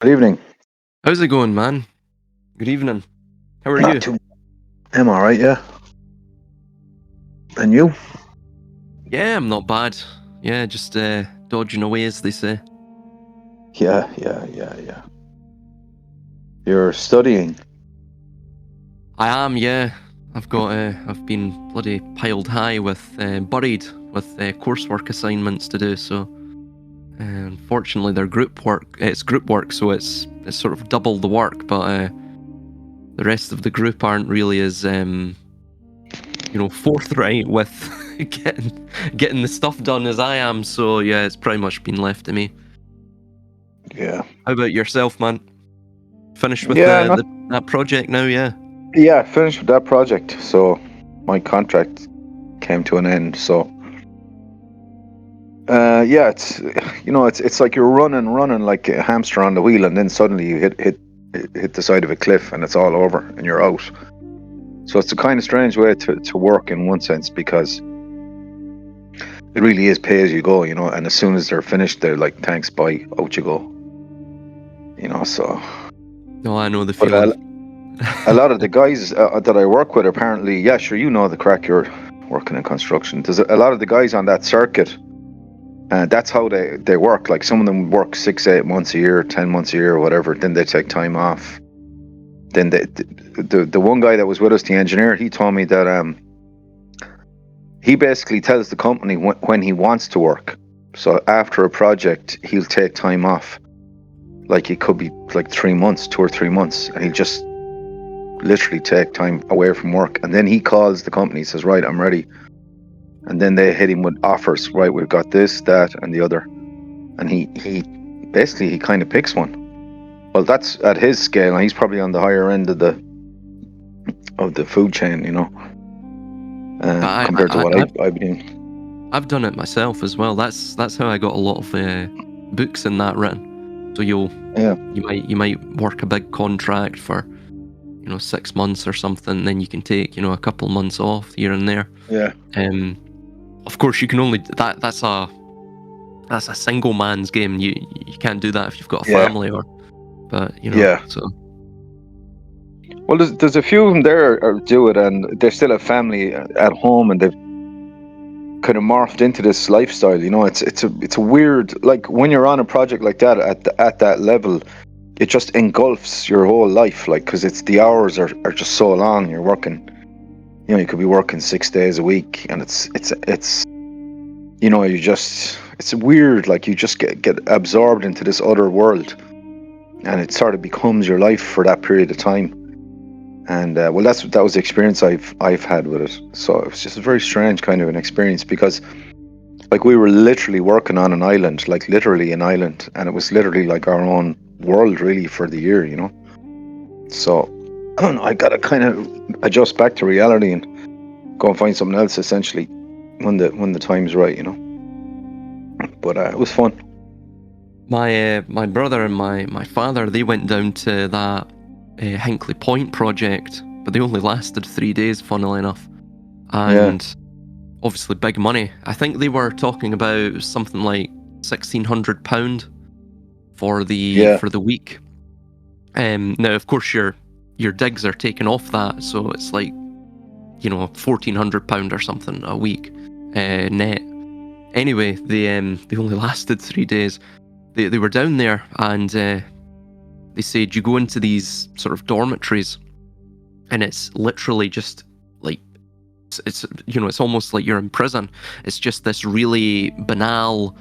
Good evening. How's it going, man? Good evening. How are Not you? too. I'm all right, yeah. And you? Yeah, I'm not bad. Yeah, just dodging away, as they say. Yeah. You're studying. I am, yeah. I've been bloody piled high with, buried with coursework assignments to do. So, unfortunately, they're group work. It's group work, so it's sort of double the work. But the rest of the group aren't really as forthright with getting the stuff done as I am. So yeah, it's pretty much been left to me. Yeah. How about yourself, man? Finished with Yeah, not. that project now, yeah. Yeah, finished with that project. So my contract came to an end. So, yeah, it's like you're running like a hamster on the wheel, and then suddenly you hit the side of a cliff, and it's all over, and you're out. So it's a kind of strange way to work in one sense, because it really is pay as you go, and as soon as they're finished, they're like, thanks, bye, out you go. So. No, I know the But feeling. a lot of the guys that I work with, apparently, yeah, sure, you know the crack. You're working in construction. There's a lot of the guys on that circuit. That's how they work. Like, some of them work 6-8 months a year, 10 months a year, or whatever. Then they take time off. Then the one guy that was with us, the engineer, he told me that he basically tells the company when he wants to work. So after a project, he'll take time off. Like, it could be like 3 months, 2 or 3 months, and he'll just literally take time away from work, and then he calls the company, says, right, I'm ready, and then they hit him with offers. Right, we've got this, that, and the other, and he basically, he kind of picks one. Well, that's at his scale, and he's probably on the higher end of the food chain, compared to what I've been doing. I've done it myself as well. That's how I got a lot of books in that written. So you might work a big contract for 6 months or something, then you can take a couple months off here and there. Yeah. Of course, you can only that's a single man's game. You can't do that if you've got a family, Yeah. So. Well, there's a few of them there do it, and they still have family at home, and they've kind of morphed into this lifestyle. It's a weird, like, when you're on a project like that at that level, it just engulfs your whole life, like, because the hours are just so long. You're working, you could be working 6 days a week, and it's it's weird. Like, you just get absorbed into this other world, and it sort of becomes your life for that period of time. And that was the experience I've had with it. So it was just a very strange kind of an experience, because, like, we were literally working on an island, like literally an island, and it was literally like our own world, really, for the year, So I got to kind of adjust back to reality and go and find something else, essentially, when the time's right, But it was fun. My brother and my father, they went down to that Hinkley Point project, but they only lasted 3 days, funnily enough, and obviously big money. I think they were talking about something like £1,600 for the week. Now, of course, your digs are taken off that, so it's like £1,400 or something a week net. Anyway, they only lasted 3 days. They were down there, and they said you go into these sort of dormitories, and it's literally just like it's almost like you're in prison. It's just this really banal,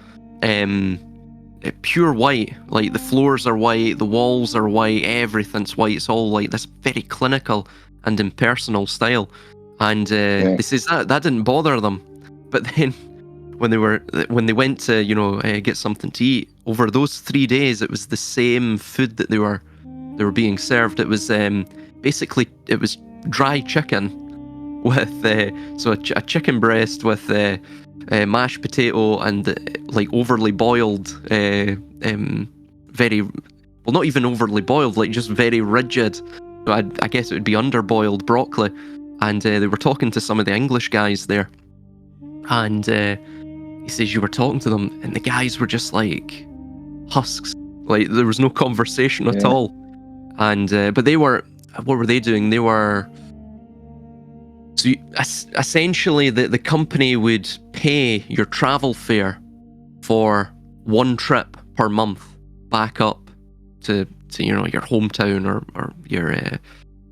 pure white. Like, the floors are white, the walls are white, everything's white. It's all like this very clinical and impersonal style. And they says that didn't bother them, but then when they went to get something to eat, over those 3 days, it was the same food that they were being served. It was basically, it was dry chicken with a chicken breast with mashed potato and like overly boiled, very, well, not even overly boiled, like just very rigid. So I guess it would be underboiled broccoli. And they were talking to some of the English guys there, and he says you were talking to them, and the guys were just like husks, Like there was no conversation at all. And but they were, what were they doing? They were, so essentially the company would pay your travel fare for one trip per month back up to your hometown or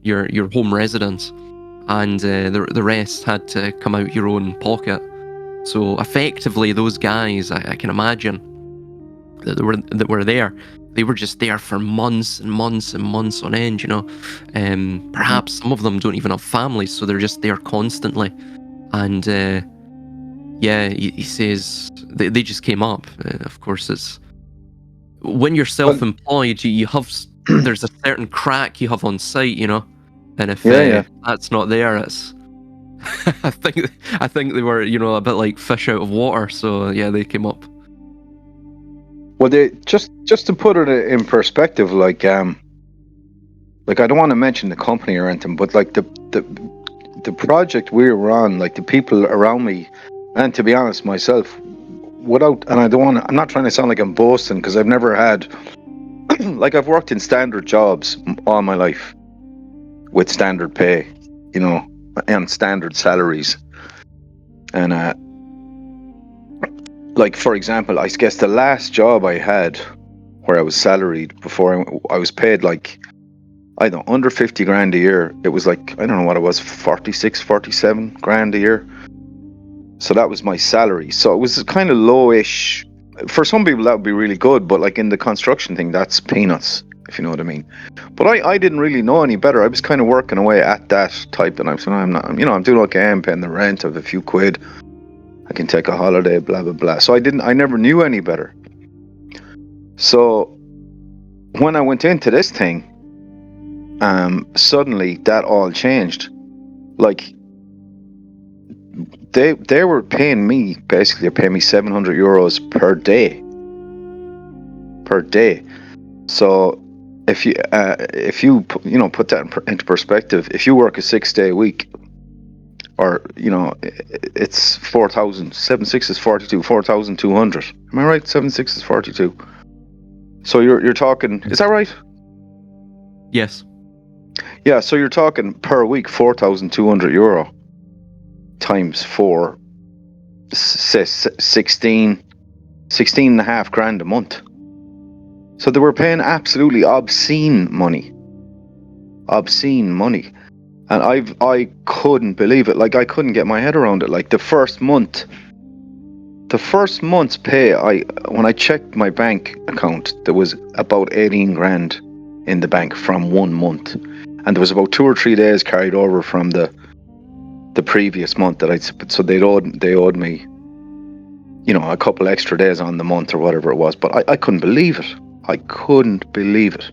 your home residence, and the rest had to come out your own pocket. So effectively, those guys, I can imagine that were there. They were just there for months and months and months on end, Perhaps some of them don't even have families, so they're just there constantly. And he says they just came up. Of course, it's when you're self-employed, you have there's a certain crack you have on site, And if that's not there, it's I think they were, a bit like fish out of water. So yeah, they came up. Well, they just to put it in perspective, like I don't want to mention the company or anything, but like the project we were on, like the people around me, and to be honest, myself, I'm not trying to sound like I'm boasting, because I've never had, like I've worked in standard jobs all my life, with standard pay, and standard salaries, and like, for example, I guess the last job I had where I was salaried before I was paid, like, I don't know, under 50 grand a year. It was like, I don't know what it was, 46, 47 grand a year. So that was my salary. So it was kind of lowish. For some people that would be really good, but like in the construction thing, that's peanuts, if you know what I mean. But I didn't really know any better. I was kind of working away at that type, and I said, I'm doing okay. I'm paying the rent of a few quid. I can take a holiday, blah, blah, blah. So I never knew any better. So when I went into this thing, suddenly that all changed. Like, they were paying me, basically, they're paying me 700 euros per day. So if you put that into perspective, if you work a 6-day week, or it's 4,000. 7 6 is 42. 4,200. Am I right? 7 6 is 42. So you're talking. Is that right? Yes. Yeah. So you're talking per week 4,200 euro times 4, say 16 and a half grand a month. So they were paying absolutely obscene money. And I couldn't believe it. Like, I couldn't get my head around it. Like, the first month's pay, when I checked my bank account, there was about 18 grand in the bank from 1 month, and there was about 2 or 3 days carried over from the previous month so they owed me, a couple extra days on the month or whatever it was. But I couldn't believe it.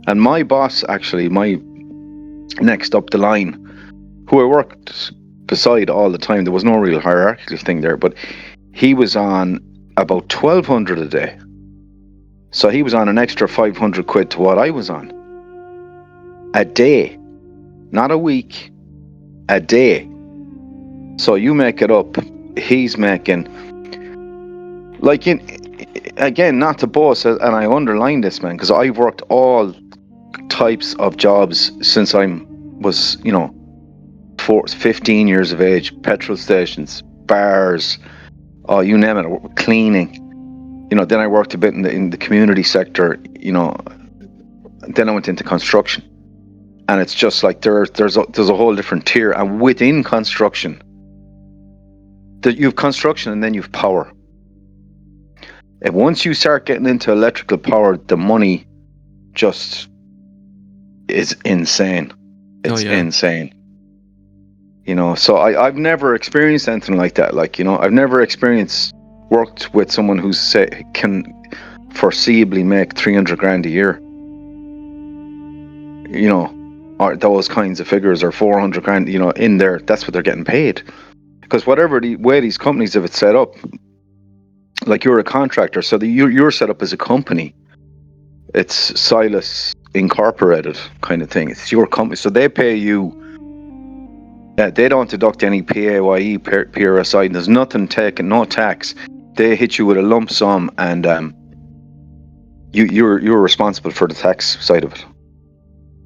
And my boss, actually, my next up the line, who I worked beside all the time, there was no real hierarchical thing there, but he was on about 1,200 a day. So he was on an extra 500 quid to what I was on. A day. Not a week. A day. So you make it up. He's making, like, again, not to boast, and I underline this, man, because I've worked all types of jobs since I was 15 years of age. Petrol stations, bars, you name it, cleaning. Then I worked a bit in the community sector. Then I went into construction, and it's just like there's a whole different tier. And within construction, you have construction, and then you have power. And once you start getting into electrical power, the money just is insane. It's insane. So I've never experienced anything like that. Like, I've never worked with someone who can foreseeably make 300 grand a year. Or those kinds of figures, or 400 grand, in there, that's what they're getting paid. Because whatever the way these companies have it set up, like, you're a contractor, so you're set up as a company. It's Silas Incorporated kind of thing. It's your company, so they pay you. They don't deduct any PAYE, PRSI. There's nothing taken, no tax. They hit you with a lump sum, and you were responsible for the tax side of it.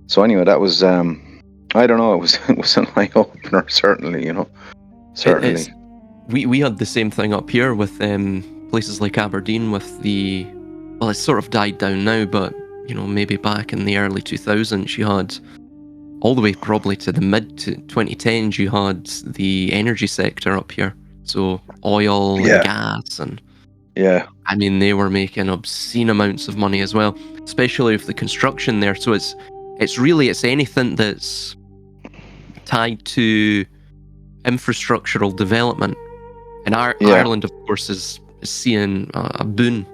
So anyway, that was I don't know. It was an eye opener, certainly. Certainly. We had the same thing up here with places like Aberdeen with well, it's sort of died down now, but maybe back in the early 2000s, you had all the way probably to the mid to 2010s, you had the energy sector up here. So oil and gas, and I mean, they were making obscene amounts of money as well, especially with the construction there. So it's anything that's tied to infrastructural development. And Ireland, of course, is seeing a boon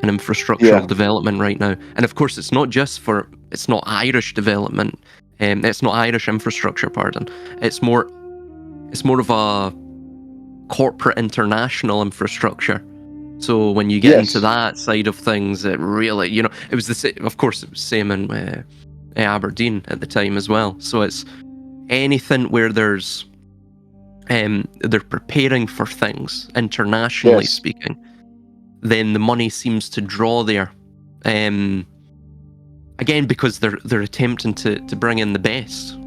in infrastructural development right now. And of course, it's not Irish development. It's not Irish infrastructure, pardon. It's more of a corporate international infrastructure. So when you get into that side of things, it really, it was the same. Of course, it was same in Aberdeen at the time as well. So it's anything where they're preparing for things internationally speaking, then the money seems to draw there. Again, because they're attempting to bring in the best.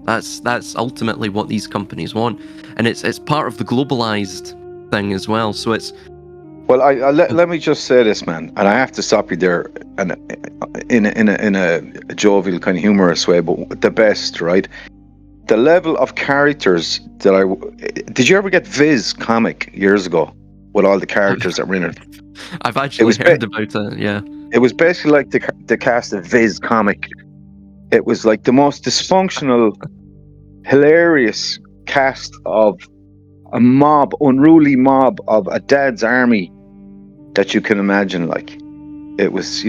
That's ultimately what these companies want, and it's part of the globalized thing as well. So it's. Well, let me just say this, man, and I have to stop you there, and in a jovial kind of humorous way, but the best, right? The level of characters did you ever get Viz comic years ago with all the characters that were in it? I've actually heard about it. Yeah, it was basically like the cast of Viz comic. It was like the most dysfunctional, hilarious cast of a unruly mob of a dad's army that you can imagine. Like, it was,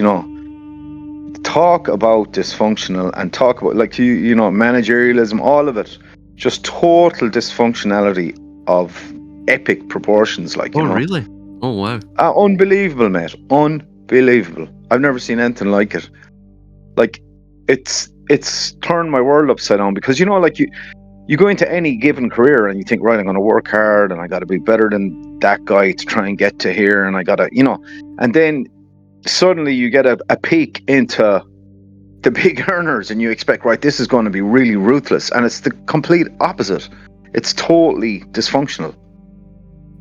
talk about dysfunctional and talk about managerialism, all of it, just total dysfunctionality of epic proportions. Like, really? Oh, wow. Unbelievable, mate. Unbelievable. I've never seen anything like it. Like, it's turned my world upside down, because you go into any given career and you think, right, I'm going to work hard and I got to be better than that guy to try and get to here, and I got to, and then suddenly you get a peek into the big earners and you expect, right, this is going to be really ruthless, and it's the complete opposite. It's totally dysfunctional.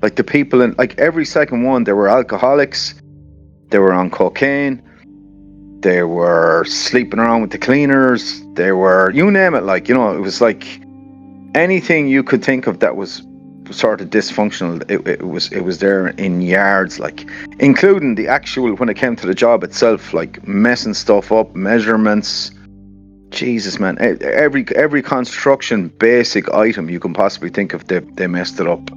Like, the people in, like, every second one, they were alcoholics, they were on cocaine, they were sleeping around with the cleaners, they were, you name it, like, it was like anything you could think of that was sort of dysfunctional, it was there in yards, like, including the actual, when it came to the job itself, like messing stuff up, measurements. Jesus, man, every construction basic item you can possibly think of, they messed it up.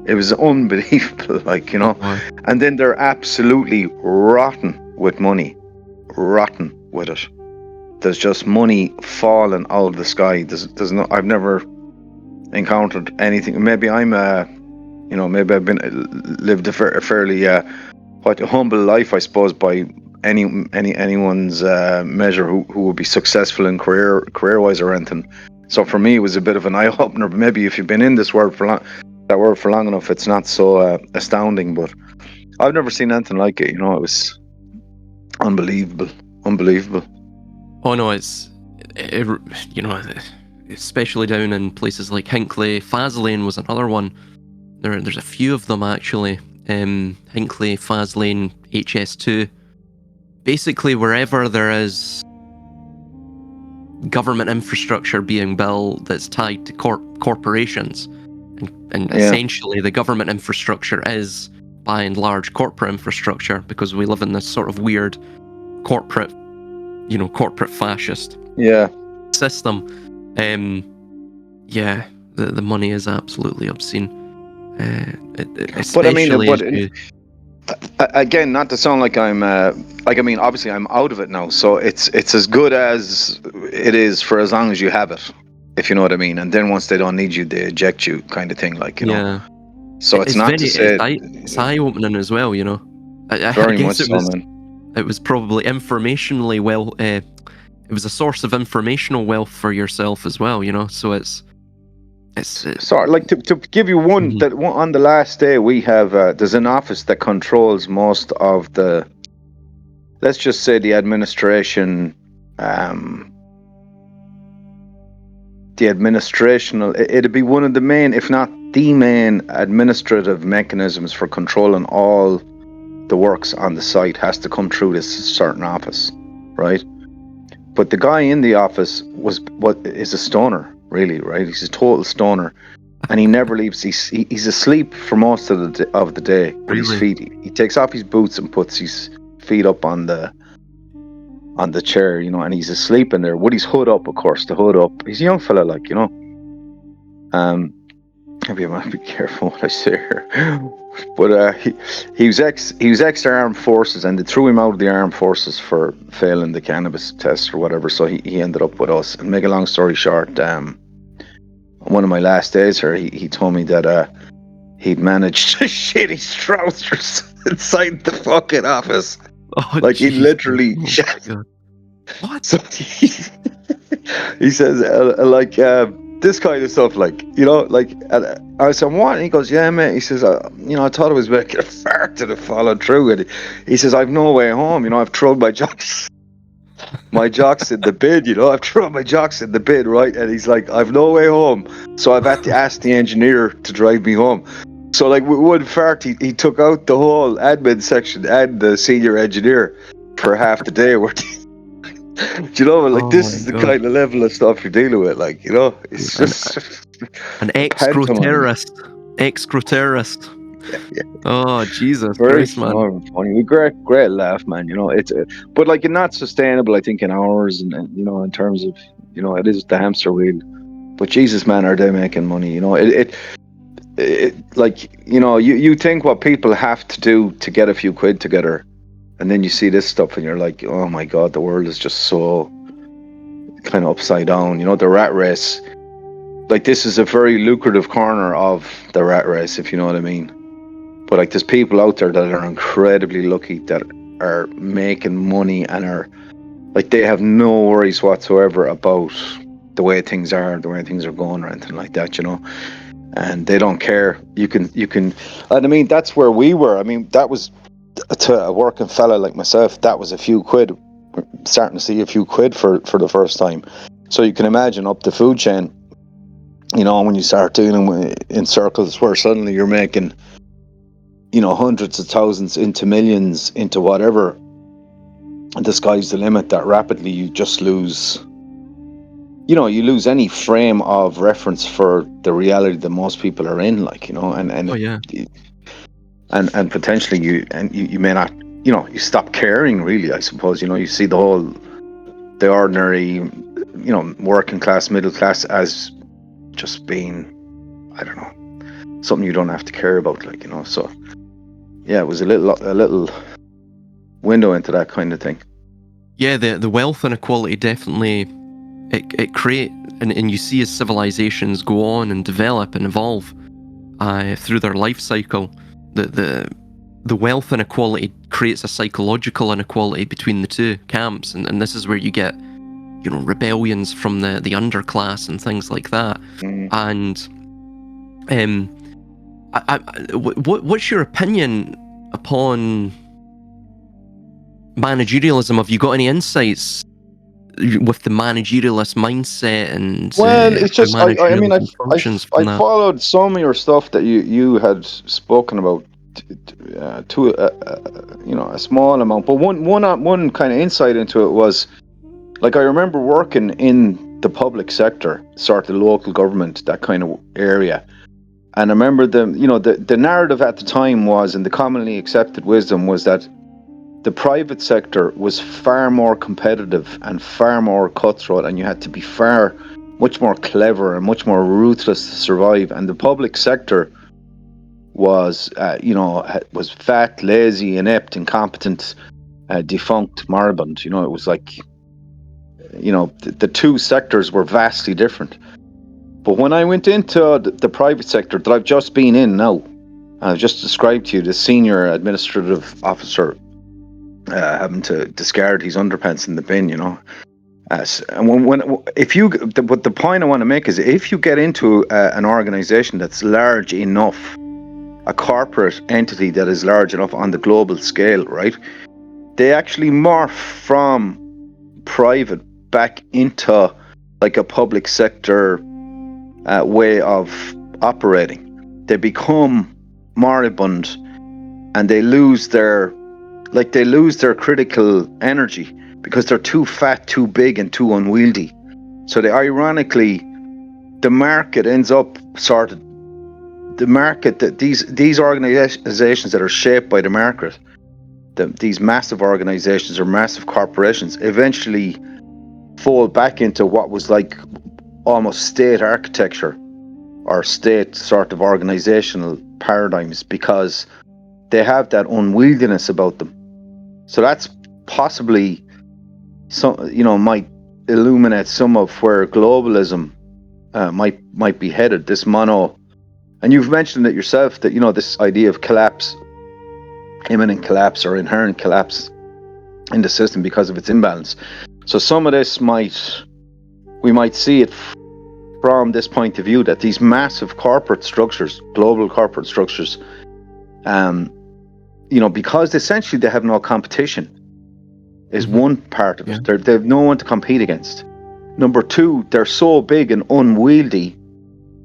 It was unbelievable, like, and then they're absolutely rotten with money, rotten with it. There's just money falling out of the sky. There's no, I've never encountered anything. Maybe I'm maybe I've lived a fairly humble life, I suppose, by anyone's measure who would be successful in career wise or anything. So for me, it was a bit of an eye opener. But maybe if you've been in this world for long enough, it's not so astounding. But I've never seen anything like it. It was unbelievable. Oh no, especially down in places like Hinckley. Faslane was another one. There's a few of them, actually. Hinckley, Faslane, HS2. Basically, wherever there is government infrastructure being built that's tied to corporations, and essentially the government infrastructure is, by and large, corporate infrastructure, because we live in this sort of weird corporate fascist system. The money is absolutely obscene. Again, not to sound like I'm obviously I'm out of it now, so it's as good as it is for as long as you have it, if you know what I mean. And then once they don't need you, they eject you, kind of thing, like, So it's not to say it's eye-opening as well, Very much so, man. It was probably informationally well. It was a source of informational wealth for yourself as well, So it's sorry, like, to give you one, that one, on the last day we have there's an office that controls most of the let's just say the administration, it'd be one of the main, if not the main, administrative mechanisms for controlling all the works on the site has to come through this certain office, right? But the guy in the office is a stoner, really, right? He's a total stoner, and he never leaves. He's asleep for most of the day with his feet. He takes off his boots and puts his feet up on the chair, you know, and he's asleep in there with his hood up, of course, the hood up. He's a young fella, like, you know. Maybe I might be careful what I say here, but he was ex-armed forces, and they threw him out of the armed forces for failing the cannabis test or whatever. So he ended up with us. And make a long story short, on one of my last days here, he told me that he'd managed to shit his trousers inside the fucking office. Oh, like he literally. Oh, what? So he says this kind of stuff, like, you know, like, I said, what? And he goes, yeah, mate. He says, you know, I thought I was making a fart and it followed through. And he says, I've no way home. You know, I've thrown my jocks in the bin. You know, I've thrown my jocks in the bin, right? And he's like, I've no way home, so I've had to ask the engineer to drive me home. So, like, with one fart, he took out the whole admin section and the senior engineer for half the day. Do you know, like, this is the kind of level of stuff you're dealing with, like, you know, it's just an excro-terrorist. Yeah. Oh, Jesus Christ, man. Funny. Great laugh, man. You know, but like, not sustainable, I think, in hours, and you know, in terms of, you know, it is the hamster wheel. But Jesus, man, are they making money? You know, it like, you know, you think what people have to do to get a few quid together. And then you see this stuff and you're like, oh my God, the world is just so kind of upside down. You know, the rat race. Like, this is a very lucrative corner of the rat race, if you know what I mean. But like, there's people out there that are incredibly lucky that are making money and are like, they have no worries whatsoever about the way things are going or anything like that, you know. And they don't care. You can, and I mean, that's where we were. I mean, that was, to a working fella like myself, that was a few quid. We're starting to see a few quid for the first time. So you can imagine up the food chain, you know, when you start dealing in circles where suddenly you're making, you know, hundreds of thousands into millions into whatever, and the sky's the limit, that rapidly you just lose, you know, you lose any frame of reference for the reality that most people are in, like, you know, and oh, yeah. And potentially you may not, you know, you stop caring, really, I suppose. You know, you see the ordinary, you know, working class, middle class as just being, I don't know, something you don't have to care about, like, you know. So yeah, it was a little window into that kind of thing. Yeah, the wealth inequality definitely it create, and you see as civilizations go on and develop and evolve through their life cycle, the wealth inequality creates a psychological inequality between the two camps, and this is where you get, you know, rebellions from the underclass and things like that. And what's your opinion upon managerialism? Have you got any insights with the managerialist mindset? And well, it's just I mean, I followed some of your stuff that you had spoken about to you know, a small amount, but one kind of insight into it was, like, I remember working in the public sector, sort of local government, that kind of area, and I remember the narrative at the time was, and the commonly accepted wisdom was, that the private sector was far more competitive and far more cutthroat, and you had to be much more clever and much more ruthless to survive. And the public sector was, you know, was fat, lazy, inept, incompetent, defunct, moribund. You know, it was like, you know, the two sectors were vastly different. But when I went into the private sector that I've just been in now, I've just described to you, the senior administrative officer having to discard his underpants in the bin, you know. And but the point I want to make is, if you get into an organization that's large enough, a corporate entity that is large enough on the global scale, right, they actually morph from private back into like a public sector way of operating. They become moribund, and they lose their critical energy because they're too fat, too big, and too unwieldy. So the market ends up that these organizations that are shaped by the market, these massive organizations or massive corporations, eventually fall back into what was like almost state architecture or state sort of organizational paradigms, because they have that unwieldiness about them. So that's possibly might illuminate some of where globalism might be headed. This mono, and you've mentioned it yourself, that this idea of collapse, imminent collapse or inherent collapse in the system because of its imbalance. So some of this we might see it from this point of view, that these massive corporate structures, global corporate structures, because essentially they have no competition, is one part of it. They have no one to compete against. Number two, they're so big and unwieldy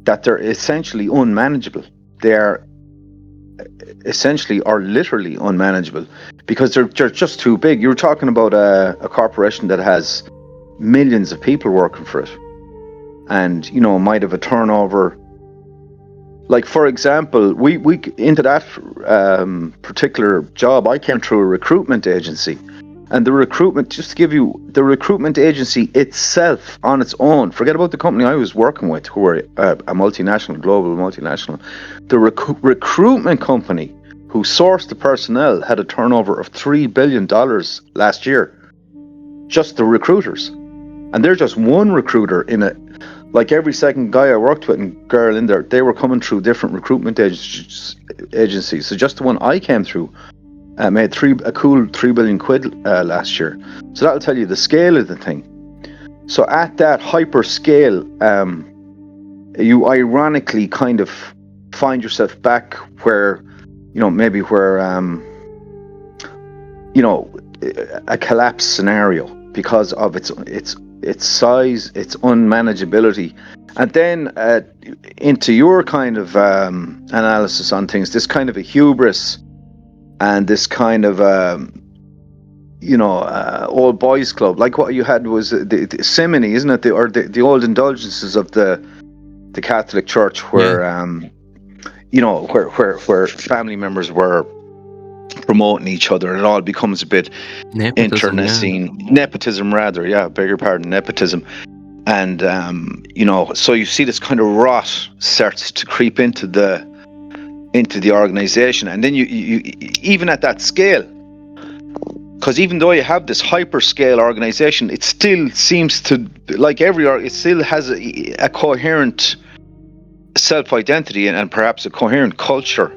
that they're essentially unmanageable. They are essentially or literally unmanageable because they're just too big. You're talking about a corporation that has millions of people working for it, and might have a turnover. Like, for example, we into that particular job, I came through a recruitment agency, and the recruitment agency itself on its own, forget about the company I was working with, who were a multinational, global multinational. The recruitment company who sourced the personnel had a turnover of $3 billion last year. Just the recruiters. And they're just one recruiter in it. Like every second guy I worked with and girl in there, they were coming through different recruitment agencies. So just the one I came through made a cool £3 billion last year. So that'll tell you the scale of the thing. So at that hyper scale, you ironically kind of find yourself back where, maybe where, a collapse scenario because of its size, its unmanageability. And then into your kind of analysis on things, this kind of a hubris and this kind of old boys club, like what you had was the simony, isn't it? The old indulgences of the Catholic Church, where where family members were promoting each other, and it all becomes a bit internecine. Nepotism, rather, beg your pardon, nepotism. And so you see this kind of rot starts to creep into the organization, and then you even at that scale, because even though you have this hyper scale organization, it still seems to, like it still has a coherent self-identity and perhaps a coherent culture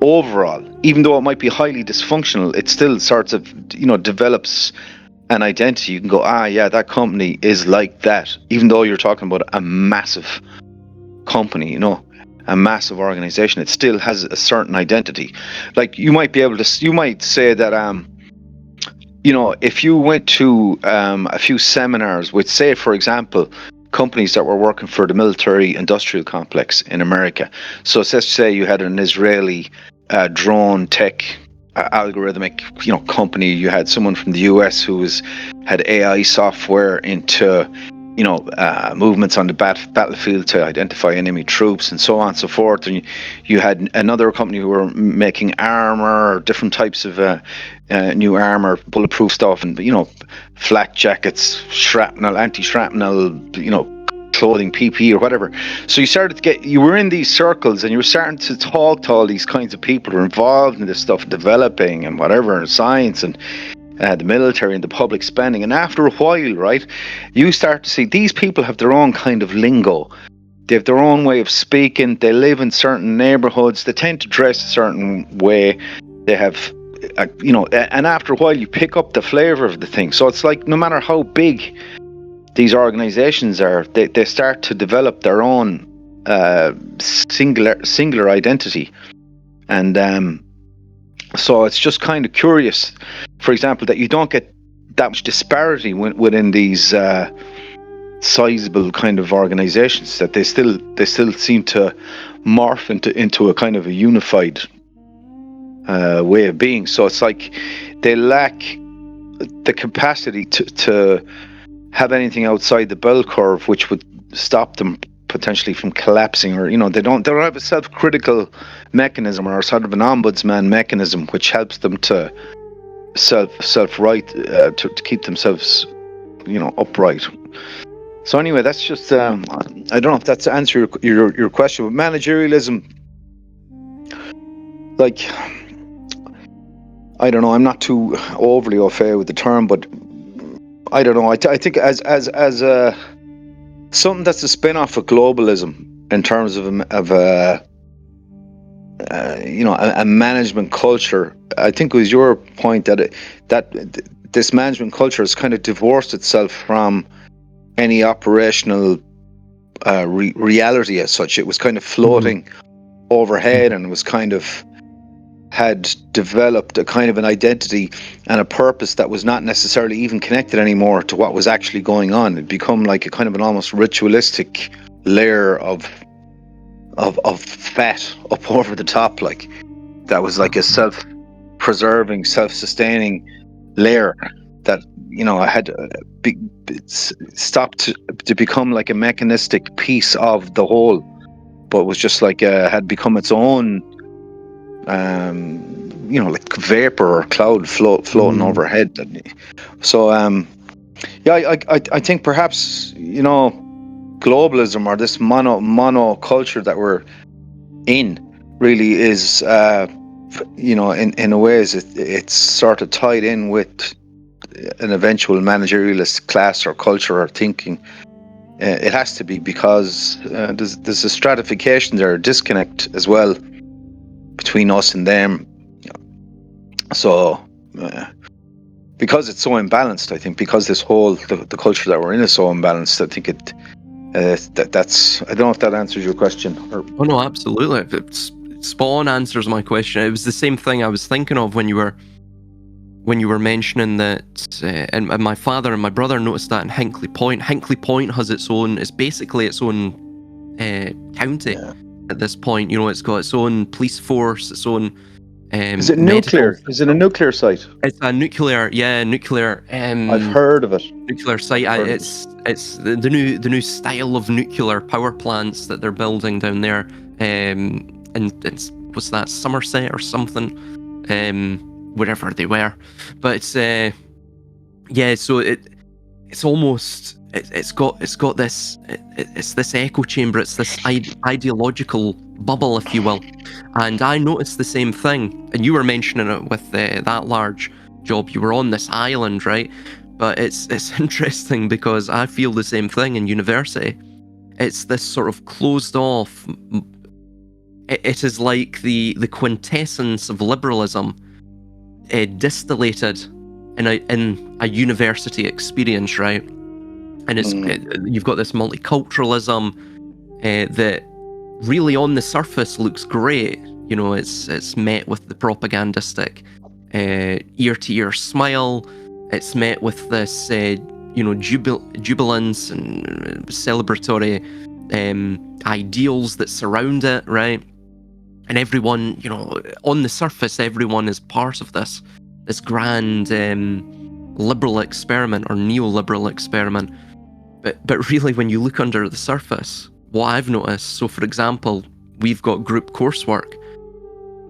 overall. Even though it might be highly dysfunctional, it still sorts of develops an identity. You can go, that company is like that, even though you're talking about a massive company, a massive organization. It still has a certain identity. Like you might say that if you went to a few seminars with, say, for example, companies that were working for the military industrial complex in America. So let's say you had an Israeli drone tech algorithmic company. You had someone from the US who had AI software into movements on the battlefield to identify enemy troops and so on and so forth. And you had another company who were making armor, different types of new armor, bulletproof stuff, and flak jackets, shrapnel, anti-shrapnel, clothing, PPE or whatever. So you were in these circles, and you were starting to talk to all these kinds of people who are involved in this stuff, developing and whatever, and science and the military and the public spending. And after a while, right, you start to see these people have their own kind of lingo. They have their own way of speaking. They live in certain neighborhoods. They tend to dress a certain way. They have, and after a while, you pick up the flavor of the thing. So it's like no matter how big these organizations are, they start to develop their own singular identity. And So it's just kind of curious, for example, that you don't get that much disparity within these sizable kind of organizations, that they still seem to morph into a kind of a unified way of being. So it's like they lack the capacity to have anything outside the bell curve, which would stop them potentially from collapsing, or they don't have a self-critical mechanism or sort of an ombudsman mechanism which helps them to self-right, to keep themselves upright. So anyway, that's just I don't know if that's answer your question. But managerialism, like, I don't know, I'm not too overly au fait with the term, but I don't know. I think as something that's a spin-off of globalism in terms of a management culture. I think it was your point that this management culture has kind of divorced itself from any operational reality as such. It was kind of floating overhead, and was kind of had developed a kind of an identity and a purpose that was not necessarily even connected anymore to what was actually going on. It'd become like a kind of an almost ritualistic layer of fat up over the top, like that was like a self-preserving, self-sustaining layer that had stopped to become like a mechanistic piece of the whole, but was just like had become its own like vapor or cloud floating overhead. So I think perhaps globalism, or this mono culture that we're in, really is in a way it's sort of tied in with an eventual managerialist class or culture or thinking. It has to be, because there's a stratification there, a disconnect as well between us and them. So because it's so imbalanced, I think, because this whole the culture that we're in is so imbalanced, I think that's I don't know if that answers your question. Oh no, absolutely. It's spot on answers my question. It was the same thing I was thinking of when you were mentioning that, and my father and my brother noticed that in Hinkley Point. Hinkley Point has it's basically its own county at this point. It's got its own police force, its own. Is it nuclear? Is it a nuclear site? It's a nuclear. I've heard of it. Nuclear site. It's the new style of nuclear power plants that they're building down there. And it's, what's that, Somerset or something? Wherever they were, but it's so it's almost it's got this it's this echo chamber. It's this ideological bubble, if you will. And I noticed the same thing, and you were mentioning it with that large job. You were on this island, right? But it's interesting because I feel the same thing in university. It's this sort of closed off. It is like the quintessence of liberalism, distillated in a university experience, right? And it's you've got this multiculturalism that really on the surface looks great. It's met with the propagandistic ear-to-ear smile. It's met with this jubilance and celebratory ideals that surround it, right? And everyone, on the surface, everyone is part of this grand liberal experiment or neoliberal experiment. But really, when you look under the surface, what I've noticed, so for example, we've got group coursework.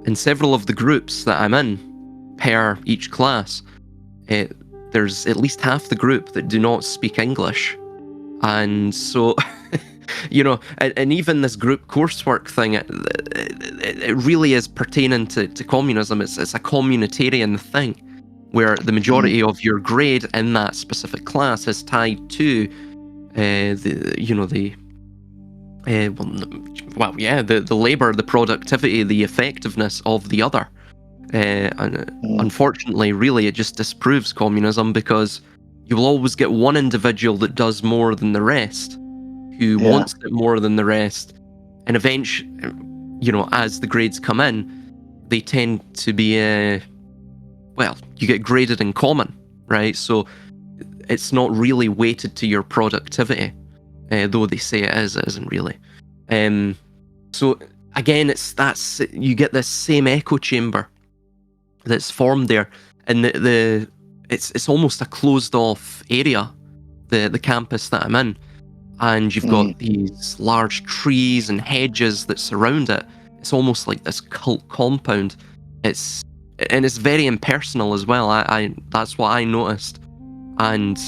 In several of the groups that I'm in, per each class, there's at least half the group that do not speak English. And so... and even this group coursework thing, it really is pertaining to communism. It's a communitarian thing, where the majority of your grade in that specific class is tied to the labour, the productivity, the effectiveness of the other. And unfortunately, really, it just disproves communism, because you will always get one individual that does more than the rest, who wants it more than the rest, and eventually, as the grades come in, they tend to be, well, you get graded in common, right? So it's not really weighted to your productivity, though they say it is, it isn't really. So again, you get this same echo chamber that's formed there, and it's almost a closed off area, the campus that I'm in, and you've got these large trees and hedges that surround it. It's almost like this cult compound. It's very impersonal as well. I that's what I noticed, and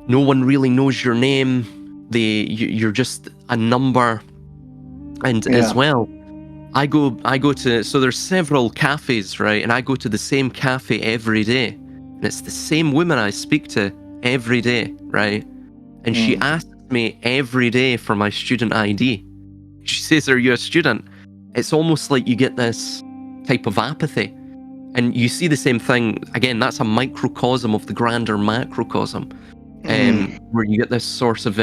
no one really knows your name. You're just a number, and as well, I go to, so there's several cafes, right? And I go to the same cafe every day, and it's the same woman I speak to every day, right? And she asks me every day for my student ID. She says, "Are you a student?" It's almost like you get this type of apathy. And you see the same thing, again, that's a microcosm of the grander macrocosm, where you get this sort of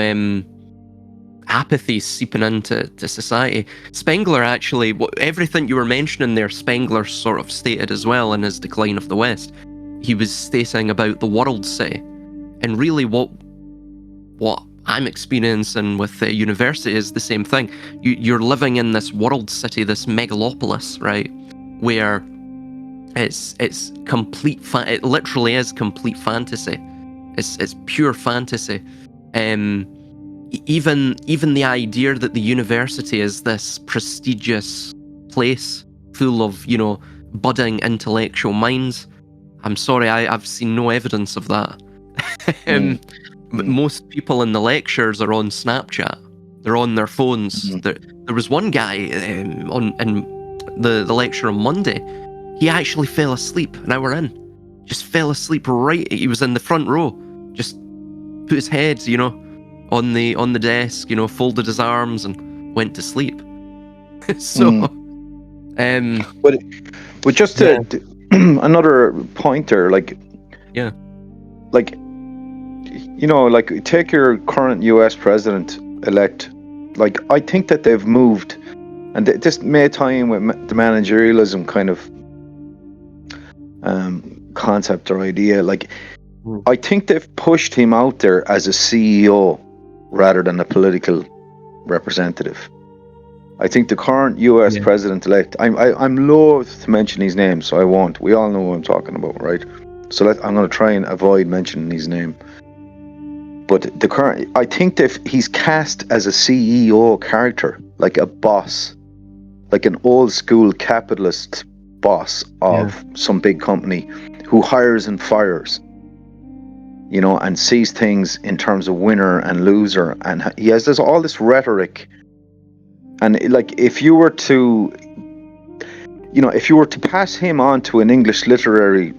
apathy seeping into society. Spengler actually, everything you were mentioning there, Spengler sort of stated as well in his Decline of the West. He was stating about the world city. And really what I'm experiencing with university is the same thing. You're living in this world city, this megalopolis, right? Where it's complete, it literally is complete fantasy. It's pure fantasy. Even the idea that the university is this prestigious place full of, budding intellectual minds. I'm sorry, I've seen no evidence of that. Most people in the lectures are on Snapchat. They're on their phones. There was one guy in the lecture on Monday. He actually fell asleep an hour in. Just fell asleep right. He was in the front row. Just put his head, on the desk, folded his arms and went to sleep. So, but just to another pointer, like take your current U.S. president-elect. Like, I think that they've moved, and this may tie in with the managerialism kind of concept or idea. Like, I think they've pushed him out there as a CEO rather than a political representative. I think the current U.S. president-elect, I'm loath to mention his name, so I won't. We all know who I'm talking about, right? So I'm going to try and avoid mentioning his name. But I think that he's cast as a CEO character, like a boss, like an old school capitalist boss of some big company who hires and fires, and sees things in terms of winner and loser. And there's all this rhetoric. And like, if you were to pass him on to an English literature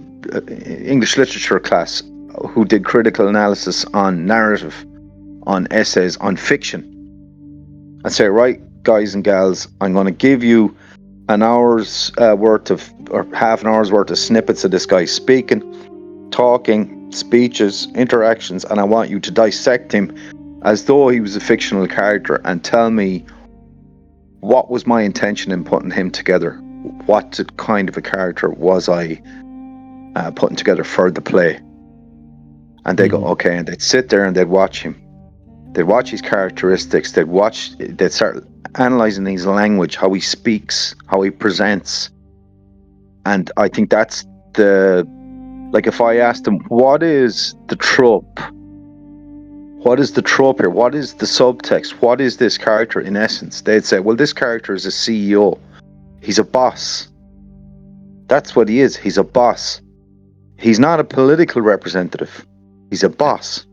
class who did critical analysis on narrative, on essays, on fiction, and say, right, guys and gals, I'm going to give you an hour's worth of, or half an hour's worth of snippets of this guy speaking, talking, speeches, interactions, and I want you to dissect him as though he was a fictional character and tell me what was my intention in putting him together. What kind of a character was I putting together for the play? And they go, okay, and they'd sit there and they'd watch him. They'd watch his characteristics. They'd start analysing his language, how he speaks, how he presents. And I think that's like, if I asked them, what is the trope? What is the trope here? What is the subtext? What is this character in essence? They'd say, well, this character is a CEO. He's a boss. That's what he is. He's a boss. He's not a political representative. He's a boss.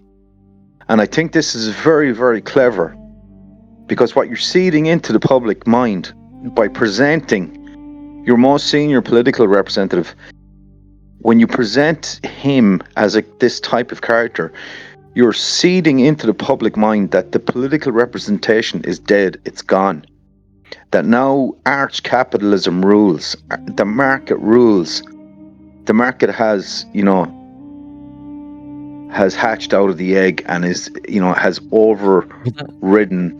And I think this is very, very clever, because what you're seeding into the public mind by presenting your most senior political representative, when you present him as this type of character, you're seeding into the public mind that the political representation is dead, it's gone. That now arch capitalism rules, the market rules. The market has hatched out of the egg and has overridden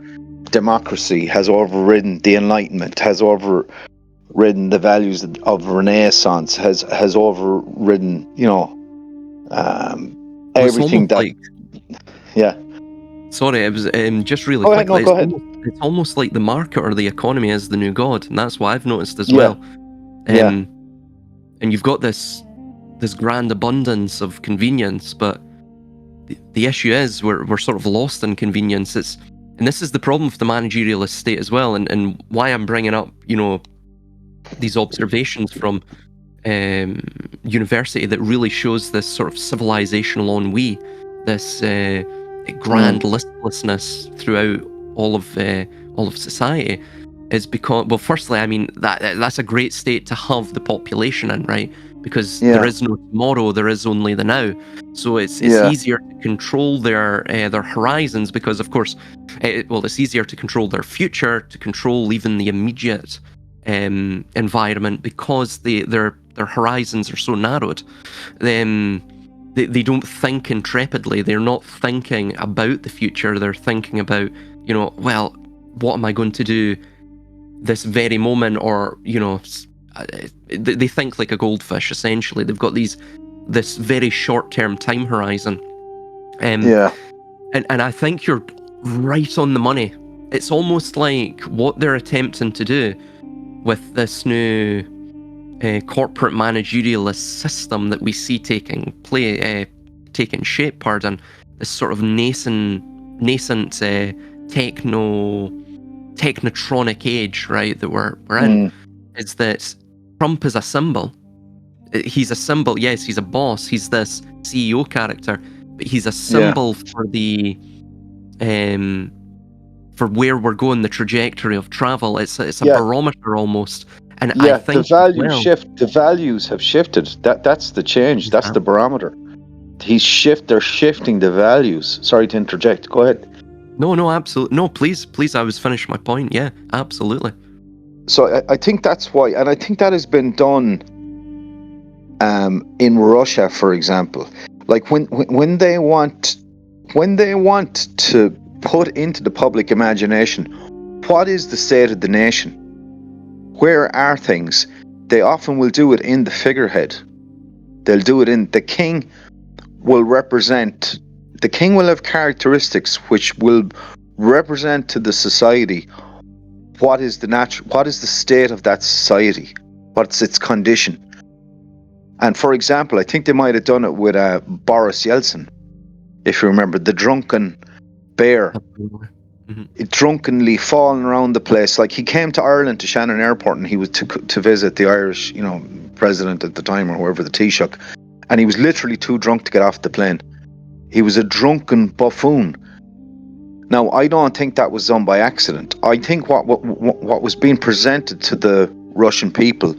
democracy, has overridden the Enlightenment, has overridden the values of Renaissance, has overridden, It's everything almost that. like, Yeah. sorry, it was just really Go ahead. No, quickly. go ahead. It's almost like the market or the economy is the new god, and that's what I've noticed as Yeah. well. Yeah. And you've got this grand abundance of convenience, but the issue is we're sort of lost in convenience. And this is the problem with the managerialist state as well, and why I'm bringing up, these observations from university that really shows this sort of civilizational ennui, this grand listlessness throughout all of society, is because, well, firstly, I mean that's a great state to have the population in, right? Because there is no tomorrow, there is only the now. So it's easier to control their horizons, because of course, it's easier to control their future, to control even the immediate environment, because their horizons are so narrowed. They don't think intrepidly. They're not thinking about the future. They're thinking about, well, what am I going to do this very moment? Or, they think like a goldfish, essentially. They've got this very short-term time horizon. And I think you're right on the money. It's almost like what they're attempting to do with this new corporate managerialist system that we see taking shape, this sort of nascent technotronic age, right, that we're in, is that Trump is a symbol. He's a symbol. Yes, he's a boss. He's this CEO character, but he's a symbol for the for where we're going, the trajectory of travel. It's a barometer almost. And I think the values have shifted. That's the change. That's the barometer. They're shifting the values. Sorry to interject. Go ahead. No, absolutely. No, please, I was finishing my point. Yeah, absolutely. So I think that's why, and I think that has been done in Russia, for example. Like when they want to put into the public imagination what is the state of the nation, where are things, they often will do it in the figurehead. They'll do it in the king. Will have characteristics which will represent to the society what is the state of that society, what's its condition. And for example, I think they might have done it with Boris Yeltsin, if you remember, the drunken bear, drunkenly falling around the place. Like, he came to Ireland, to Shannon Airport, and he was to visit the Irish, president at the time, or whoever, the Taoiseach, and he was literally too drunk to get off the plane. He was a drunken buffoon. Now, I don't think that was done by accident. I think what was being presented to the Russian people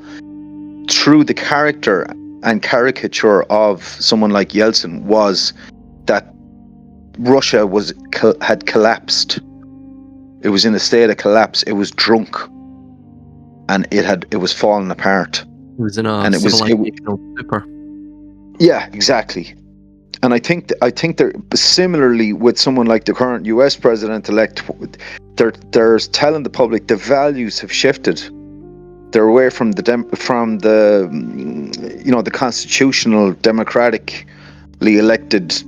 through the character and caricature of someone like Yeltsin was that Russia had collapsed. It was in a state of collapse. It was drunk, and it was falling apart. It was in a civilizational stupor. Yeah, exactly. And I think they're similarly with someone like the current U.S. president-elect. They're telling the public the values have shifted. They're away from the constitutional, democratically elected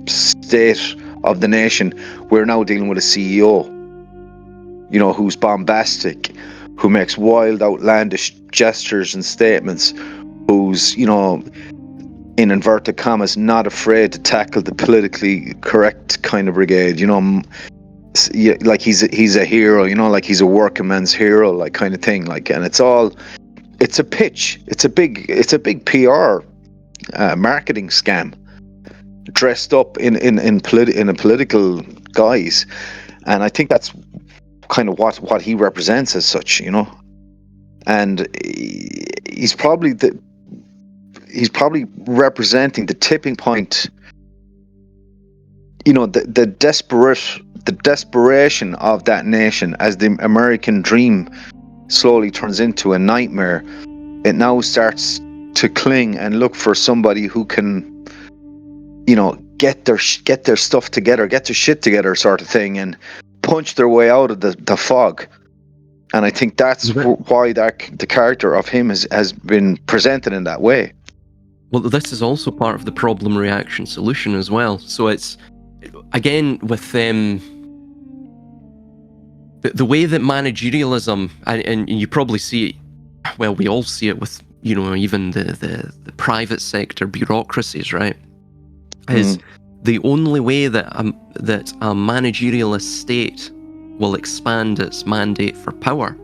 state of the nation. We're now dealing with a CEO, who's bombastic, who makes wild, outlandish gestures and statements, who's, in inverted commas, not afraid to tackle the politically correct kind of brigade, like he's a hero, like he's a working man's hero, like kind of thing, like. And it's a pitch, it's a big PR marketing scam, dressed up in a political guise. And I think that's kind of what he represents as such, and he's probably representing the tipping point, the desperation of that nation as the American dream slowly turns into a nightmare. It now starts to cling and look for somebody who can, get their stuff together, get their shit together, sort of thing, and punch their way out of the fog. And I think that's why the character of him has been presented in that way. Well, this is also part of the problem, reaction, solution as well. So it's, again, with the way that managerialism, and you probably see it, well, we all see it with, even the private sector bureaucracies, right? Is the only way that a managerialist state will expand its mandate for power,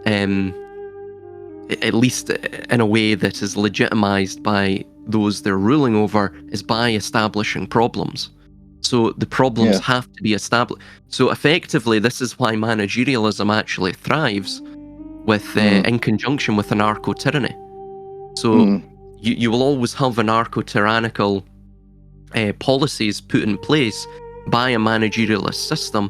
at least in a way that is legitimized by those they're ruling over, is by establishing problems. So the problems have to be established. So effectively, this is why managerialism actually thrives with in conjunction with anarcho-tyranny. So you will always have anarcho-tyrannical policies put in place by a managerialist system,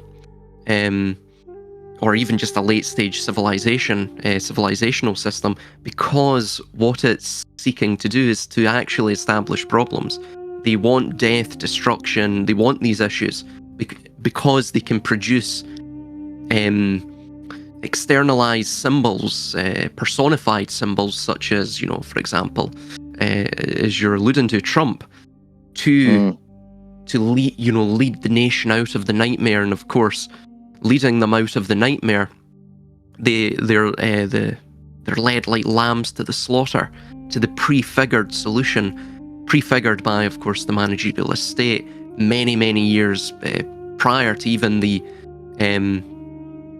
or even just a late-stage civilizational system, because what it's seeking to do is to actually establish problems. They want death, destruction, they want these issues because they can produce externalized symbols, personified symbols, such as, for example, as you're alluding to, Trump, to lead the nation out of the nightmare. And of course, leading them out of the nightmare, they're led like lambs to the slaughter, to the prefigured solution, prefigured by, of course, the managerialist state many years prior to even the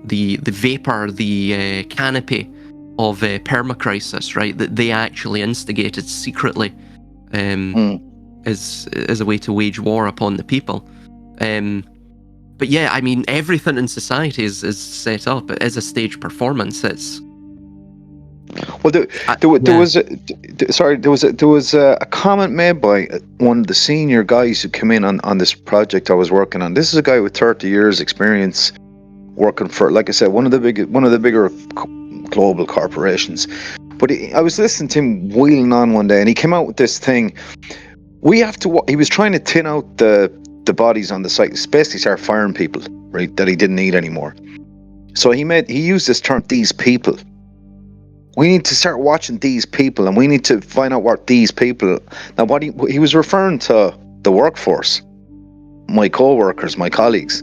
vapor, the canopy of permacrisis, right? That they actually instigated secretly as a way to wage war upon the people. But yeah, I mean, everything in society is set up. It is a stage performance. It's there was a comment made by one of the senior guys who came in on this project I was working on. This is a guy with 30 years experience working for, like I said, one of the bigger global corporations. But I was listening to him wheeling on one day, and he came out with this thing. He was trying to thin out the bodies on the site, basically start firing people, right, that he didn't need anymore. So he used this term, these people. We need to start watching these people, and we need to find out what these people. Now, what he was referring to the workforce, my co-workers, my colleagues,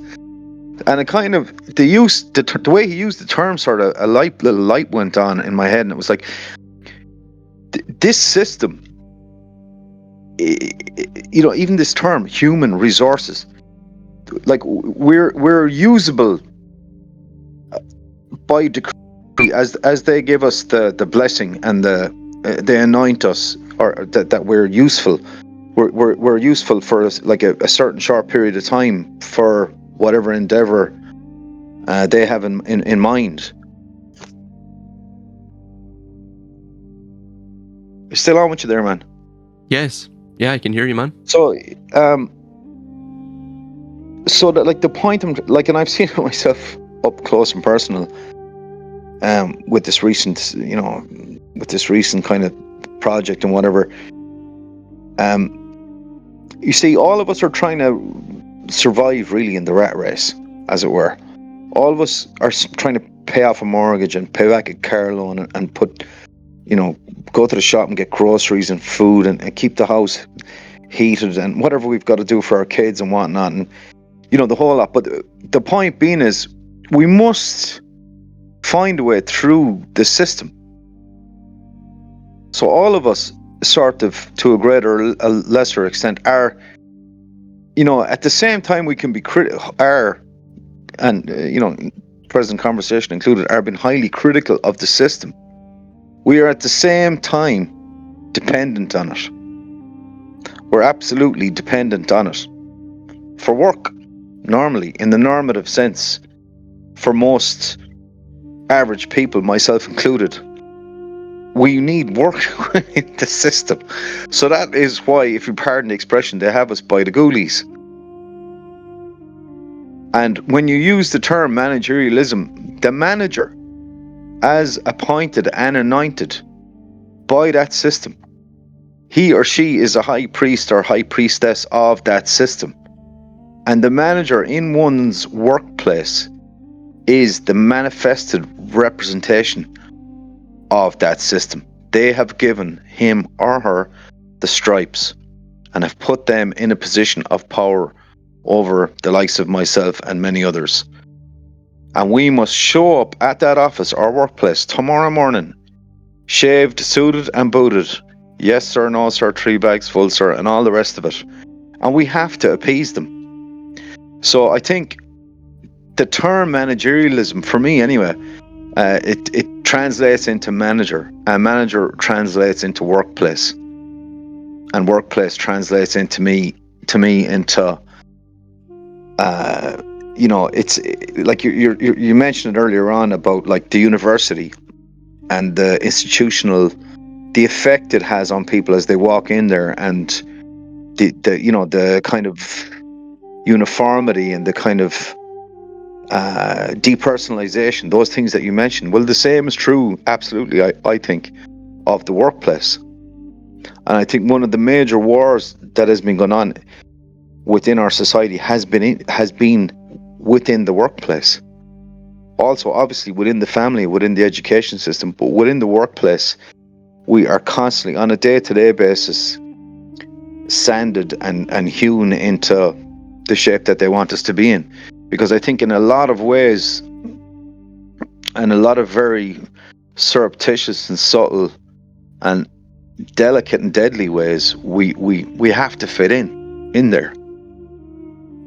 and it kind of the way he used the term, sort of a little light went on in my head, and it was like this system. Even this term, human resources, like we're usable by decree as they give us the blessing and they anoint us, or that we're useful. We're useful for like a certain short period of time for whatever endeavor they have in mind. You're still on with you there, man? Yes. Yeah, I can hear you, man. So that, like, the point, and I've seen it myself up close and personal, with this recent kind of project and whatever. You see, all of us are trying to survive really in the rat race, as it were. All of us are trying to pay off a mortgage and pay back a car loan and put, go to the shop and get groceries and food and keep the house heated and whatever we've got to do for our kids and whatnot, and the whole lot. But the point being is, we must find a way through the system. So all of us, sort of, to a greater or a lesser extent, are, at the same time we can be present conversation included, are being highly critical of the system. We are at the same time dependent on it. We're absolutely dependent on it. For work, normally, in the normative sense, for most average people, myself included, we need work in the system. So that is why, if you pardon the expression, they have us by the ghoulies. And when you use the term managerialism, the manager, as appointed and anointed by that system, he or she is a high priest or high priestess of that system. And the manager in one's workplace is the manifested representation of that system. They have given him or her the stripes and have put them in a position of power over the likes of myself and many others. And we must show up at that office or workplace tomorrow morning, shaved, suited and booted. Yes sir, no sir, 3 bags full sir, and all the rest of it. And we have to appease them. So I think the term managerialism, for me anyway, it translates into manager, and manager translates into workplace, and workplace translates into me into it's like you mentioned earlier on about like the university and the institutional, the effect it has on people as they walk in there, and the kind of uniformity and the kind of depersonalization, those things that you mentioned. Well, the same is true, absolutely, I think, of the workplace. And I think one of the major wars that has been going on within our society has been within the workplace. Also, obviously, within the family, within the education system, but within the workplace, we are constantly, on a day-to-day basis, sanded and hewn into the shape that they want us to be in. Because I think in a lot of ways, and a lot of very surreptitious and subtle and delicate and deadly ways, we have to fit in there.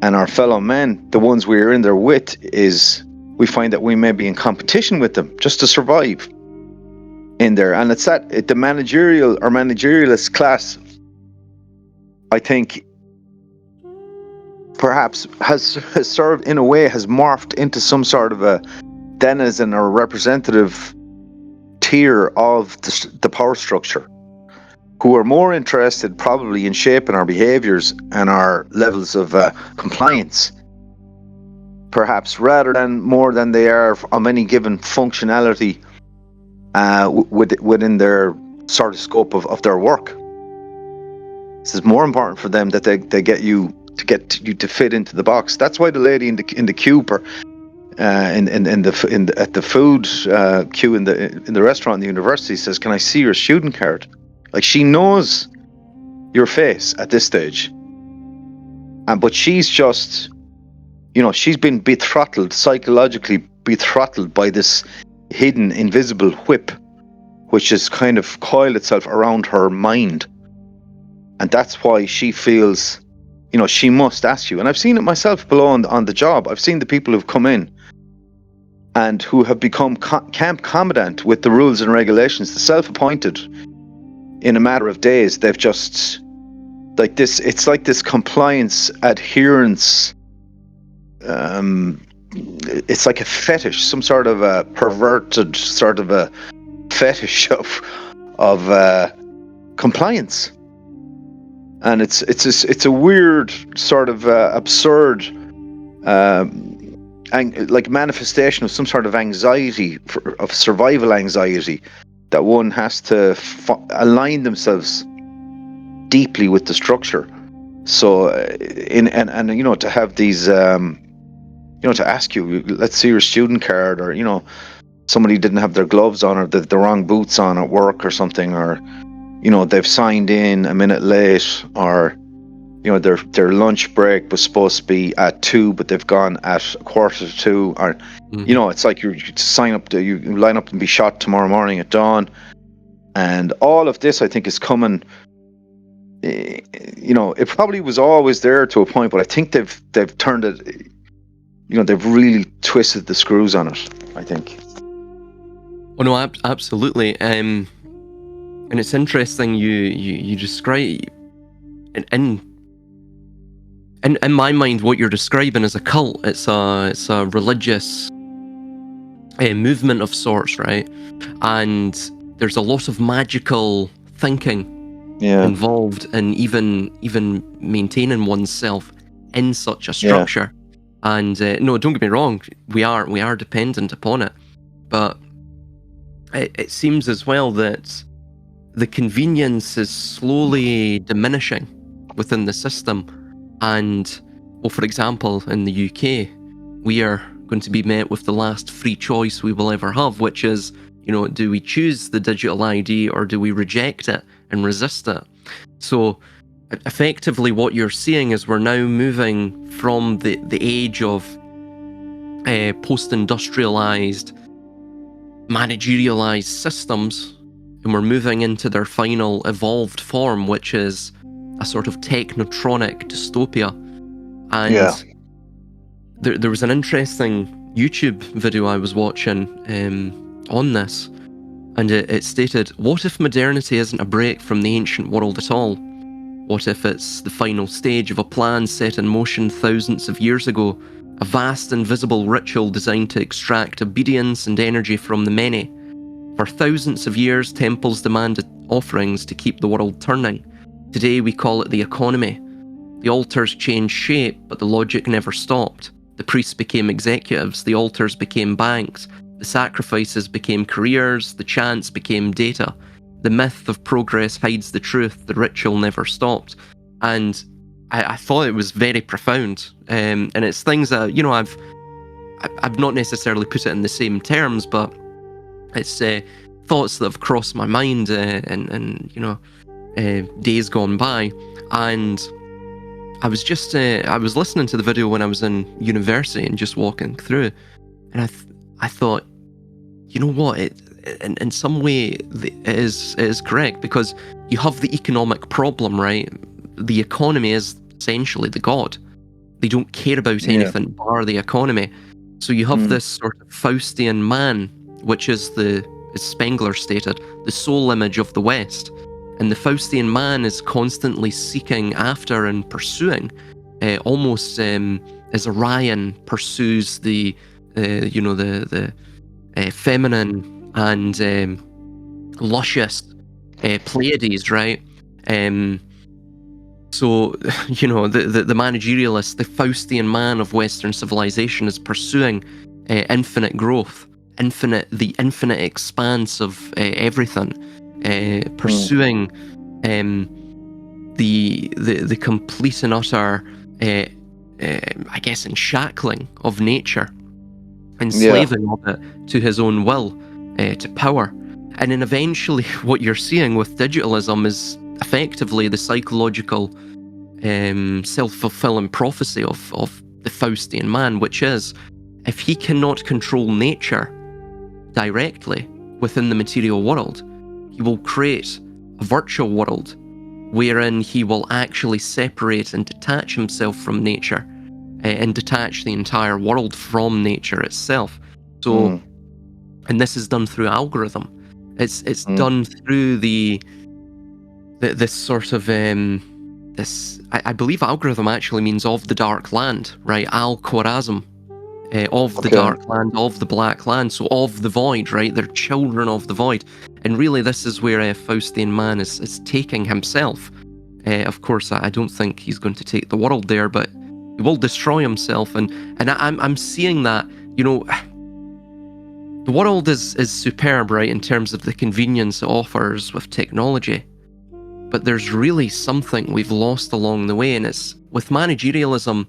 And our fellow men, the ones we are in there with, we find that we may be in competition with them just to survive in there. And it's the managerial or managerialist class, I think, perhaps has served, in a way, has morphed into some sort of a denizen or representative tier of the power structure, who are more interested probably in shaping our behaviors and our levels of compliance, perhaps, rather than more than they are of any given functionality within their sort of scope of their work. This is more important for them that they get you to fit into the box. That's why the lady in the queue at the food queue in the restaurant in the university says, "Can I see your student card?" Like, she knows your face at this stage, but she's just, she's been psychologically bethrottled by this hidden, invisible whip, which has kind of coiled itself around her mind, and that's why she feels, she must ask you. And I've seen it myself below on the job. I've seen the people who've come in and who have become camp commandant with the rules and regulations, the self-appointed. In a matter of days, they've just, like this, it's like this compliance adherence. It's like a fetish, some sort of a perverted sort of a fetish of compliance. And it's a weird sort of absurd like manifestation of some sort of anxiety, of survival anxiety, that one has to align themselves deeply with the structure. So to have these to ask you, let's see your student card, or somebody didn't have their gloves on, or the wrong boots on at work or something, or they've signed in a minute late, or their lunch break was supposed to be at 2 but they've gone at 1:45, or it's like you line up and be shot tomorrow morning at dawn. And all of this, I think, is coming, it probably was always there to a point, but I think they've turned it, they've really twisted the screws on it, I think. Oh no, absolutely. And it's interesting you describe in my mind what you're describing as a cult. It's a religious movement of sorts, right? And there's a lot of magical thinking involved in even maintaining oneself in such a structure. And no, don't get me wrong, we are dependent upon it, but it seems as well that the convenience is slowly diminishing within the system, and Well, for example, in the UK, we are going to be met with the last free choice we will ever have, which is, do we choose the digital ID or do we reject it and resist it? So effectively what you're seeing is we're now moving from the age of post-industrialized, managerialized systems, and we're moving into their final evolved form, which is a sort of technotronic dystopia. And there was an interesting YouTube video I was watching on this, and it stated, what if modernity isn't a break from the ancient world at all? What if it's the final stage of a plan set in motion thousands of years ago, a vast invisible ritual designed to extract obedience and energy from the many? For thousands of years, temples demanded offerings to keep the world turning. Today we call it the economy. The altars changed shape, but the logic never stopped. The priests became executives, the altars became banks, the sacrifices became careers, the chants became data. The myth of progress hides the truth, the ritual never stopped. And I thought it was very profound. And it's things that, I've not necessarily put it in the same terms, but it's thoughts that have crossed my mind in days gone by. And I was just I was listening to the video when I was in university and just walking through, and I thought, you know what, in some way it is correct, because you have the economic problem, right? The economy is essentially the god. They don't care about anything bar the economy. So you have this sort of Faustian man, which is as Spengler stated, the soul image of the West. And the Faustian man is constantly seeking after and pursuing, almost as Orion pursues the feminine and luscious Pleiades, right? So, the managerialist, the Faustian man of Western civilization is pursuing infinite growth, the infinite expanse of everything. Pursuing the complete and utter, I guess, enshackling of nature, enslaving of it to his own will, to power. And then eventually what you're seeing with digitalism is effectively the psychological self-fulfilling prophecy of the Faustian man, which is, if he cannot control nature directly within the material world, he will create a virtual world wherein he will actually separate and detach himself from nature, and detach the entire world from nature itself. So, and this is done through algorithm. It's done through this sort of this. I believe algorithm actually means of the dark land, right? Al-Khwarazm. Of the dark land, of the black land, so of the void, right? They're children of the void. And really this is where Faustian man is taking himself. Of course, I don't think he's going to take the world there, but he will destroy himself. And I'm seeing that, the world is superb, right, in terms of the convenience it offers with technology. But there's really something we've lost along the way, and it's with managerialism.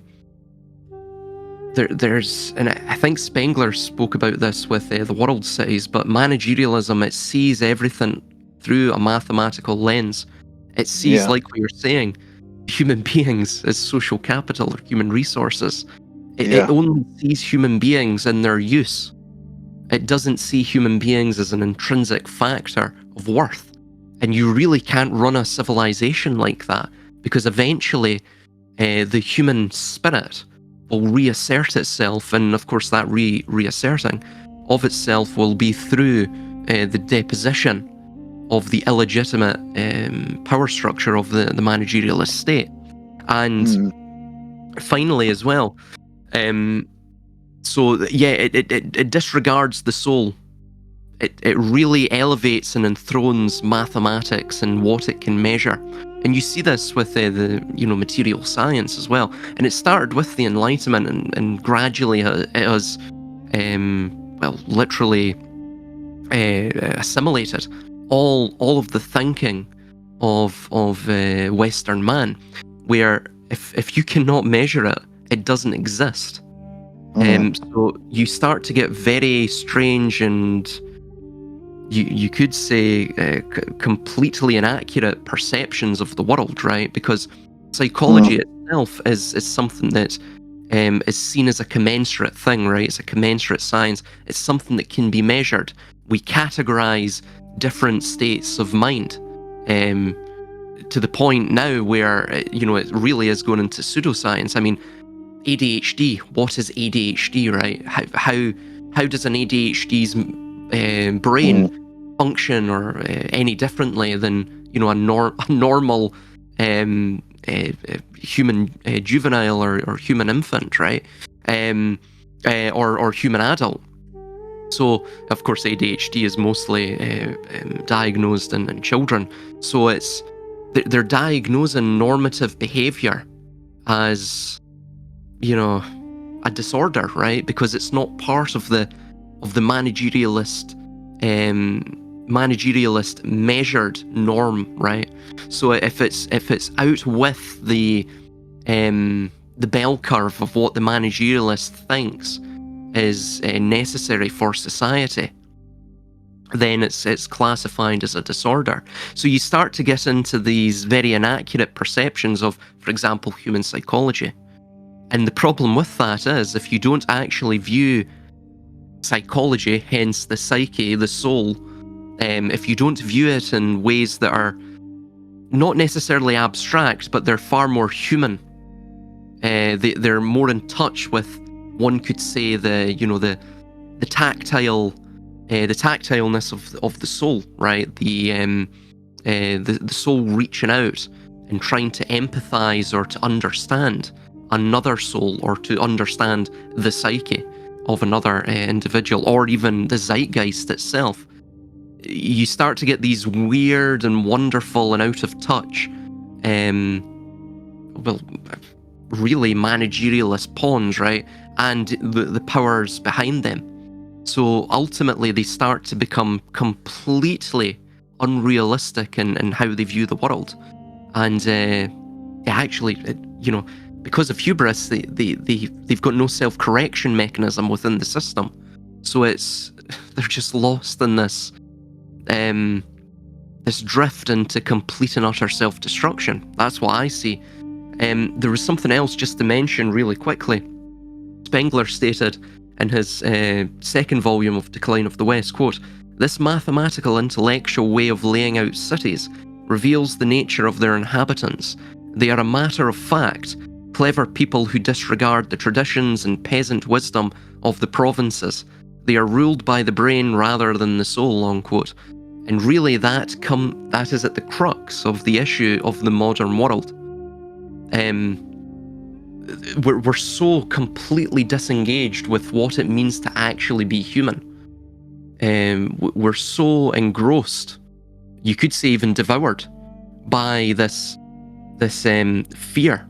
There's, and I think Spengler spoke about this with the world cities, but managerialism, it sees everything through a mathematical lens. It sees, like we were saying, human beings as social capital or human resources. It only sees human beings in their use. It doesn't see human beings as an intrinsic factor of worth. And you really can't run a civilization like that, because eventually the human spirit will reassert itself, and of course that reasserting of itself will be through the deposition of the illegitimate power structure of the managerialist state. And finally as well, it disregards the soul. It really elevates and enthrones mathematics and what it can measure. And you see this with the material science as well. And it started with the Enlightenment, and gradually it has literally assimilated all of the thinking of Western man, where if you cannot measure it, it doesn't exist. So you start to get very strange and you could say completely inaccurate perceptions of the world, right? Because psychology itself is something that is seen as a commensurate thing, right? It's a commensurate science. It's something that can be measured. We categorize different states of mind to the point now where it really is going into pseudoscience. I mean, ADHD. What is ADHD, right? How does an ADHD's brain function or any differently than a normal human juvenile or human infant, right? Or human adult. So, of course, ADHD is mostly diagnosed in children. So they're diagnosing normative behavior as a disorder, right? Because it's not part of the managerialist measured norm, right? So if it's out with the bell curve of what the managerialist thinks is necessary for society, then it's classified as a disorder. So you start to get into these very inaccurate perceptions of, for example, human psychology. And the problem with that is, if you don't actually view psychology, hence the psyche, the soul, if you don't view it in ways that are not necessarily abstract, but they're far more human, they're more in touch with, one could say, the tactileness of the soul, right? The soul reaching out and trying to empathize or to understand another soul, or to understand the psyche of another individual, or even the zeitgeist itself. You start to get these weird and wonderful and out of touch, really managerialist pawns, right? And the powers behind them. So ultimately, they start to become completely unrealistic in how they view the world. And because of hubris, they've got no self-correction mechanism within the system. So they're just lost in this drift into complete and utter self-destruction. That's what I see. There was something else just to mention really quickly. Spengler stated in his second volume of Decline of the West, quote, "This mathematical intellectual way of laying out cities reveals the nature of their inhabitants. They are a matter of fact, clever people who disregard the traditions and peasant wisdom of the provinces. They are ruled by the brain rather than the soul," unquote. And really that is at the crux of the issue of the modern world. We're so completely disengaged with what it means to actually be human. We're so engrossed, you could say even devoured, by this fear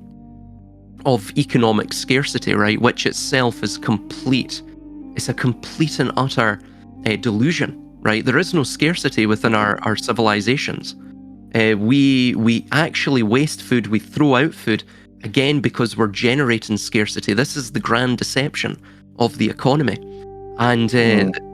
of economic scarcity, right? Which itself is complete. It's a complete and utter delusion, right? There is no scarcity within our civilizations. We actually waste food, we throw out food, again, because we're generating scarcity. This is the grand deception of the economy. And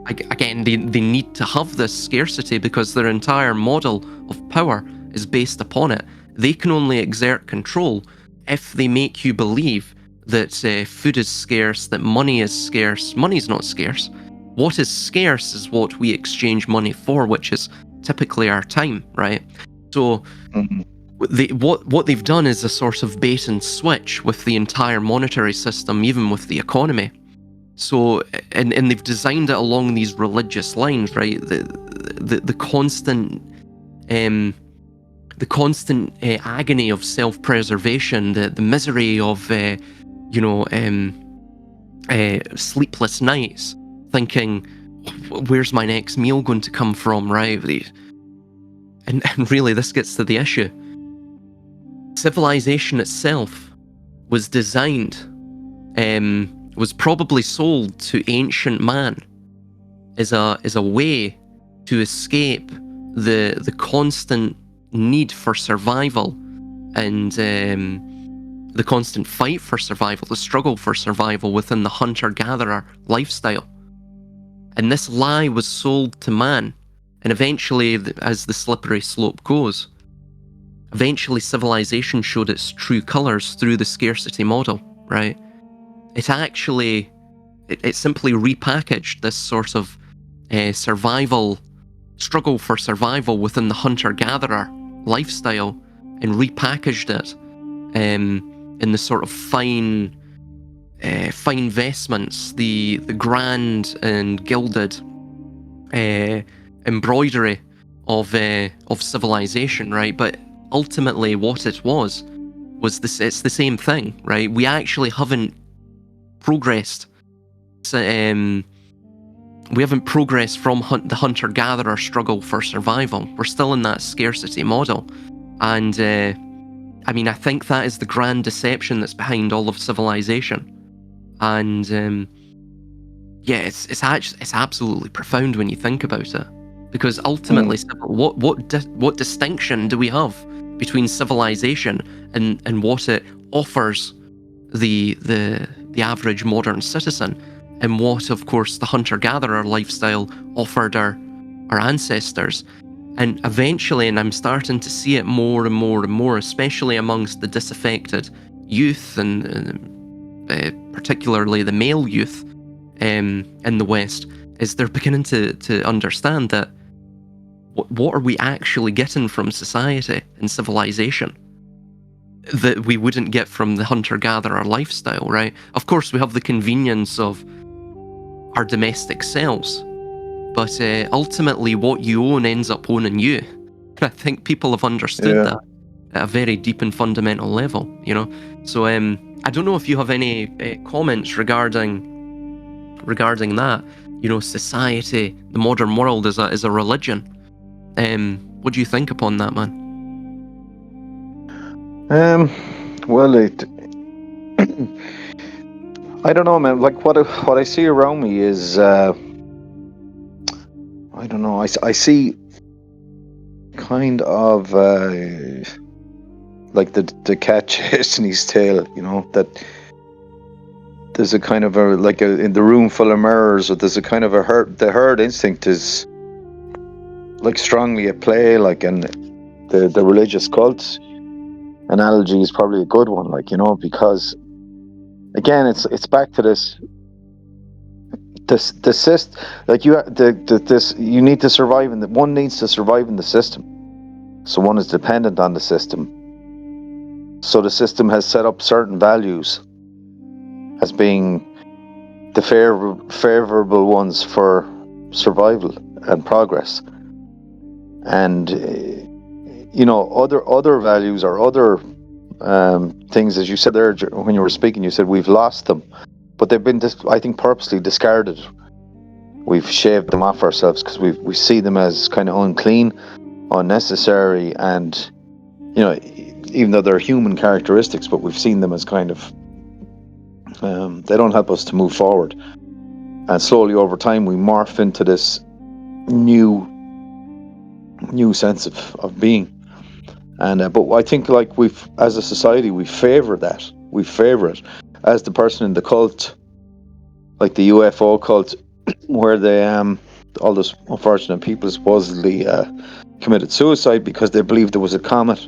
again, they need to have this scarcity because their entire model of power is based upon it. They can only exert control if they make you believe that food is scarce, that money is scarce. Money's not scarce. What is scarce is what we exchange money for, which is typically our time, right? So what they've done is a sort of bait and switch with the entire monetary system, even with the economy. So, and they've designed it along these religious lines, right? The constant agony of self-preservation, the misery of sleepless nights, thinking, where's my next meal going to come from, right? And really, this gets to the issue. Civilization itself was designed, was probably sold to ancient man as a way to escape the constant need for survival and the constant fight for survival, the struggle for survival within the hunter-gatherer lifestyle. And this lie was sold to man, and eventually, as the slippery slope goes, eventually civilization showed its true colours through the scarcity model, right? It simply repackaged this sort of struggle for survival within the hunter-gatherer lifestyle, and repackaged it in the sort of fine vestments, the grand and gilded embroidery of civilization, right? But ultimately, what it was this. It's the same thing, right? We actually haven't progressed. We haven't progressed from the hunter-gatherer struggle for survival. We're still in that scarcity model, and I mean, I think that is the grand deception that's behind all of civilization. And yeah, it's absolutely profound when you think about it, because ultimately, what distinction do we have between civilization and what it offers the average modern citizen, and what, of course, the hunter-gatherer lifestyle offered our ancestors? And eventually, and I'm starting to see it more and more and more, especially amongst the disaffected youth, and particularly the male youth in the West, is they're beginning to understand that what are we actually getting from society and civilization that we wouldn't get from the hunter-gatherer lifestyle, right? Of course, we have the convenience of our domestic selves, but ultimately what you own ends up owning you. And I think people have understood that at a very deep and fundamental level, you know? So I don't know if you have any comments regarding that, you know, society, the modern world is a religion. What do you think upon that, man? Well, I don't know, man. Like what I see around me is, I don't know. I see kind of like the cat chasing his tail. You know, that there's a kind of in the room full of mirrors, or there's a kind of the herd instinct is like strongly at play. Like, and the religious cult analogy is probably a good one, like, you know, because again, it's back to this system. Like, you need to survive one needs to survive in the system, so one is dependent on the system. So the system has set up certain values as being the favorable ones for survival and progress, and you know, other values or other things, as you said there when you were speaking, you said we've lost them, but they've been I think purposely discarded. We've shaved them off ourselves because we see them as kind of unclean, unnecessary, and, you know, even though they're human characteristics, but we've seen them as kind of they don't help us to move forward. And slowly over time we morph into this new sense of being. And but I think, like, as a society, we favor that. We favor it. As the person in the cult, like the UFO cult, where they all those unfortunate people supposedly committed suicide because they believed there was a comet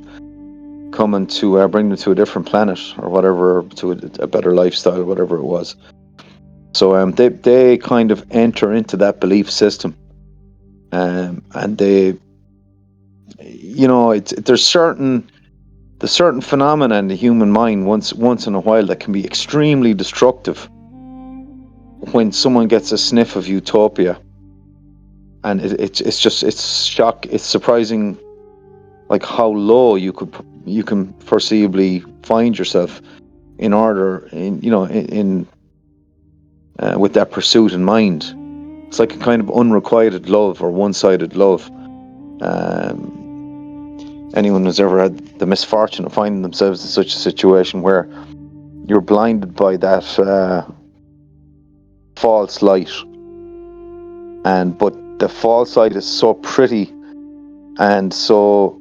coming to bring them to a different planet or whatever, to a better lifestyle, whatever it was. So they kind of enter into that belief system, and they, you know, there's certain phenomena in the human mind once in a while that can be extremely destructive. When someone gets a sniff of utopia, and it's surprising, like, how low you can foreseeably find yourself in with that pursuit in mind. It's like a kind of unrequited love or one-sided love. Anyone who's ever had the misfortune of finding themselves in such a situation where you're blinded by that false light, but the false light is so pretty and so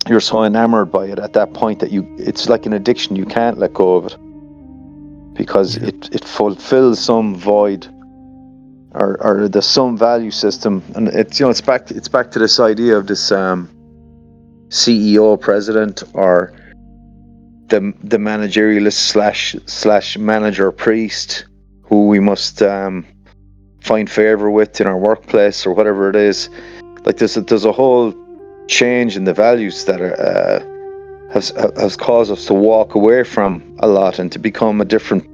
you're so enamored by it at that point that it's like an addiction. You can't let go of it because it fulfills some void or there's some value system, and it's back to this idea of this CEO president, or the managerialist slash manager priest who we must find favor with in our workplace or whatever it is. Like there's a whole change in the values that has caused us to walk away from a lot and to become a different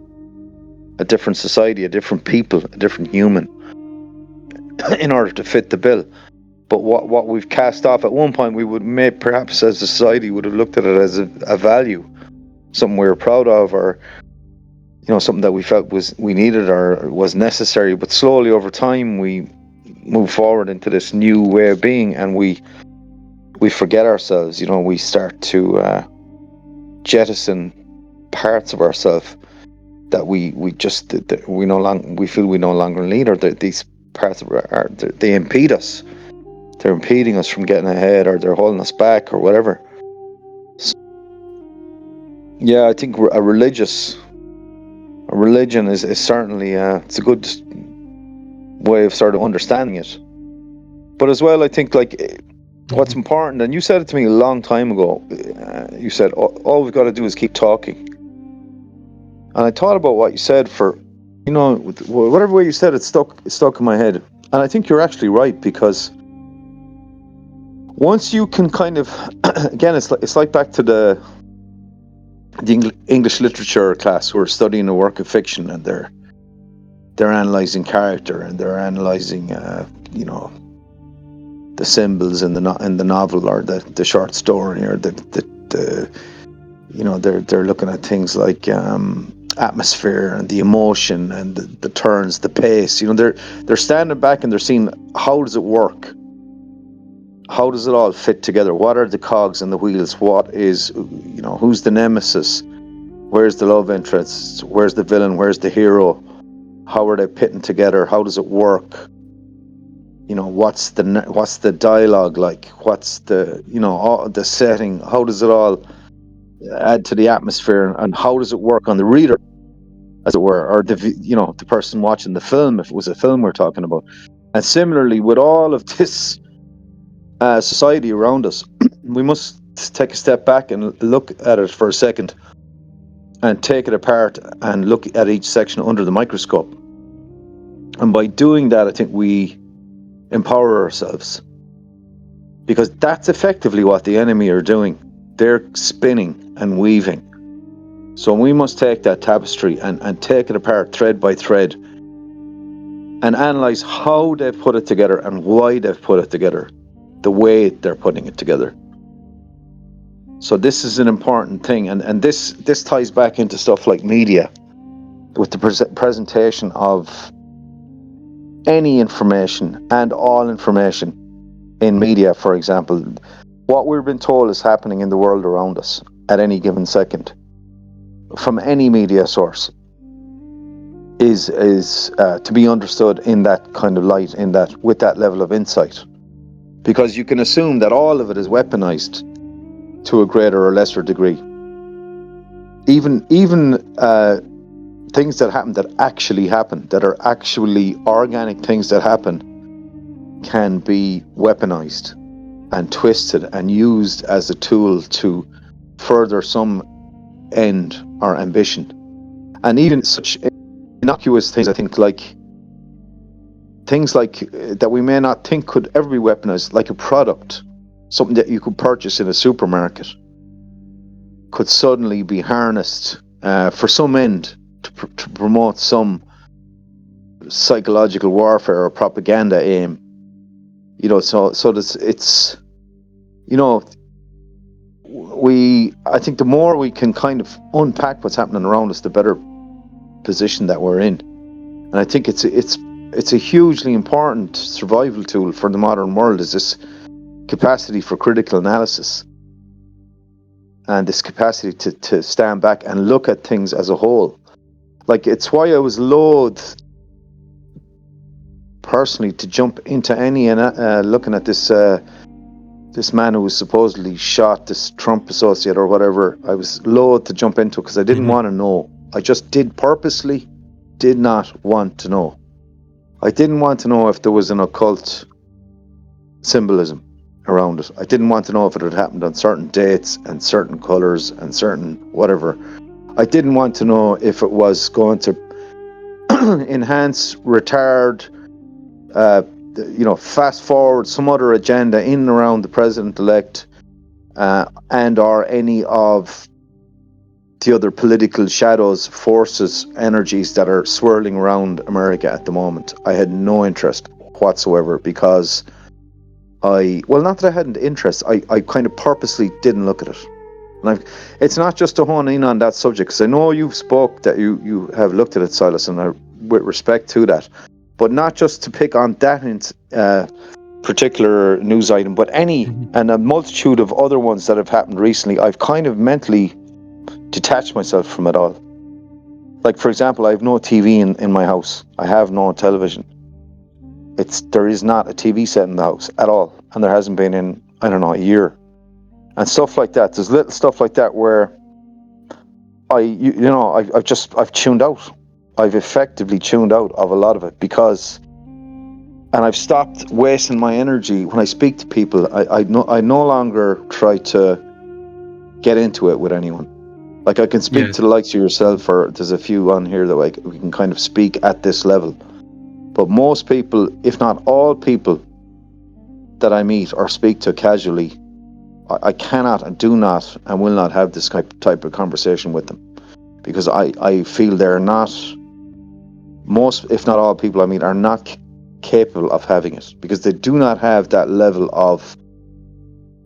society, a different people, a different human in order to fit the bill. But what we've cast off at one point, we would perhaps as a society would have looked at it as a value, something we were proud of, or something that we felt we needed or was necessary. But slowly over time we move forward into this new way of being, and we forget ourselves. We start to jettison parts of ourselves that we feel we no longer need, or that these parts of they impede us. They're impeding us from getting ahead, or they're holding us back, or whatever. So, yeah, I think a religion is certainly it's a good way of sort of understanding it. But as well, I think what's important, and you said it to me a long time ago. You said all we've got to do is keep talking. And I thought about what you said for, whatever way you said it, stuck in my head. And I think you're actually right, because once you can kind of, again, it's like back to the English literature class who are studying a work of fiction, and they're analysing character, and they're analysing, the symbols in the novel, or the short story, or they're looking at things like atmosphere and the emotion and the turns, the pace. They're standing back and they're seeing, how does it work? How does it all fit together? What are the cogs and the wheels? What is, who's the nemesis? Where's the love interest? Where's the villain? Where's the hero? How are they pitting together? How does it work? What's the dialogue like? What's the setting? How does it all add to the atmosphere, and how does it work on the reader, as it were, or the person watching the film, if it was a film we're talking about? And similarly with all of this society around us, we must take a step back and look at it for a second, and take it apart and look at each section under the microscope. And by doing that, I think we empower ourselves, because that's effectively what the enemy are doing. They're spinning and weaving. So we must take that tapestry and take it apart thread by thread, and analyse how they've put it together and why they've put it together, the way they're putting it together. So this is an important thing, and this ties back into stuff like media, with the presentation of any information and all information in media. For example, what we've been told is happening in the world around us at any given second, from any media source, is to be understood in that kind of light, with that level of insight, because you can assume that all of it is weaponized to a greater or lesser degree. Even things that happen, that actually happen, that are actually organic things that happen, can be weaponized and twisted and used as a tool to further some end or ambition. And even such innocuous things, I think, things like that we may not think could ever be weaponized, like a product, something that you could purchase in a supermarket, could suddenly be harnessed for some end, to promote some psychological warfare or propaganda aim. So it's I think the more we can kind of unpack what's happening around us, the better position that we're in. And I think it's a hugely important survival tool for the modern world, is this capacity for critical analysis, and this capacity to stand back and look at things as a whole. Like, it's why I was loath personally to jump into any looking at this this man who was supposedly shot, this Trump associate or whatever, I was loath to jump into it because I didn't want to know. I just purposely did not want to know. I didn't want to know if there was an occult symbolism around it. I didn't want to know if it had happened on certain dates and certain colors and certain whatever. I didn't want to know if it was going to enhance, retard, fast forward some other agenda in and around the president-elect, and or any of the other political shadows, forces, energies that are swirling around America at the moment. I had no interest whatsoever because not that I hadn't interest, I kind of purposely didn't look at it. And it's not just to hone in on that subject, because I know you've spoke that you have looked at it, Silas, and with respect to that, but not just to pick on that particular news item, but any and a multitude of other ones that have happened recently. I've kind of mentally detached myself from it all. Like, for example, I have no TV in my house. I have no television. There is not a TV set in the house at all, and there hasn't been in, I don't know, a year. And stuff like that. There's little stuff like that where I've tuned out. I've effectively tuned out of a lot of it and I've stopped wasting my energy when I speak to people. I no longer try to get into it with anyone. Like, I can speak to the likes of yourself, or there's a few on here that we can kind of speak at this level. But most people, if not all people that I meet or speak to casually, I cannot and do not and will not have this type of conversation with them, because I feel they're not, most if not all people I meet are not capable of having it, because they do not have that level of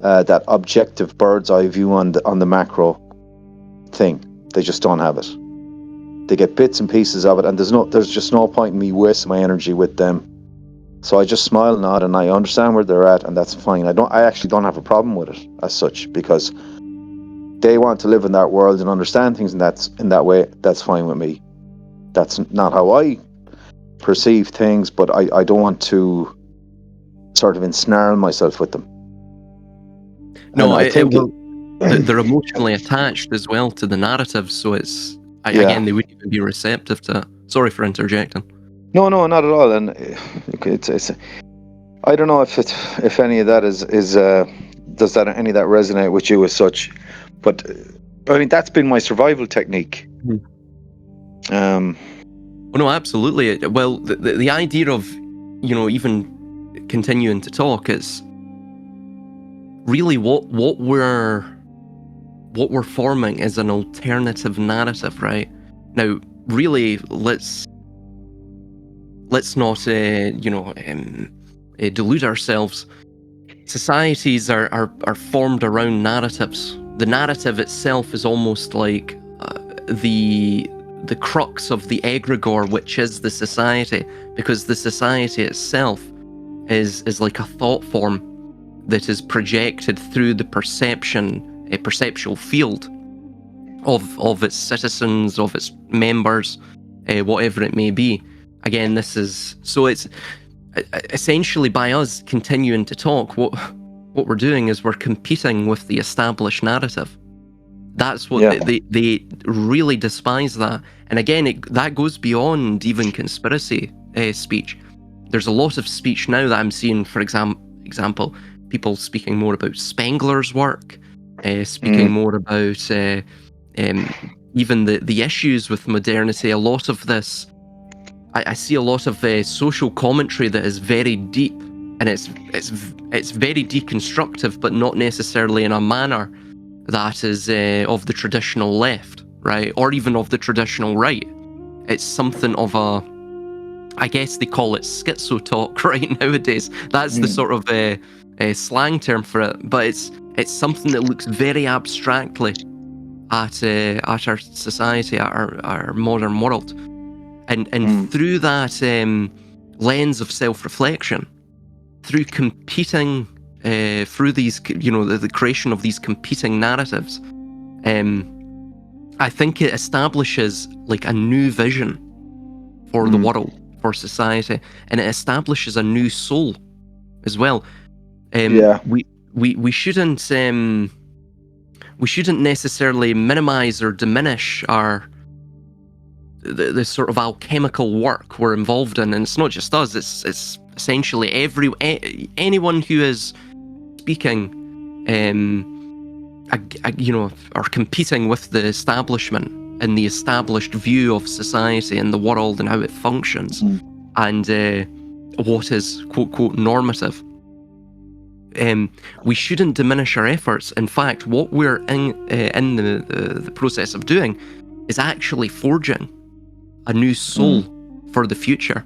that objective bird's eye view on the macro thing. They just don't have it. They get bits and pieces of it, and there's just no point in me wasting my energy with them. So I just smile and nod, and I understand where they're at, and that's fine. I actually don't have a problem with it as such, because they want to live in that world and understand things in that way. That's fine with me. That's not how I perceive things, but I don't want to sort of ensnarl myself with them. No, I think they're emotionally attached as well to the narrative, so again, they wouldn't even be receptive to it. Sorry for interjecting. No, not at all. And it's I don't know if any of that is does any of that resonate with you as such, but I mean, that's been my survival technique. Oh no, absolutely. Well, the idea of even continuing to talk is really what we're forming is an alternative narrative, right? Now, really, let's not delude ourselves. Societies are formed around narratives. The narrative itself is almost like the crux of the egregore, which is the society, because the society itself is like a thought form that is projected through the perceptual field of its citizens, of its members, whatever it may be. Again, it's essentially, by us continuing to talk, what we're doing is we're competing with the established narrative. That's what they really despise that. And again, that goes beyond even conspiracy speech. There's a lot of speech now that I'm seeing, for example, people speaking more about Spengler's work, speaking more about even the issues with modernity. A lot of this, I see a lot of social commentary that is very deep, and it's very deconstructive, but not necessarily in a manner that is of the traditional left, right, or even of the traditional right. It's something of I guess they call it schizo talk right nowadays. That's the sort of slang term for it, but it's something that looks very abstractly at our society, at our modern world. And through that lens of self-reflection, through competing, through these, the creation of these competing narratives, I think it establishes like a new vision for the world, for society, and it establishes a new soul as well. we shouldn't necessarily minimize or diminish the sort of alchemical work we're involved in, and it's not just us. It's essentially anyone who is speaking, are competing with the establishment and the established view of society and the world and how it functions, and what is quote quote normative. We shouldn't diminish our efforts. In fact, what we're in the process of doing is actually forging a new soul for the future,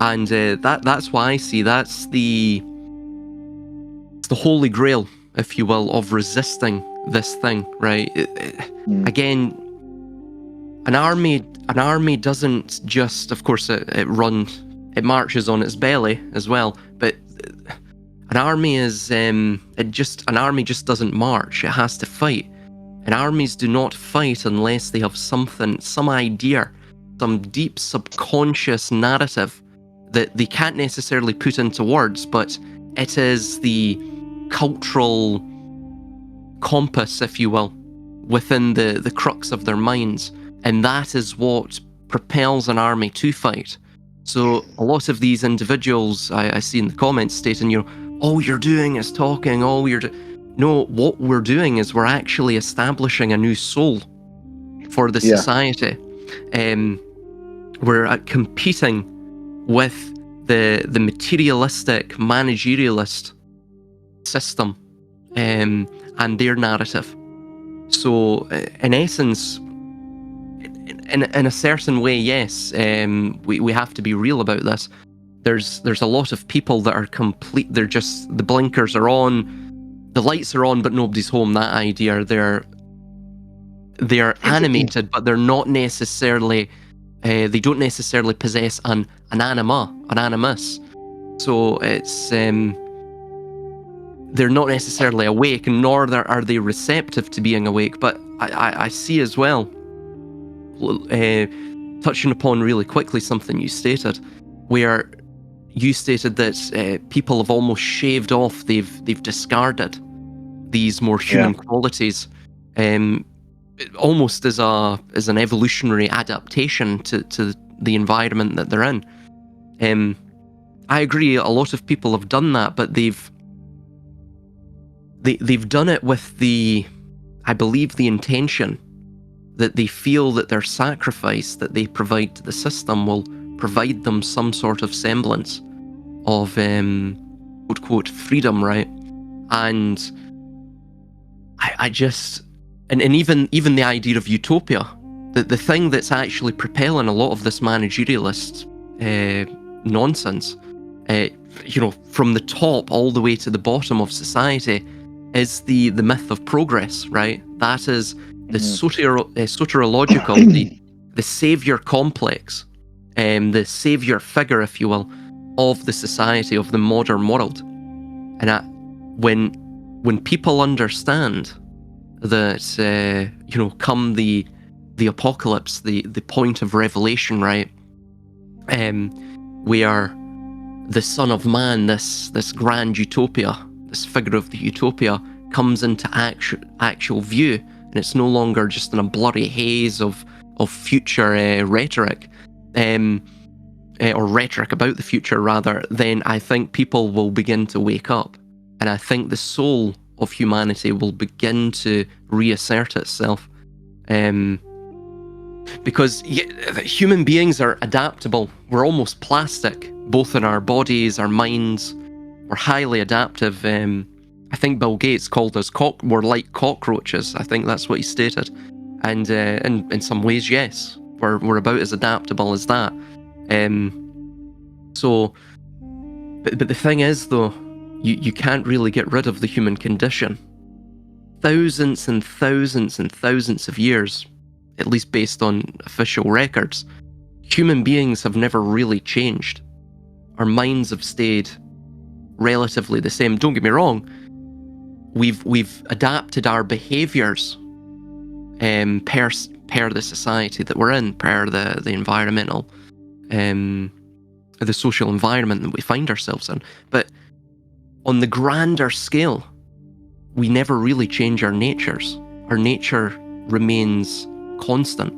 and that's why I see it's the holy grail, if you will, of resisting this thing, right? Again, an army doesn't just, of course, it marches on its belly as well, but an army just doesn't march. It has to fight. And armies do not fight unless they have some idea, some deep subconscious narrative that they can't necessarily put into words, but it is the cultural compass, if you will, within the crux of their minds. And that is what propels an army to fight. So a lot of these individuals I see in the comments stating, all you're doing is talking, no, what we're doing is we're actually establishing a new soul for the society. We're competing with the materialistic, managerialist system and their narrative. So in essence, in a certain way, yes, we have to be real about this. There's a lot of people that are complete. They're just, the blinkers are on, the lights are on, but nobody's home. That idea. They're animated, but they're not necessarily. They don't necessarily possess an animus. So it's they're not necessarily awake, nor are they receptive to being awake. But I see as well, touching upon really quickly something you stated, where you stated that people have almost shaved off, they've discarded these more human qualities, almost as an evolutionary adaptation to the environment that they're in. I agree, a lot of people have done that, but they've done it with I believe the intention that they feel that their sacrifice that they provide to the system will provide them some sort of semblance of quote quote freedom, right? And I just and even the idea of utopia, the thing that's actually propelling a lot of this managerialist nonsense, from the top all the way to the bottom of society, is the myth of progress, right? That is the soteriological, the savior complex, the savior figure, if you will, of the society, of the modern world. And when people understand that, come the apocalypse, the point of revelation, right? Where the Son of Man, this grand utopia, this figure of the utopia, comes into actual view, and it's no longer just in a blurry haze of future rhetoric, or rhetoric about the future rather, then I think people will begin to wake up, and I think the soul of humanity will begin to reassert itself, because human beings are adaptable. We're almost plastic, both in our bodies, our minds. We're highly adaptive. I think Bill Gates called us we're like cockroaches. I think that's what he stated. And in some ways, yes, we're about as adaptable as that. But the thing is, though, you can't really get rid of the human condition. Thousands and thousands and thousands of years, at least based on official records, human beings have never really changed. Our minds have stayed relatively the same. Don't get me wrong, we've adapted our behaviours per the society that we're in, per the environmental, the social environment that we find ourselves in. But on the grander scale, we never really change our natures. Our nature remains constant.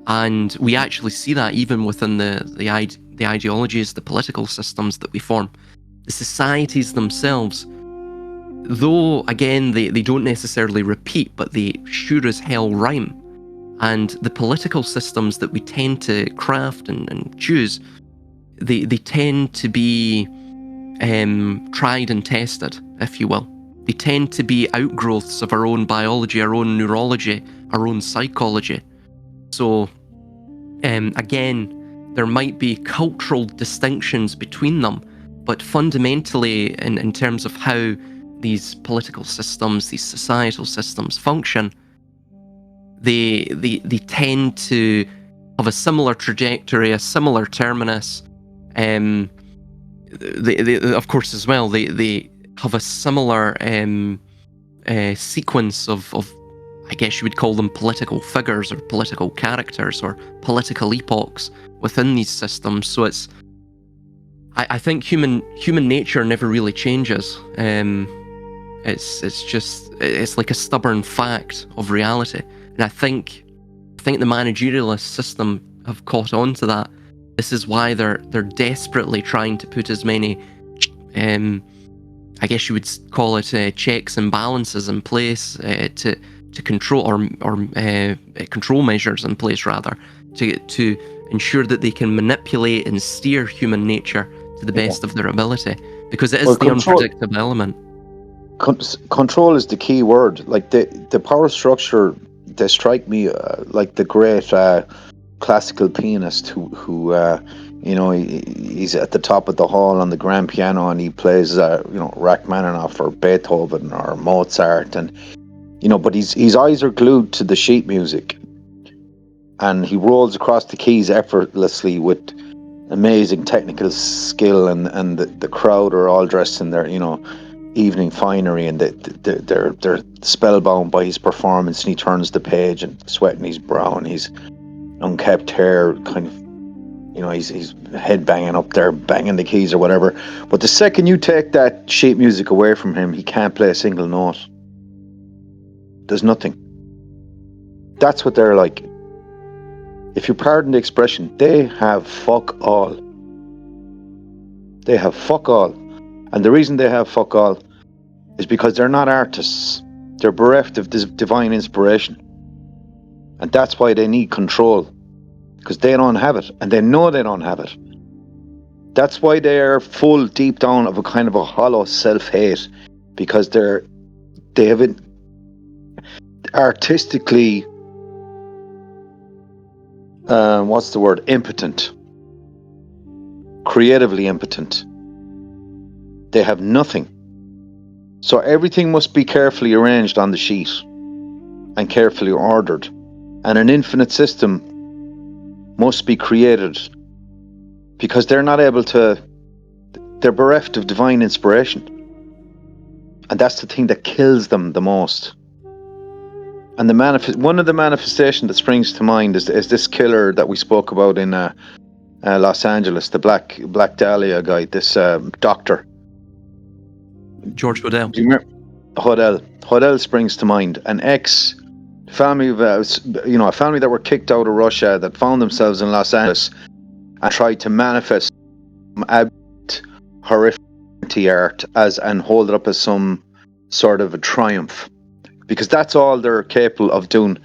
And we actually see that even within the ideologies, the political systems that we form. The societies themselves, though, again, they don't necessarily repeat, but they sure as hell rhyme. And the political systems that we tend to craft and choose, they tend to be tried and tested, if you will. They tend to be outgrowths of our own biology, our own neurology, our own psychology. So, again, there might be cultural distinctions between them, but fundamentally, in terms of how these political systems, these societal systems function, they tend to have a similar trajectory, a similar terminus. They of course, as well, they have a similar sequence of, I guess you would call them political figures or political characters or political epochs within these systems. So I think human nature never really changes. It's like a stubborn fact of reality. And I think the managerialist system have caught on to that. This is why they're desperately trying to put as many, I guess you would call it, checks and balances in place to control or control measures in place rather to ensure that they can manipulate and steer human nature to the best of their ability, because it is the unpredictable element. Control is the key word. Like the power structure, they strike me like the great classical pianist who he's at the top of the hall on the grand piano and he plays Rachmaninoff or Beethoven or Mozart, and but his eyes are glued to the sheet music and he rolls across the keys effortlessly with amazing technical skill, and the crowd are all dressed in their evening finery, and they're spellbound by his performance, and he turns the page and sweating his brow and his unkept hair kind of he's head banging up there, banging the keys or whatever. But the second you take that sheet music away from him, he can't play a single note. There's nothing. That's what they're like. If you pardon the expression, they have fuck all. They have fuck all. And the reason they have fuck all is because they're not artists. They're bereft of divine inspiration. And that's why they need control. Because they don't have it. And they know they don't have it. That's why they are full deep down of a kind of a hollow self-hate. Because they have it artistically, impotent. Creatively impotent. They have nothing. So everything must be carefully arranged on the sheet and carefully ordered. And an infinite system must be created because they're not able to, they're bereft of divine inspiration. And that's the thing that kills them the most. And one of the manifestations that springs to mind is this killer that we spoke about in Los Angeles, the Black Dahlia guy, this doctor. George Hodel. Do you remember? Hodel springs to mind. An family of a family that were kicked out of Russia that found themselves in Los Angeles and tried to manifest abject, horrific art and hold it up as some sort of a triumph, because that's all they're capable of doing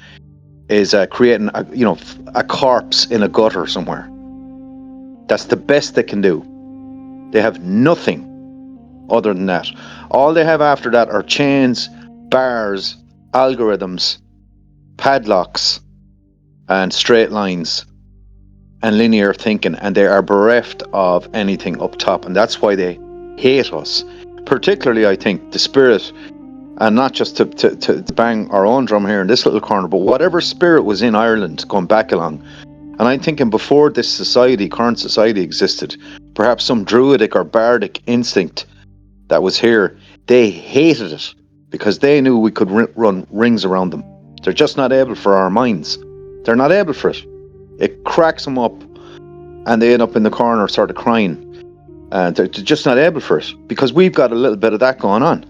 is creating a corpse in a gutter somewhere. That's the best they can do. They have nothing other than that. All they have after that are chains, bars, algorithms, padlocks, and straight lines, and linear thinking, and they are bereft of anything up top, and that's why they hate us. Particularly, I think, the spirit, and not just to bang our own drum here in this little corner, but whatever spirit was in Ireland going back along. And I'm thinking before this current society existed, perhaps some druidic or bardic instinct that was here, they hated it because they knew we could run rings around them. They're just not able for our minds. They're not able for it. It cracks them up and they end up in the corner sort of crying. They're just not able for it because we've got a little bit of that going on.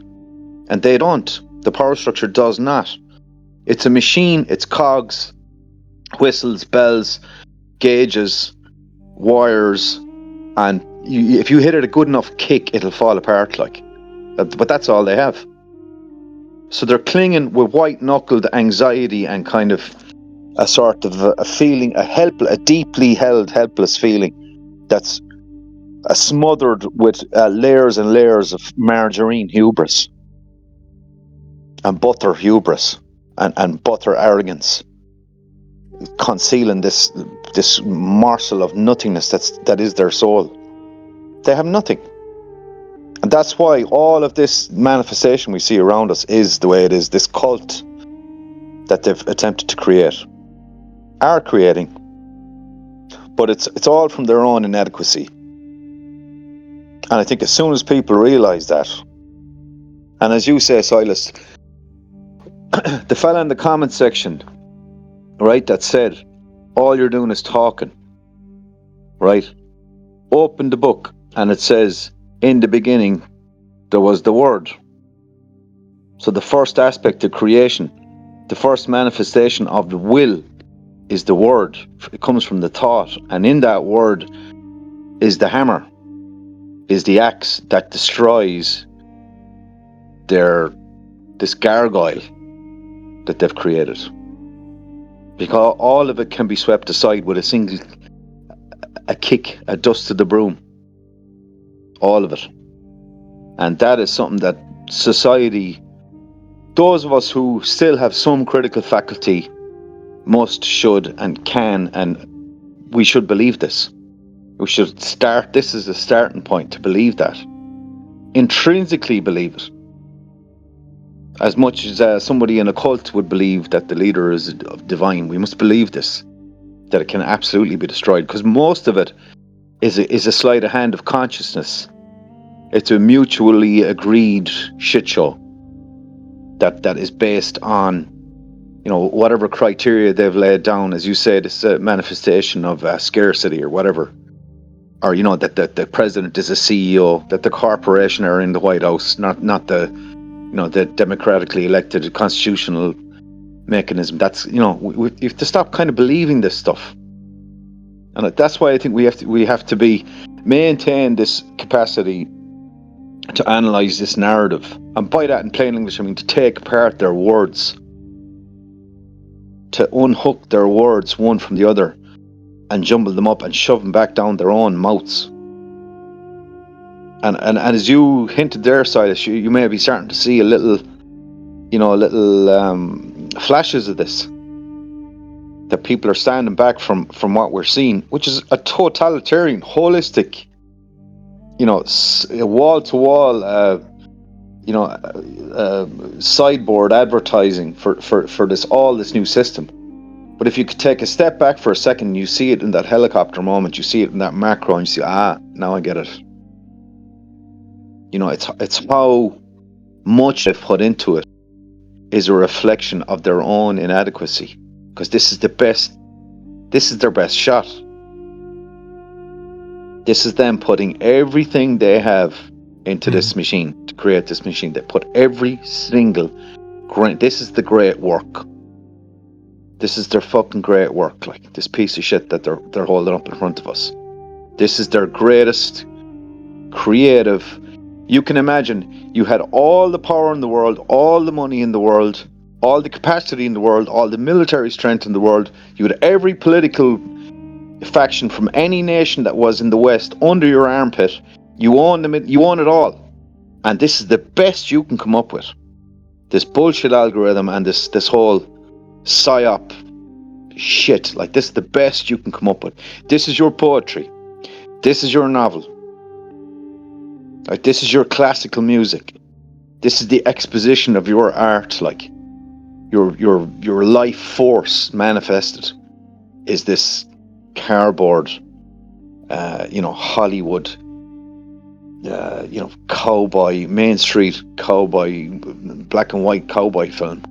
And they don't. The power structure does not. It's a machine, it's cogs, whistles, bells, gauges, wires, and if you hit it a good enough kick, it'll fall apart like. But that's all they have. So they're clinging with white-knuckled anxiety and kind of a sort of a feeling, a deeply held helpless feeling that's smothered with layers and layers of margarine hubris and butter hubris and butter arrogance, concealing this morsel of nothingness that is their soul. They have nothing. And that's why all of this manifestation we see around us is the way it is. This cult that they've attempted to create, are creating, but it's all from their own inadequacy. And I think as soon as people realise that, and as you say, Silas, the fella in the comment section, right, that said, all you're doing is talking, right? Open the book and it says, in the beginning, there was the Word. So the first aspect of creation, the first manifestation of the will is the Word. It comes from the thought. And in that Word is the hammer, is the axe that destroys this gargoyle that they've created. Because all of it can be swept aside with a kick, a dust to the broom. All of it. And that is something that society, those of us who still have some critical faculty, must, should, and can, and we should believe this. We should start, this is a starting point to believe that. Intrinsically believe it. As much as somebody in a cult would believe that the leader is divine, we must believe this, that it can absolutely be destroyed, because most of it is a sleight of hand of consciousness. It's a mutually agreed shit show that is based on, whatever criteria they've laid down. As you said, it's a manifestation of scarcity or whatever. Or, that the president is a CEO, that the corporation are in the White House, not the, the democratically elected constitutional mechanism. That's, we have to stop kind of believing this stuff. And that's why I think we have to maintain this capacity to analyze this narrative. And by that, in plain English, I mean to take apart their words, to unhook their words one from the other and jumble them up and shove them back down their own mouths. And as you hinted there, Silas, you may be starting to see a little flashes of this, that people are standing back from what we're seeing, which is a totalitarian, holistic, wall-to-wall, sideboard advertising for this new system. But if you could take a step back for a second, you see it in that helicopter moment, you see it in that macro, and you see, now I get it. It's how much they've put into it is a reflection of their own inadequacy, because this is their best shot. This is them putting everything they have into this machine, to create this machine. They put every single grain. This is the great work. This is their fucking great work, like this piece of shit that they're holding up in front of us. This is their greatest creative. You can imagine, you had all the power in the world, all the money in the world, all the capacity in the world, all the military strength in the world. You had every political faction from any nation that was in the West under your armpit. You own them. You own it all, and this is the best you can come up with. This bullshit algorithm and this whole psyop shit. Like, this is the best you can come up with. This is your poetry. This is your novel. Like, this is your classical music. This is the exposition of your art. Like, your life force manifested is this cardboard, Hollywood, cowboy, Main Street cowboy, black and white cowboy film.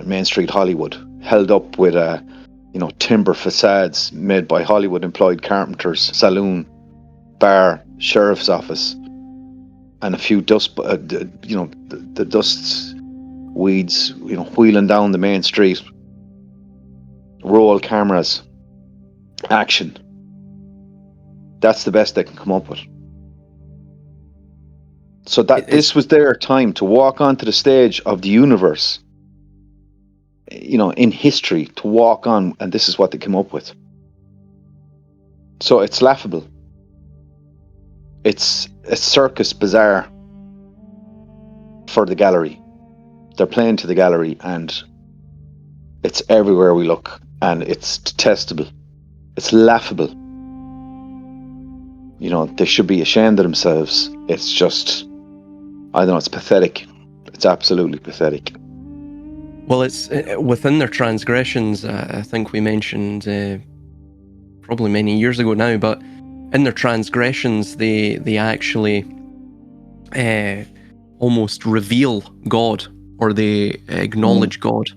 Main Street Hollywood, held up with timber facades made by Hollywood employed carpenters, saloon, bar, sheriff's office, and a few dust, the dust weeds, wheeling down the main street, roll cameras, action. That's the best they can come up with. So this was their time to walk onto the stage of the universe, in history, to walk on, and this is what they came up with. So it's laughable. It's a circus bazaar for the gallery. They're playing to the gallery, and it's everywhere we look, and it's detestable. It's laughable. They should be ashamed of themselves. It's just, I don't know, it's pathetic. It's absolutely pathetic. Well, it's within their transgressions, I think we mentioned probably many years ago now, but in their transgressions, they actually almost reveal God, or they acknowledge God.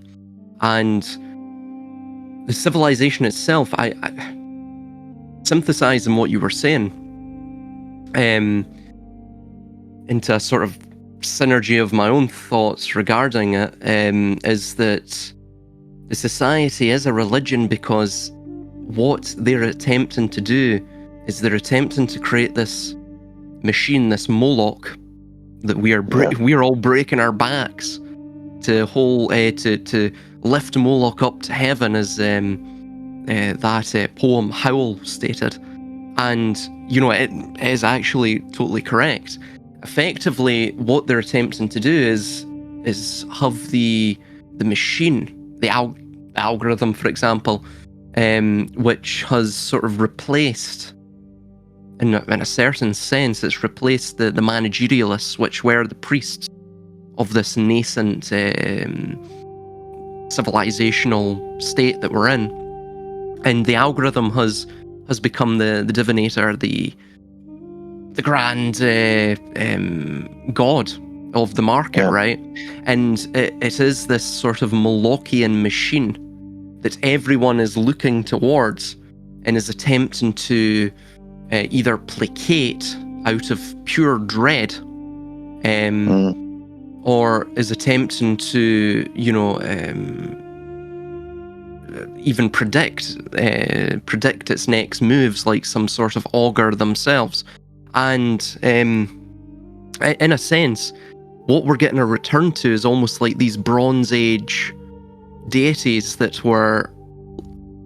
And the civilization itself, I synthesizing what you were saying into a sort of synergy of my own thoughts regarding it, is that the society is a religion because what they're attempting to do is they're attempting to create this machine, this Moloch, that we're all breaking our backs to lift Moloch up to heaven, as that poem Howl stated. And it is actually totally correct. Effectively, what they're attempting to do is have the machine, the algorithm, for example, which has sort of replaced, in a certain sense, it's replaced the managerialists, which were the priests of this nascent civilizational state that we're in. And the algorithm has become the divinator, the grand god of the market, right? And it is this sort of Molochian machine that everyone is looking towards and is attempting to either placate out of pure dread, or is attempting to, even predict its next moves, like some sort of augur themselves. And in a sense, what we're getting a return to is almost like these Bronze Age deities that were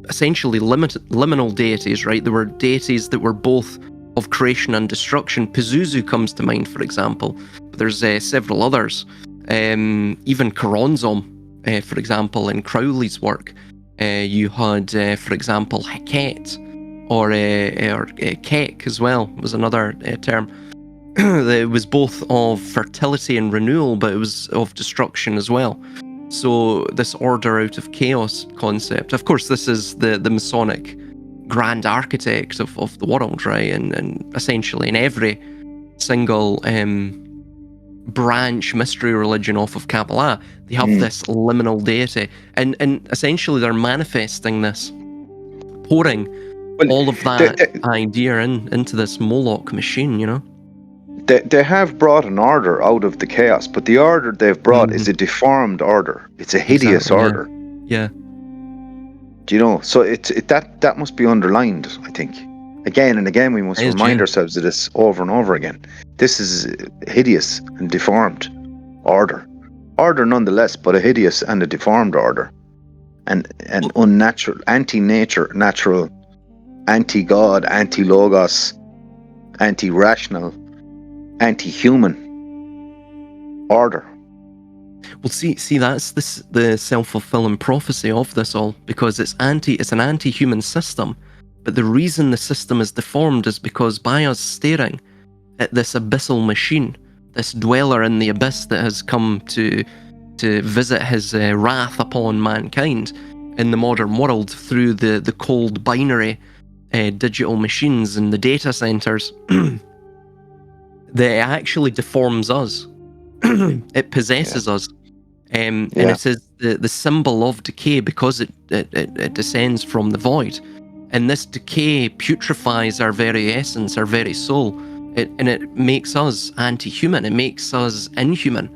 essentially liminal deities, right? There were deities that were both of creation and destruction. Pazuzu comes to mind, for example, but there's several others. Even Choronzom, for example, in Crowley's work. You had, for example, Heket, or Kek as well, was another term. It was both of fertility and renewal, but it was of destruction as well. So this order out of chaos concept, of course, this is the Masonic grand architect of the world, right? And essentially in every single branch mystery religion off of Kabbalah, they have this liminal deity, and essentially they're manifesting this, pouring all of that idea into this Moloch machine, They have brought an order out of the chaos, but the order they've brought is a deformed order. It's a hideous order. Yeah. So that must be underlined, I think. Again and again, we must remind ourselves of this over and over again. This is a hideous and deformed order. Order nonetheless, but a hideous and a deformed order. And unnatural, anti-nature, natural, anti-God, anti-logos, anti-rational, anti-human order. Well, see, that's the self-fulfilling prophecy of this all, because it's an anti-human system. But the reason the system is deformed is because by us staring at this abyssal machine, this dweller in the abyss that has come to visit his wrath upon mankind in the modern world through the cold binary digital machines and the data centers, that it actually deforms us. It possesses us. And it is the symbol of decay, because it descends from the void. And this decay putrefies our very essence, our very soul, it makes us anti-human. It makes us inhuman.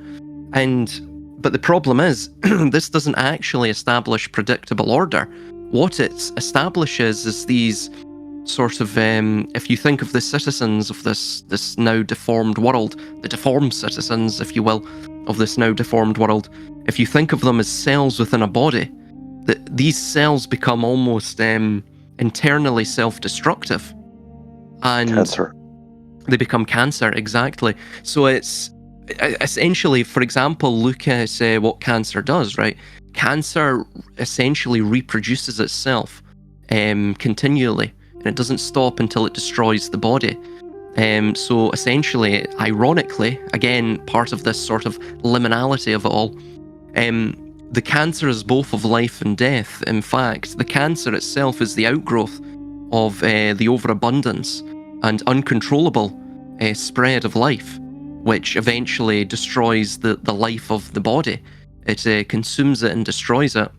But the problem is, this doesn't actually establish predictable order. What it establishes is these sort of, if you think of the citizens of this now deformed world, the deformed citizens, if you will, of this now deformed world, if you think of them as cells within a body, these cells become almost internally self-destructive. And Cancer. They become cancer, exactly. So it's essentially, for example, look at what cancer does, right? Cancer essentially reproduces itself continually, and it doesn't stop until it destroys the body. So essentially, ironically, again, part of this sort of liminality of it all, the cancer is both of life and death. In fact, the cancer itself is the outgrowth of the overabundance and uncontrollable spread of life, which eventually destroys the life of the body. It consumes it and destroys it.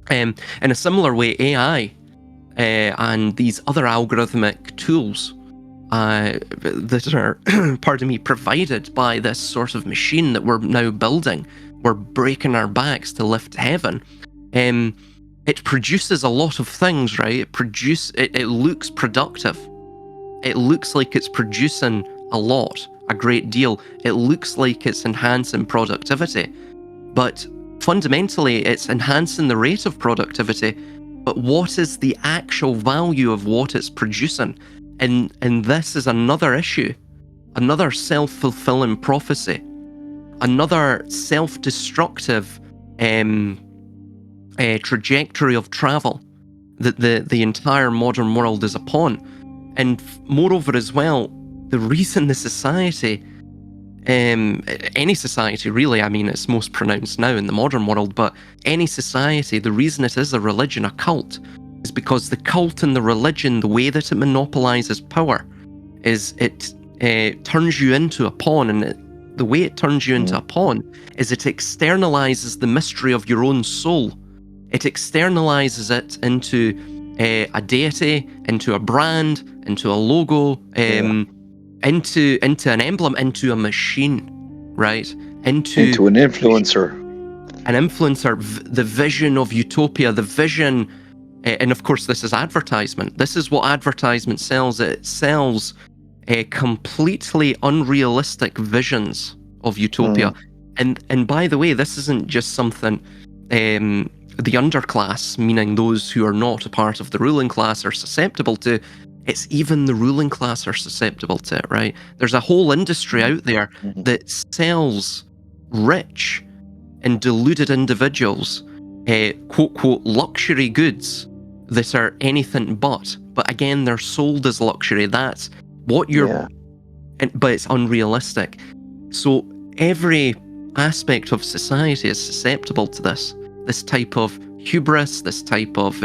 In a similar way, AI and these other algorithmic tools that are, pardon me, provided by this sort of machine that we're now building, we're breaking our backs to lift heaven. It produces a lot of things, right? It looks productive. It looks like it's producing a lot, a great deal. It looks like it's enhancing productivity. But fundamentally, it's enhancing the rate of productivity. But what is the actual value of what it's producing? And this is another issue, another self-fulfilling prophecy, another self-destructive trajectory of travel that the entire modern world is upon. And moreover as well, the reason the society, any society really, I mean, it's most pronounced now in the modern world, but any society, the reason it is a religion, a cult, is because the cult and the religion, the way that it monopolizes power, is it turns you into a pawn, and the way it turns you into a pawn is it externalizes the mystery of your own soul. It externalizes it into a deity, into a brand, into a logo, into an emblem, into a machine, right? Into an influencer. An influencer, the vision of utopia, the vision, and of course this is advertisement. This is what advertisement sells. It sells completely unrealistic visions of utopia. And by the way, this isn't just something the underclass, meaning those who are not a part of the ruling class, are susceptible to. It's even the ruling class are susceptible to it, right? There's a whole industry out there that sells rich and deluded individuals, quote, quote, luxury goods that are anything but. But again, they're sold as luxury. That's what you're... But it's unrealistic. So every aspect of society is susceptible to this type of hubris, this type of...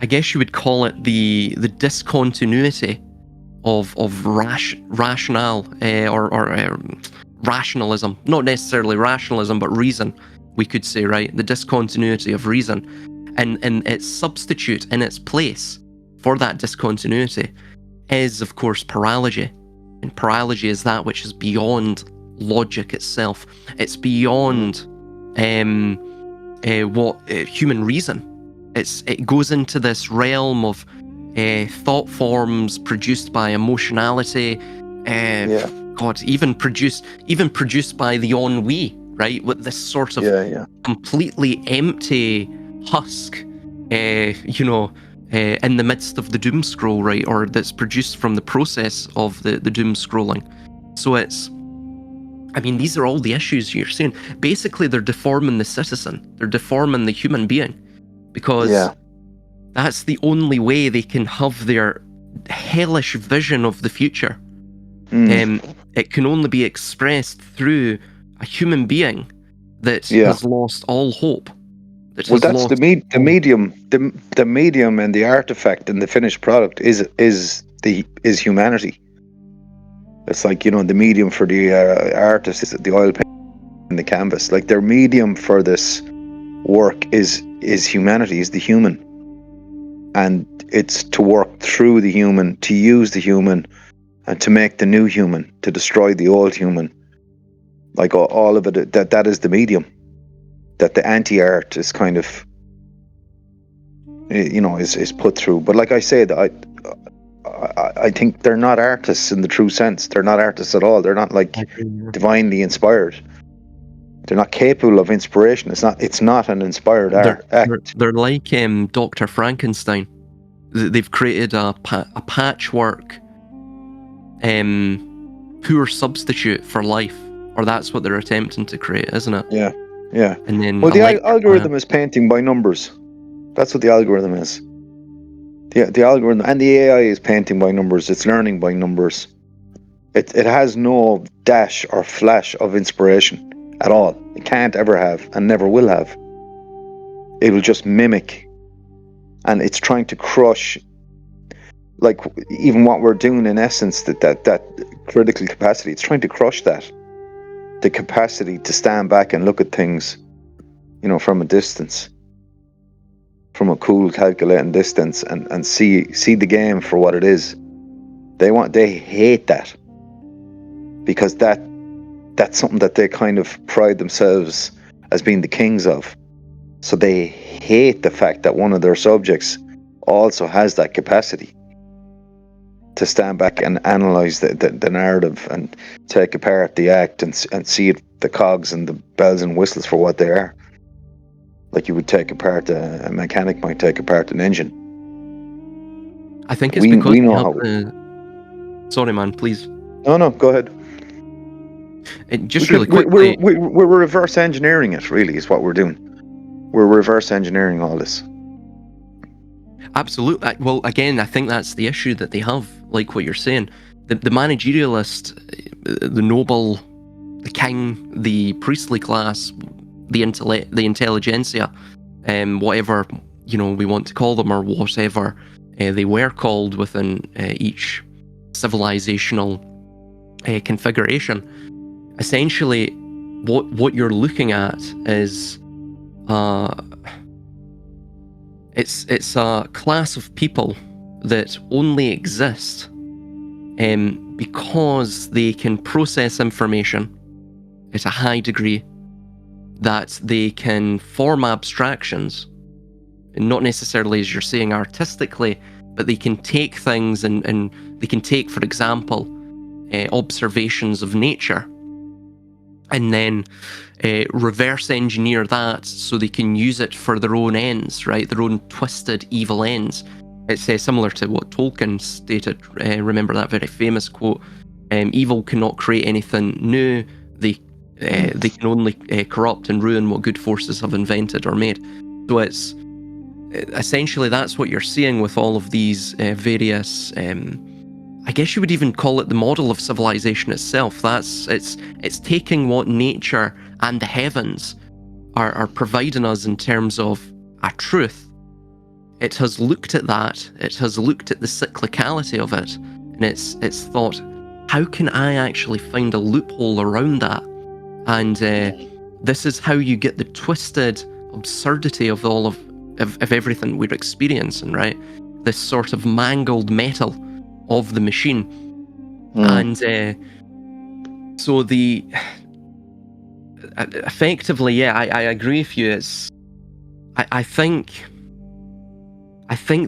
I guess you would call it the discontinuity of rationale or rationalism. Not necessarily rationalism, but reason, we could say, right? The discontinuity of reason. And its substitute in its place for that discontinuity is, of course, paralysis. And paralysis is that which is beyond logic itself. It's beyond human reason. It goes into this realm of thought forms produced by emotionality. God, even produced by the ennui, right? With this sort of completely empty husk, in the midst of the doom scroll, right? Or that's produced from the process of the doom scrolling. So these are all the issues you're seeing. Basically, they're deforming the citizen. They're deforming the human being. Because that's the only way they can have their hellish vision of the future. It can only be expressed through a human being that has lost all hope. The medium. The medium and the artifact and the finished product is humanity. It's like, the medium for the artist is the oil paint and the canvas. Like, their medium for this work is humanity, is the human. and it's to work through the human, to use the human, and to make the new human, to destroy the old human. Like all of it, that is the medium. That the anti-art is kind of, is put through. But like I said, I think they're not artists in the true sense. They're not artists at all. They're not like divinely inspired. They're not capable of inspiration. It's not an inspired act. They're like Dr. Frankenstein. They've created a patchwork poor substitute for life, or that's what they're attempting to create, isn't it? Yeah. And then the algorithm is painting by numbers. That's what the algorithm is. The algorithm and the AI is painting by numbers. It's learning by numbers. It has no dash or flash of inspiration at all. It can't ever have and never will have. It will just mimic, and it's trying to crush, like even what we're doing in essence, that critical capacity. It's trying to crush that, the capacity to stand back and look at things, from a distance, from a cool, calculating distance, and see the game for what it is. They hate that, because that's something that they kind of pride themselves as being the kings of. So they hate the fact that one of their subjects also has that capacity to stand back and analyze the narrative and take apart the act and see it, the cogs and the bells and whistles for what they are. Like you would take apart a mechanic might take apart an engine. I think it's because we know how. Sorry, man. Please. No. Go ahead. Really quickly. We're reverse engineering it. Really, is what we're doing. We're reverse engineering all this. Absolutely. Well, again, I think that's the issue that they have. Like what you're saying, the managerialist, the noble, the king, the priestly class, the intelligentsia, whatever we want to call them, or whatever they were called within each civilizational configuration. Essentially, what you're looking at is it's a class of people that only exist because they can process information at a high degree, that they can form abstractions, and not necessarily, as you're saying, artistically, but they can take things and they can take, for example, observations of nature, and then reverse engineer that so they can use it for their own ends, right? Their own twisted, evil ends. It's similar to what Tolkien stated. Remember that very famous quote, evil cannot create anything new. They can only corrupt and ruin what good forces have invented or made. So it's essentially, that's what you're seeing with all of these various, I guess you would even call it the model of civilization itself. It's taking what nature and the heavens are providing us in terms of a truth. It has looked at that. It has looked at the cyclicality of it, and it's thought, how can I actually find a loophole around that? And this is how you get the twisted absurdity of all of everything we're experiencing, right? This sort of mangled metal of the machine. And so the effectively, yeah, I agree with you. It's I think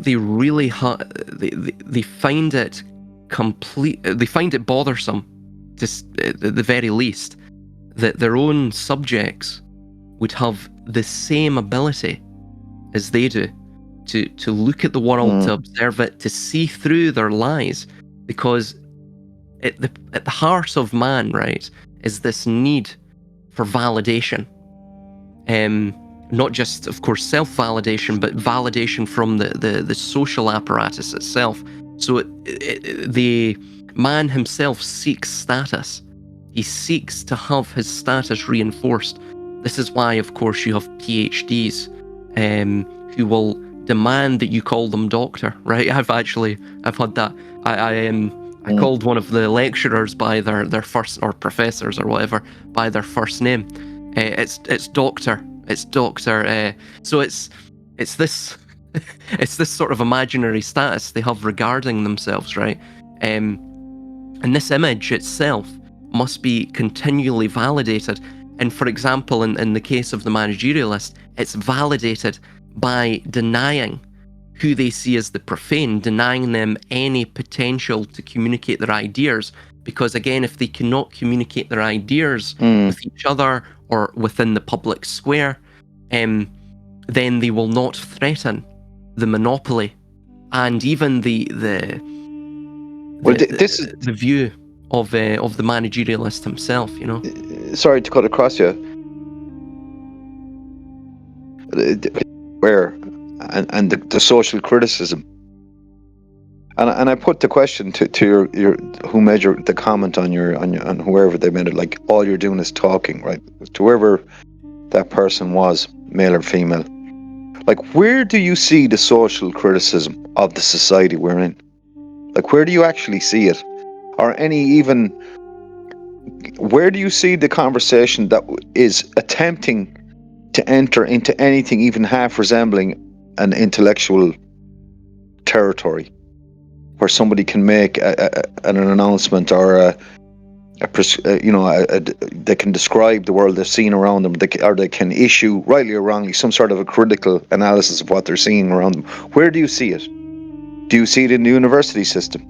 they really they find it they find it bothersome, just at the very least, that their own subjects would have the same ability as they do to look at the world, to observe it, to see through their lies, because at the heart of man, right, is this need for validation. Not just, of course, self-validation, but validation from the social apparatus itself. So the man himself seeks status. He seeks to have his status reinforced. This is why, of course, you have PhDs who will demand that you call them doctor, right? I've had that. I called one of the lecturers by their first, or professors or whatever, by their first name. It's doctor. It's doctor. So it's this It's this sort of imaginary status they have regarding themselves, right? And this image itself must be continually validated. And for example, in the case of the managerialist, it's validated by denying who they see as the profane, denying them any potential to communicate their ideas. Because again, if they cannot communicate their ideas with each other or within the public square, then they will not threaten the monopoly and even the view of the managerialist himself, you know. Sorry to cut across you. Where and the social criticism, and I put the question to your who made the comment on whoever they made it, like, all you're doing is talking, right? To whoever that person was, male or female. Like, where do you see the social criticism of the society we're in? Like, where do you actually see it? Or where do you see the conversation that is attempting to enter into anything even half resembling an intellectual territory, where somebody can make an announcement or they can describe the world they're seeing around them, or they can issue, rightly or wrongly, some sort of a critical analysis of what they're seeing around them? Where do you see it? Do you see it in the university system?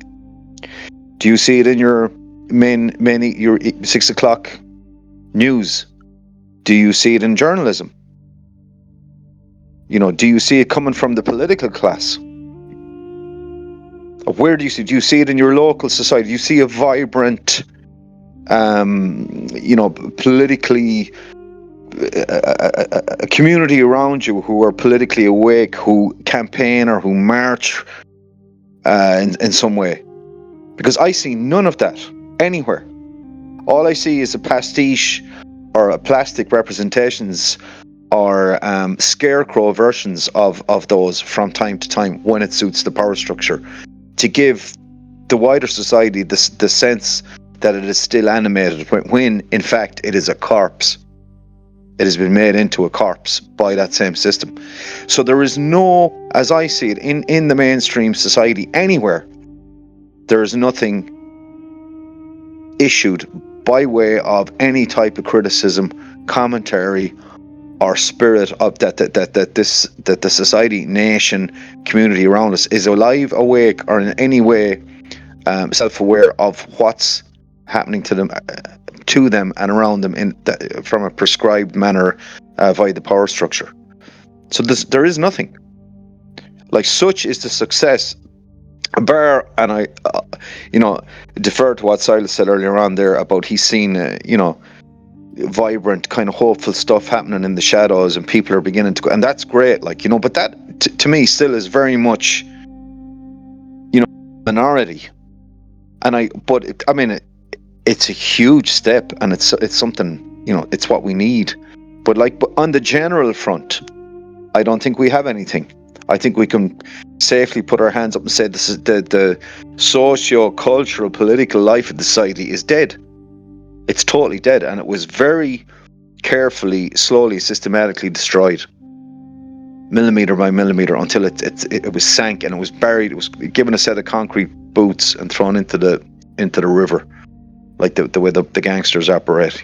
Do you see it in your your 6 o'clock news? Do you see it in journalism? You know, do you see it coming from the political class? Where do you see it? Do you see it in your local society? Do you see a vibrant, politically, a community around you who are politically awake, who campaign or who march in some way? Because I see none of that anywhere. All I see is a pastiche or a plastic representations or scarecrow versions of those from time to time when it suits the power structure, to give the wider society the sense that it is still animated, when in fact it is a corpse. It has been made into a corpse by that same system. So there is no, as I see it, in the mainstream society anywhere, there is nothing issued by way of any type of criticism, commentary, or spirit of that the society, nation, community around us is alive, awake, or in any way self-aware of what's happening to them and around them from a prescribed manner via the power structure. So there is nothing. Like, such is the success. Bar, and I, defer to what Silas said earlier on there about he's seen, vibrant, kind of hopeful stuff happening in the shadows, and people are beginning to go, and that's great, like, but that to me still is very much, minority. But it's a huge step, and it's something, it's what we need. But on the general front, I don't think we have anything. I think we can safely put our hands up and say this is the socio-cultural, political life of the society is dead. It's totally dead, and it was very carefully, slowly, systematically destroyed, millimeter by millimeter, until it was sank and it was buried. It was given a set of concrete boots and thrown into the river, like the way the gangsters operate,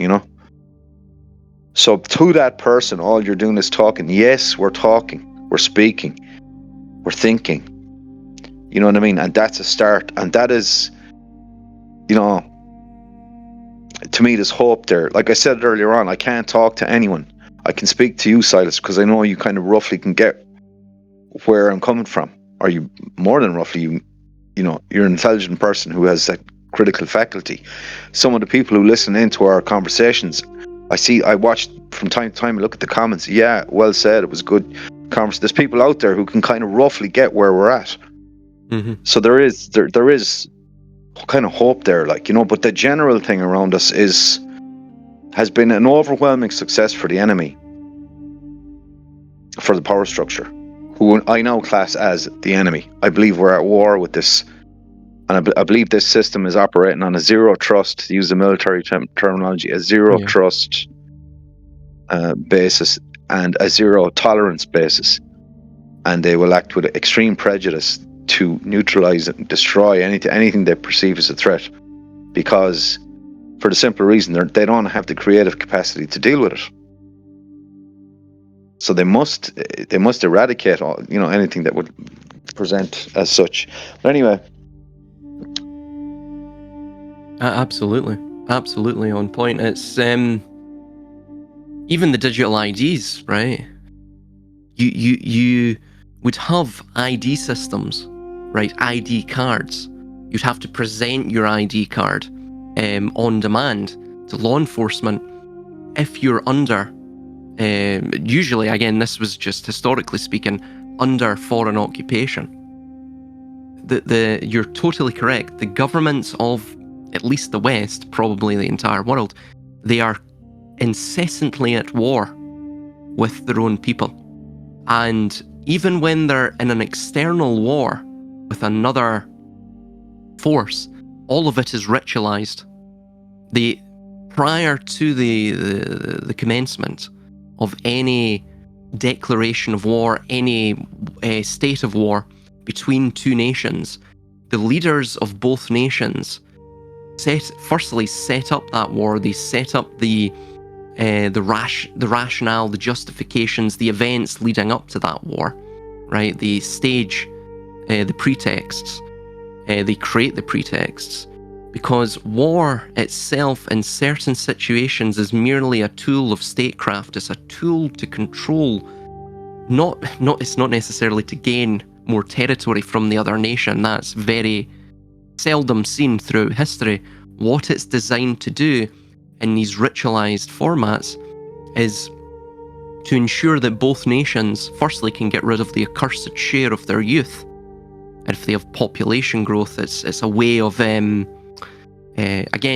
So to that person, all you're doing is talking. Yes, we're talking, we're speaking, we're thinking. You know what I mean? And that's a start. And that is, to me, there's hope there. Like I said earlier on, I can't talk to anyone. I can speak to you, Silas, because I know you kind of roughly can get where I'm coming from. Or you more than roughly, you're an intelligent person who has that critical faculty. Some of the people who listen into our conversations, I watch from time to time, I look at the comments. Yeah, well said. It was good conversation. There's people out there who can kind of roughly get where we're at. Mm-hmm. So there is kind of hope there, but the general thing around us has been an overwhelming success for the enemy, for the power structure, who I now class as the enemy. I believe we're at war with this, and I believe this system is operating on a zero trust, to use the military terminology, a zero trust basis and a zero tolerance basis. and they will act with extreme prejudice to neutralize and destroy anything they perceive as a threat, because for the simple reason they don't have the creative capacity to deal with it. So they must eradicate all, anything that would present as such. But anyway, absolutely on point. It's even the digital IDs, right? You would have ID systems, right? ID cards. You'd have to present your ID card on demand to law enforcement if you're under, usually, again, this was just historically speaking, under foreign occupation. You're totally correct. The governments of at least the West, probably the entire world, they are incessantly at war with their own people. And even when they're in an external war with another force, all of it is ritualized. Prior to the commencement of any declaration of war, any state of war between two nations, the leaders of both nations firstly set up that war. They set up the rationale, the justifications, the events leading up to that war, right? They stage the pretexts. They create the pretexts, because war itself in certain situations is merely a tool of statecraft. It's a tool to control, it's not necessarily to gain more territory from the other nation. That's very seldom seen throughout history. What it's designed to do in these ritualized formats is to ensure that both nations firstly can get rid of the accursed share of their youth. And if they have population growth, it's a way of again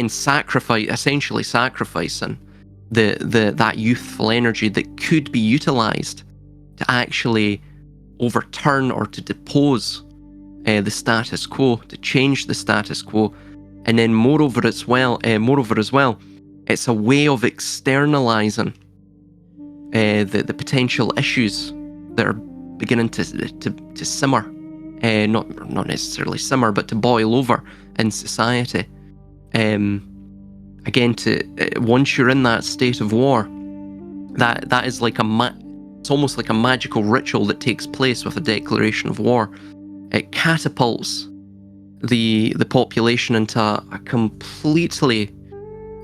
essentially sacrificing that youthful energy that could be utilized to actually overturn or to depose the status quo, to change the status quo. And then moreover as well, it's a way of externalizing the potential issues that are beginning to simmer, not necessarily simmer, but to boil over in society. Again, once you're in that state of war, that is like it's almost like a magical ritual that takes place with a declaration of war. It catapults the population into a completely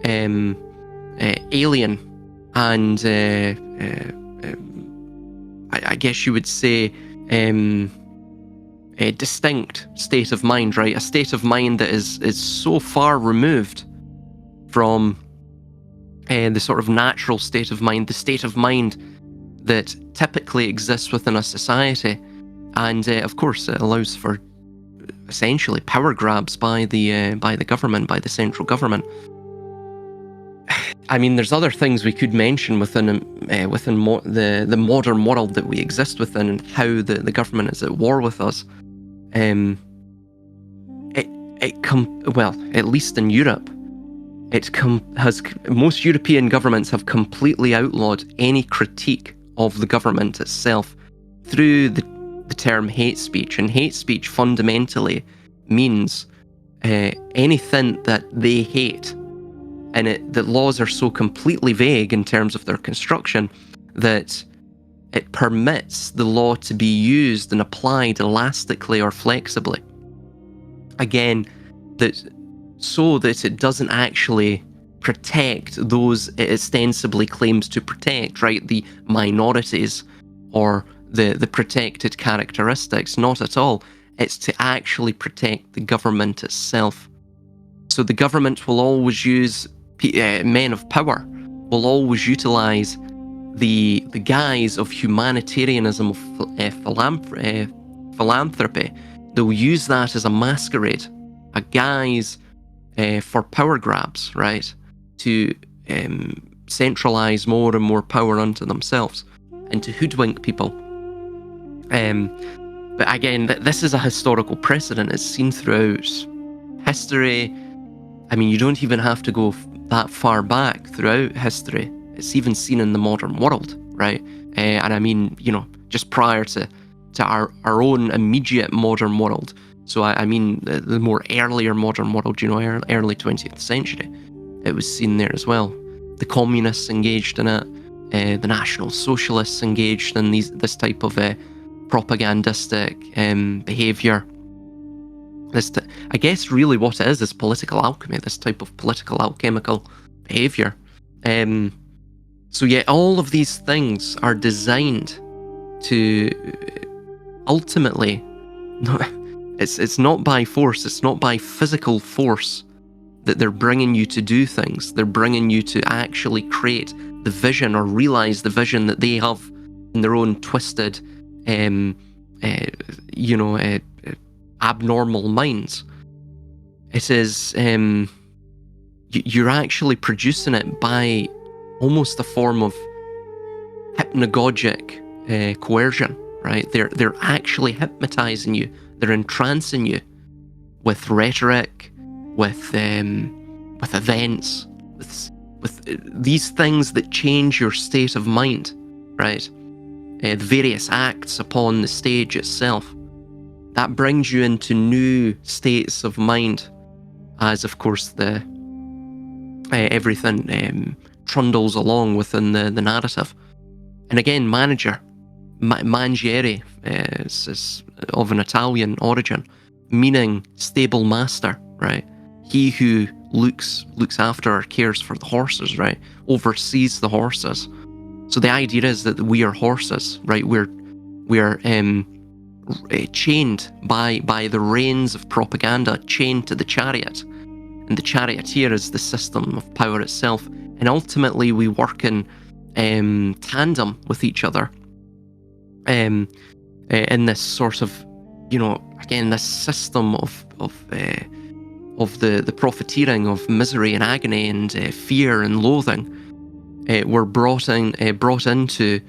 alien and I guess you would say a distinct state of mind, right? A state of mind that is so far removed from the sort of natural state of mind, the state of mind that typically exists within a society. And of course, it allows for essentially power grabs by the government, by the central government. I mean, there's other things we could mention within the modern world that we exist within, and how the government is at war with us. Well, at least in Europe, most European governments have completely outlawed any critique of the government itself through the term hate speech. And hate speech fundamentally means anything that they hate. And the laws are so completely vague in terms of their construction that it permits the law to be used and applied elastically or flexibly. Again, so that it doesn't actually protect those it ostensibly claims to protect, right? The minorities or the protected characteristics. Not at all. It's to actually protect the government itself. So the government will always use, men of power will always utilize the guise of humanitarianism, of philanthropy. They'll use that as a masquerade, a guise for power grabs, right? To centralize more and more power unto themselves and to hoodwink people. But again, this is a historical precedent. It's seen throughout history. I mean, you don't even have to go that far back throughout history. It's even seen in the modern world, right? And I mean, just prior to our own immediate modern world. So I mean the more earlier modern world, early 20th century. It was seen there as well. The communists engaged in it, the National Socialists engaged in this type of propagandistic behaviour. I guess really what it is political alchemy, this type of political alchemical behaviour. So yeah, all of these things are designed to ultimately, it's not by force, it's not by physical force that they're bringing you to do things. They're bringing you to actually create the vision or realize the vision that they have in their own twisted, abnormal minds. It is, you're actually producing it by almost a form of hypnagogic coercion, right? They're actually hypnotizing you. They're entrancing you with rhetoric, with events, with these things that change your state of mind, right? The various acts upon the stage itself. That brings you into new states of mind, as of course the everything trundles along within the narrative. And again, Manageri is of an Italian origin, meaning stable master, right? He who looks after or cares for the horses, right? Oversees the horses. So the idea is that we are horses, right? We're chained by the reins of propaganda, chained to the chariot. And the charioteer is the system of power itself. And ultimately we work in tandem with each other in this sort of, again, this system of the profiteering of misery and agony and fear and loathing. We're brought into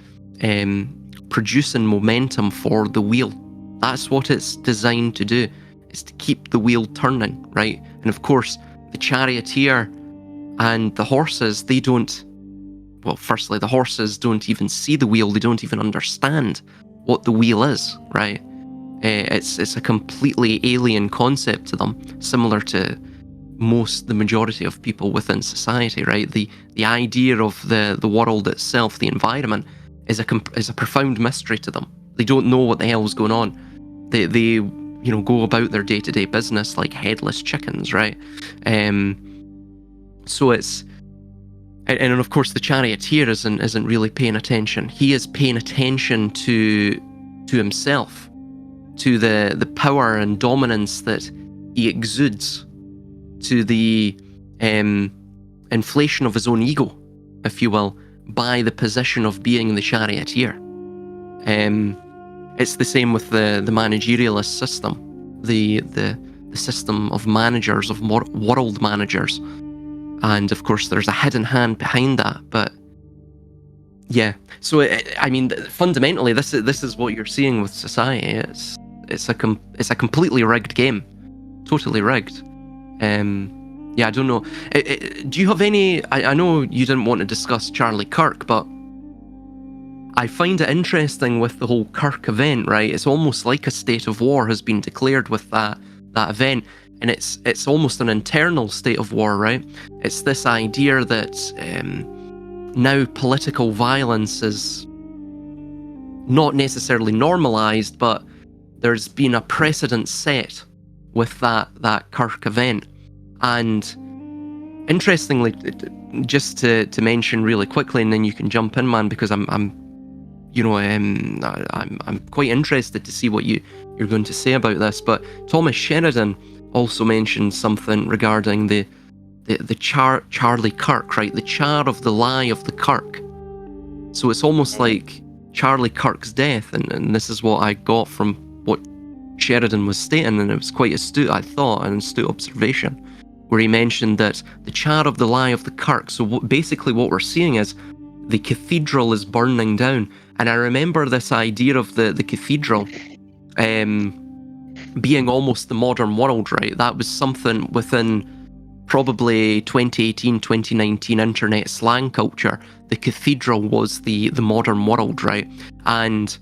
producing momentum for the wheel. That's what it's designed to do, is to keep the wheel turning, right? And of course, the charioteer and the horses, firstly, the horses don't even see the wheel. They don't even understand what the wheel is, right? It's a completely alien concept to them, similar to the majority of people within society, right? The idea of the world itself, the environment, is a profound mystery to them. They don't know what the hell is going on. They go about their day-to-day business like headless chickens, right? So it's, and of course the charioteer isn't really paying attention. He is paying attention to himself, to the power and dominance that he exudes, to the inflation of his own ego, if you will, by the position of being the charioteer. It's the same with the managerialist system, the system of managers, of world managers. And of course there's a hidden hand behind that, but yeah. So fundamentally this is what you're seeing with society. It's a completely rigged game, totally rigged. I don't know. Do you have any? I know you didn't want to discuss Charlie Kirk, but I find it interesting with the whole Kirk event. Right, it's almost like a state of war has been declared with that event, and it's almost an internal state of war. Right, it's this idea that now political violence is not necessarily normalized, but there's been a precedent set with that Kirk event. And interestingly, just to mention really quickly, and then you can jump in, man, because I'm quite interested to see what you're going to say about this. But Thomas Sheridan also mentioned something regarding the Charlie Kirk, right? The char of the lie of the Kirk. So it's almost like Charlie Kirk's death, and this is what I got from what Sheridan was stating, and it was quite astute, I thought, an astute observation, where he mentioned that the char of the lie of the Kirk. So basically what we're seeing is the cathedral is burning down. And I remember this idea of the cathedral being almost the modern world, right? That was something within probably 2018, 2019 internet slang culture. The cathedral was the modern world, right? And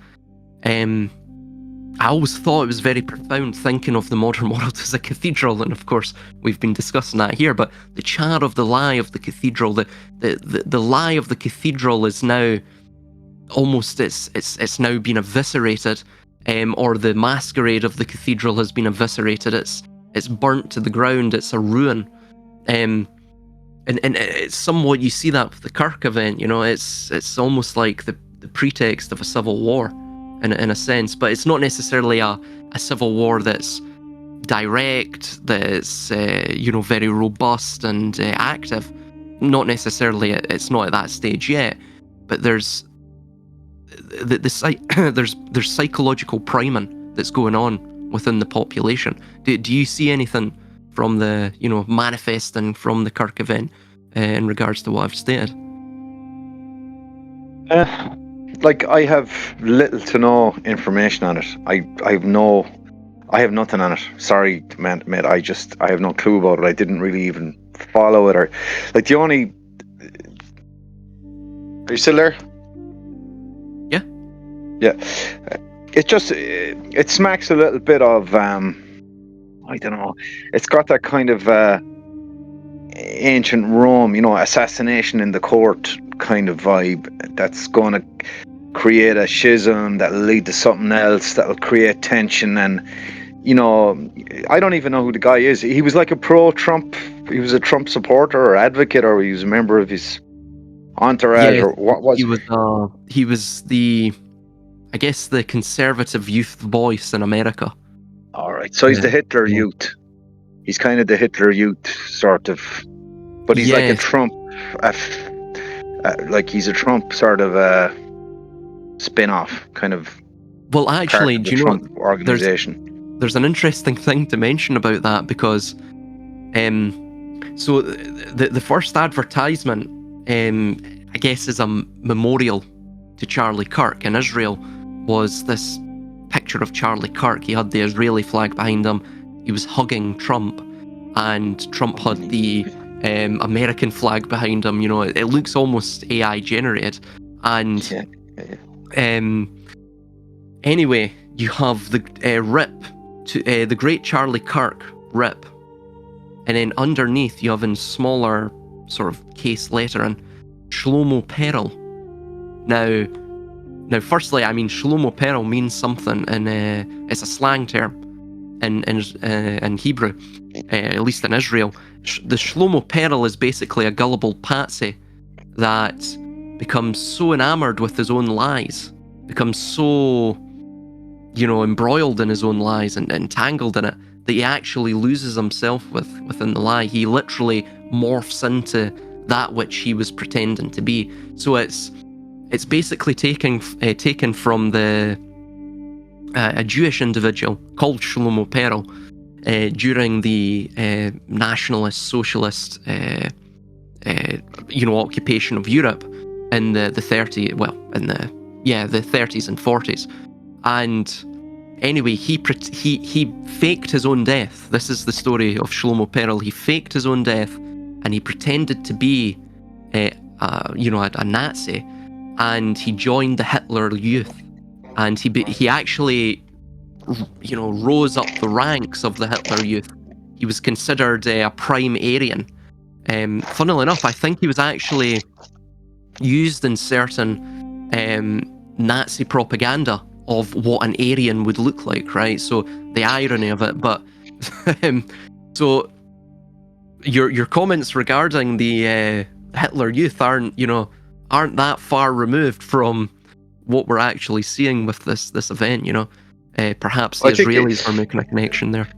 I always thought it was very profound, thinking of the modern world as a cathedral, and of course we've been discussing that here. But the char of the lie of the cathedral, the lie of the cathedral is now almost it's now been eviscerated, or the masquerade of the cathedral has been eviscerated. It's burnt to the ground. It's a ruin, and it's somewhat, you see that with the Kirk event. You know, it's almost like the pretext of a civil war, in a sense, but it's not necessarily a civil war that's direct, that's very robust and active. Not necessarily. It's not at that stage yet, but there's there's psychological priming that's going on within the population. Do you see anything from the manifesting from the Kirk event in regards to what I've stated? Like, I have little to no information on it. I have nothing on it. Sorry, mate. I have no clue about it. I didn't really even follow it, or like the only. Are you still there? Yeah. Yeah. It smacks a little bit of I don't know. It's got that kind of ancient Rome, assassination in the court kind of vibe. That's going to create a schism that'll lead to something else, that'll create tension. And I don't even know who the guy is. He was like a pro-Trump. He was a Trump supporter or advocate, or he was a member of his entourage, or what was he was the, I guess, the conservative youth voice in America. All right, so he's the Hitler youth. He's kind of the Hitler youth sort of, but he's like a Trump, like he's a Trump sort of spin-off kind of. Well, actually, do you know, organization. There's an interesting thing to mention about that, because so the first advertisement, I guess, is a memorial to Charlie Kirk in Israel, was this picture of Charlie Kirk. He had the Israeli flag behind him. He was hugging Trump, and Trump had the American flag behind him. It looks almost AI generated. And anyway, you have the RIP to the great Charlie Kirk RIP, and then underneath you have, in smaller sort of case lettering, Shlomo Peril. Now, firstly, I mean, Shlomo Peril means something, and it's a slang term in Hebrew, at least in Israel. The Shlomo Peril is basically a gullible patsy that becomes so enamored with his own lies, becomes so, embroiled in his own lies and entangled in it, that he actually loses himself within the lie. He literally morphs into that which he was pretending to be. So it's basically taken from a Jewish individual called Shlomo Peril during the nationalist socialist occupation of Europe in the 30s and 40s. And anyway, he faked his own death. This is the story of Shlomo Peril. He faked his own death, and he pretended to be a Nazi, and he joined the Hitler Youth, and he actually rose up the ranks of the Hitler Youth. He was considered a prime Aryan. Funnily enough, I think he was actually used in certain Nazi propaganda of what an Aryan would look like, right? So the irony of it. But so your comments regarding the Hitler Youth aren't that far removed from what we're actually seeing with this event. Perhaps the Israelis are making a connection there.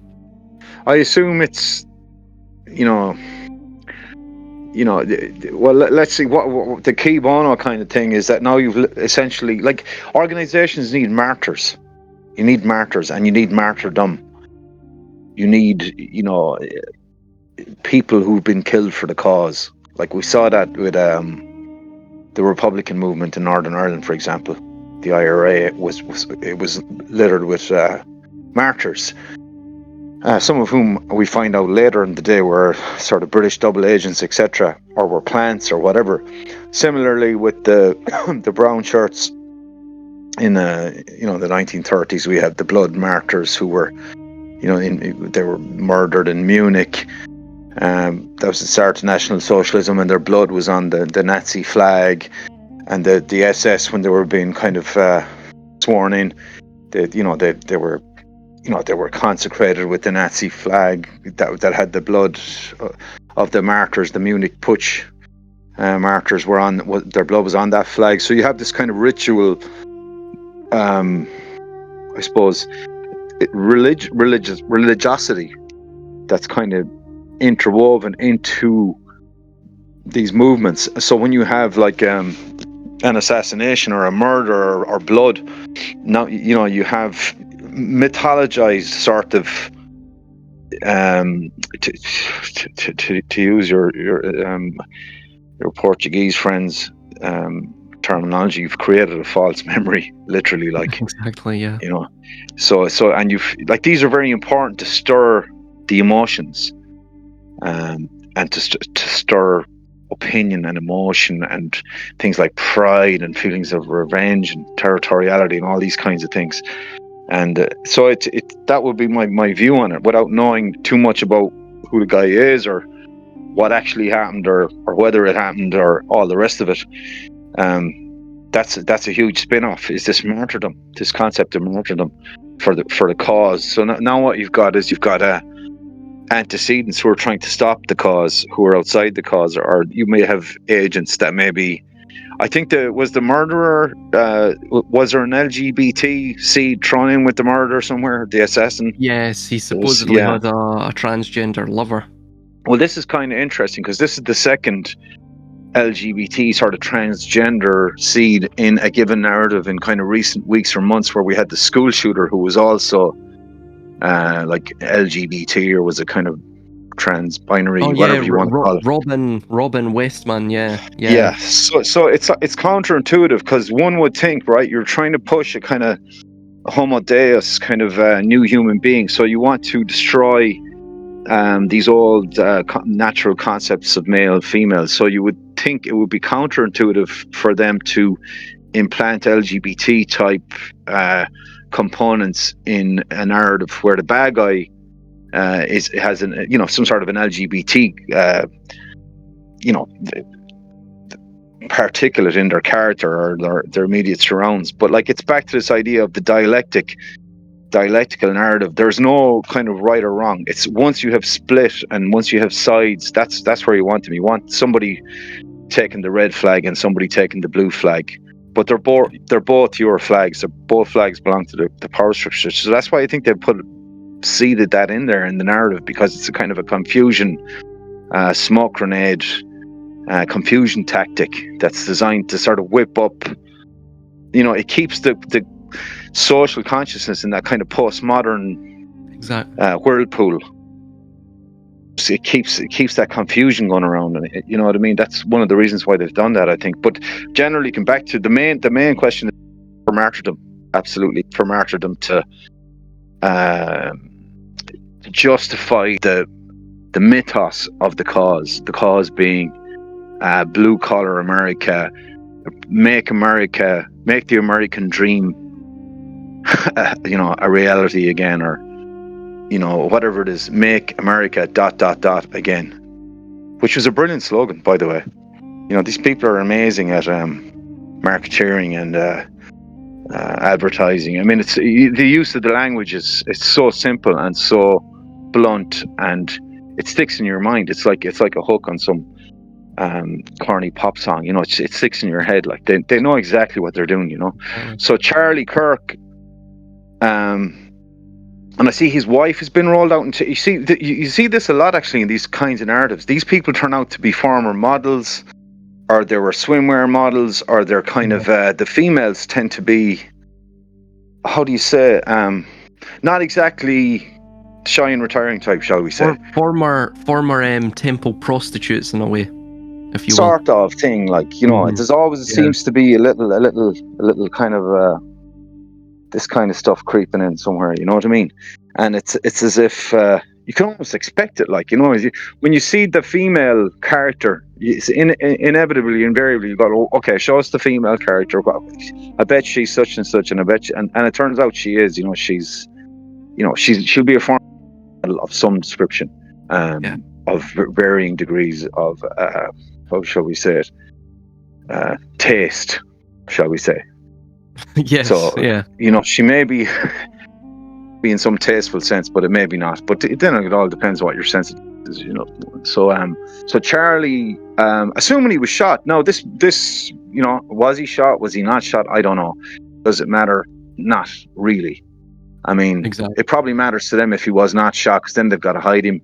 I assume it's well, let's see what the key bono kind of thing is, that now you've essentially, like, organizations need martyrs. You need martyrs, and you need martyrdom. You need, people who've been killed for the cause. Like we saw that with the Republican movement in Northern Ireland, for example. The IRA was littered with martyrs. Some of whom we find out later in the day were sort of British double agents, etc., or were plants or whatever. Similarly with the the brown shirts in the 1930s, we had the blood martyrs who were, they were murdered in Munich. That was the start of National Socialism, and their blood was on the Nazi flag, and the SS, when they were being kind of sworn in, they were consecrated with the Nazi flag that had the blood of the martyrs. The Munich Putsch martyrs their blood was on that flag. So you have this kind of ritual, I suppose, religiosity that's kind of interwoven into these movements. So when you have like an assassination or a murder or blood, now you have mythologized sort of to use your Portuguese friends terminology, you've created a false memory, literally, like exactly, yeah. So and you've, like, these are very important to stir the emotions, and to stir opinion and emotion and things like pride and feelings of revenge and territoriality and all these kinds of things. And so that would be my view on it, without knowing too much about who the guy is or what actually happened or whether it happened or all the rest of it. That's a huge spin-off, is this martyrdom, this concept of martyrdom for the cause. So now what you've got is antecedents who are trying to stop the cause, who are outside the cause, or you may have agents that maybe, I think was the murderer, was there an LGBT seed thrown in with the murder somewhere, the assassin? Yes, he supposedly had a transgender lover. Well, this is kind of interesting because this is the second LGBT sort of transgender seed in a given narrative in kind of recent weeks or months, where we had the school shooter who was also like LGBT, or was a kind of trans-binary, whatever you want to call it. Robin Westman, yeah. So it's counterintuitive, because one would think, right, you're trying to push a kind of homo deus kind of new human being, so you want to destroy these old natural concepts of male, female. So you would think it would be counterintuitive for them to implant LGBT type components in a narrative where the bad guy has some sort of an LGBT particulate in their character or their immediate surrounds. But like, it's back to this idea of the dialectical narrative. There's no kind of right or wrong. It's once you have split and once you have sides, that's where you want them. You want somebody taking the red flag and somebody taking the blue flag, but they're both your flags. Both flags belong to the power structure. So that's why I think they've seeded that in there in the narrative, because it's a kind of a confusion, smoke grenade, confusion tactic that's designed to sort of whip up. It keeps the social consciousness in that kind of postmodern whirlpool. So it keeps that confusion going around, and you know what I mean. That's one of the reasons why they've done that, I think. But generally, come back to the main question is for martyrdom. Absolutely, for martyrdom to justify the mythos of the cause being blue collar America, make the American dream a reality again, or whatever it is, make America ... again, which was a brilliant slogan, by the way. These people are amazing at marketeering and advertising. I mean, it's the use of the language is so simple and so blunt, and it sticks in your mind. It's like a hook on some corny pop song. It sticks in your head. Like they know exactly what they're doing. So Charlie Kirk, and I see his wife has been rolled out into. You see this a lot actually in these kinds of narratives. These people turn out to be former models, or they were swimwear models, or they're kind of the females tend to be, how do you say, not exactly shy and retiring type, shall we say? Former temple prostitutes in a way, if you sort will. Of thing, like there's always seems to be a little kind of this kind of stuff creeping in somewhere. You know what I mean? And it's as if you can almost expect it. Like, you know, when you see the female character, inevitably, invariably, you go, oh, okay, show us the female character. Well, I bet she's such and such, and I bet, and it turns out she is. You know, she'll be a form of some description, of varying degrees of how shall we say it, taste, shall we say? Yes. So, you know, she may be in some tasteful sense, but it may be not. But then it all depends what your sense is, you know. So Charlie, assuming he was shot. Now, this, you know, was he shot? Was he not shot? I don't know. Does it matter? Not really. I mean, exactly. It probably matters to them if he was not shot, because then they've got to hide him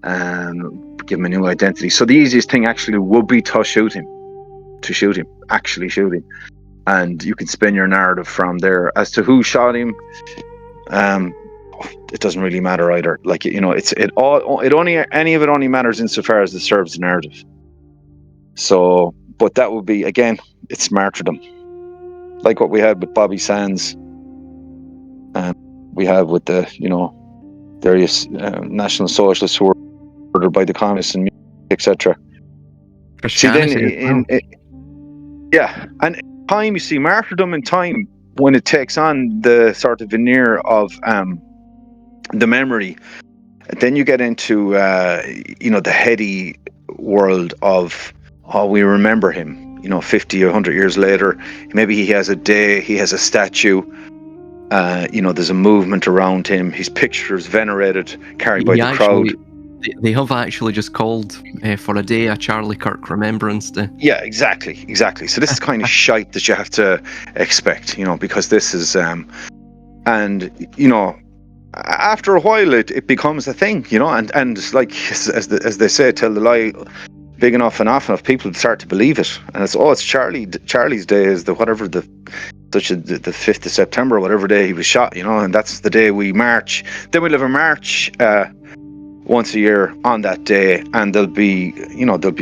and give him a new identity. So the easiest thing actually would be to shoot him, actually shoot him. And you can spin your narrative from there as to who shot him. It doesn't really matter either. Like, you know, any of it only matters insofar as it serves the narrative. So, but that would be, again, it's martyrdom, like what we had with Bobby Sands, and we have with the, you know, various National Socialists who were murdered by the communists and etc. See, then and time, you see martyrdom in time, when it takes on the sort of veneer of the memory, then you get into you know, the heady world of, oh, we remember him, you know, 50 or 100 years later. Maybe he has a day, he has a statue, you know, there's a movement around him, his picture is venerated, carried by the crowd. They have actually just called for a day a Charlie Kirk Remembrance Day. Yeah, exactly. So this is kind of shite that you have to expect, you know, because this is and, you know, after a while it becomes a thing, you know, and like as they say, tell the lie big enough and often enough, people start to believe it, and it's Charlie's day is the 5th of September or whatever day he was shot, you know, and that's the day we march. Then we'll have a march once a year on that day, and there'll be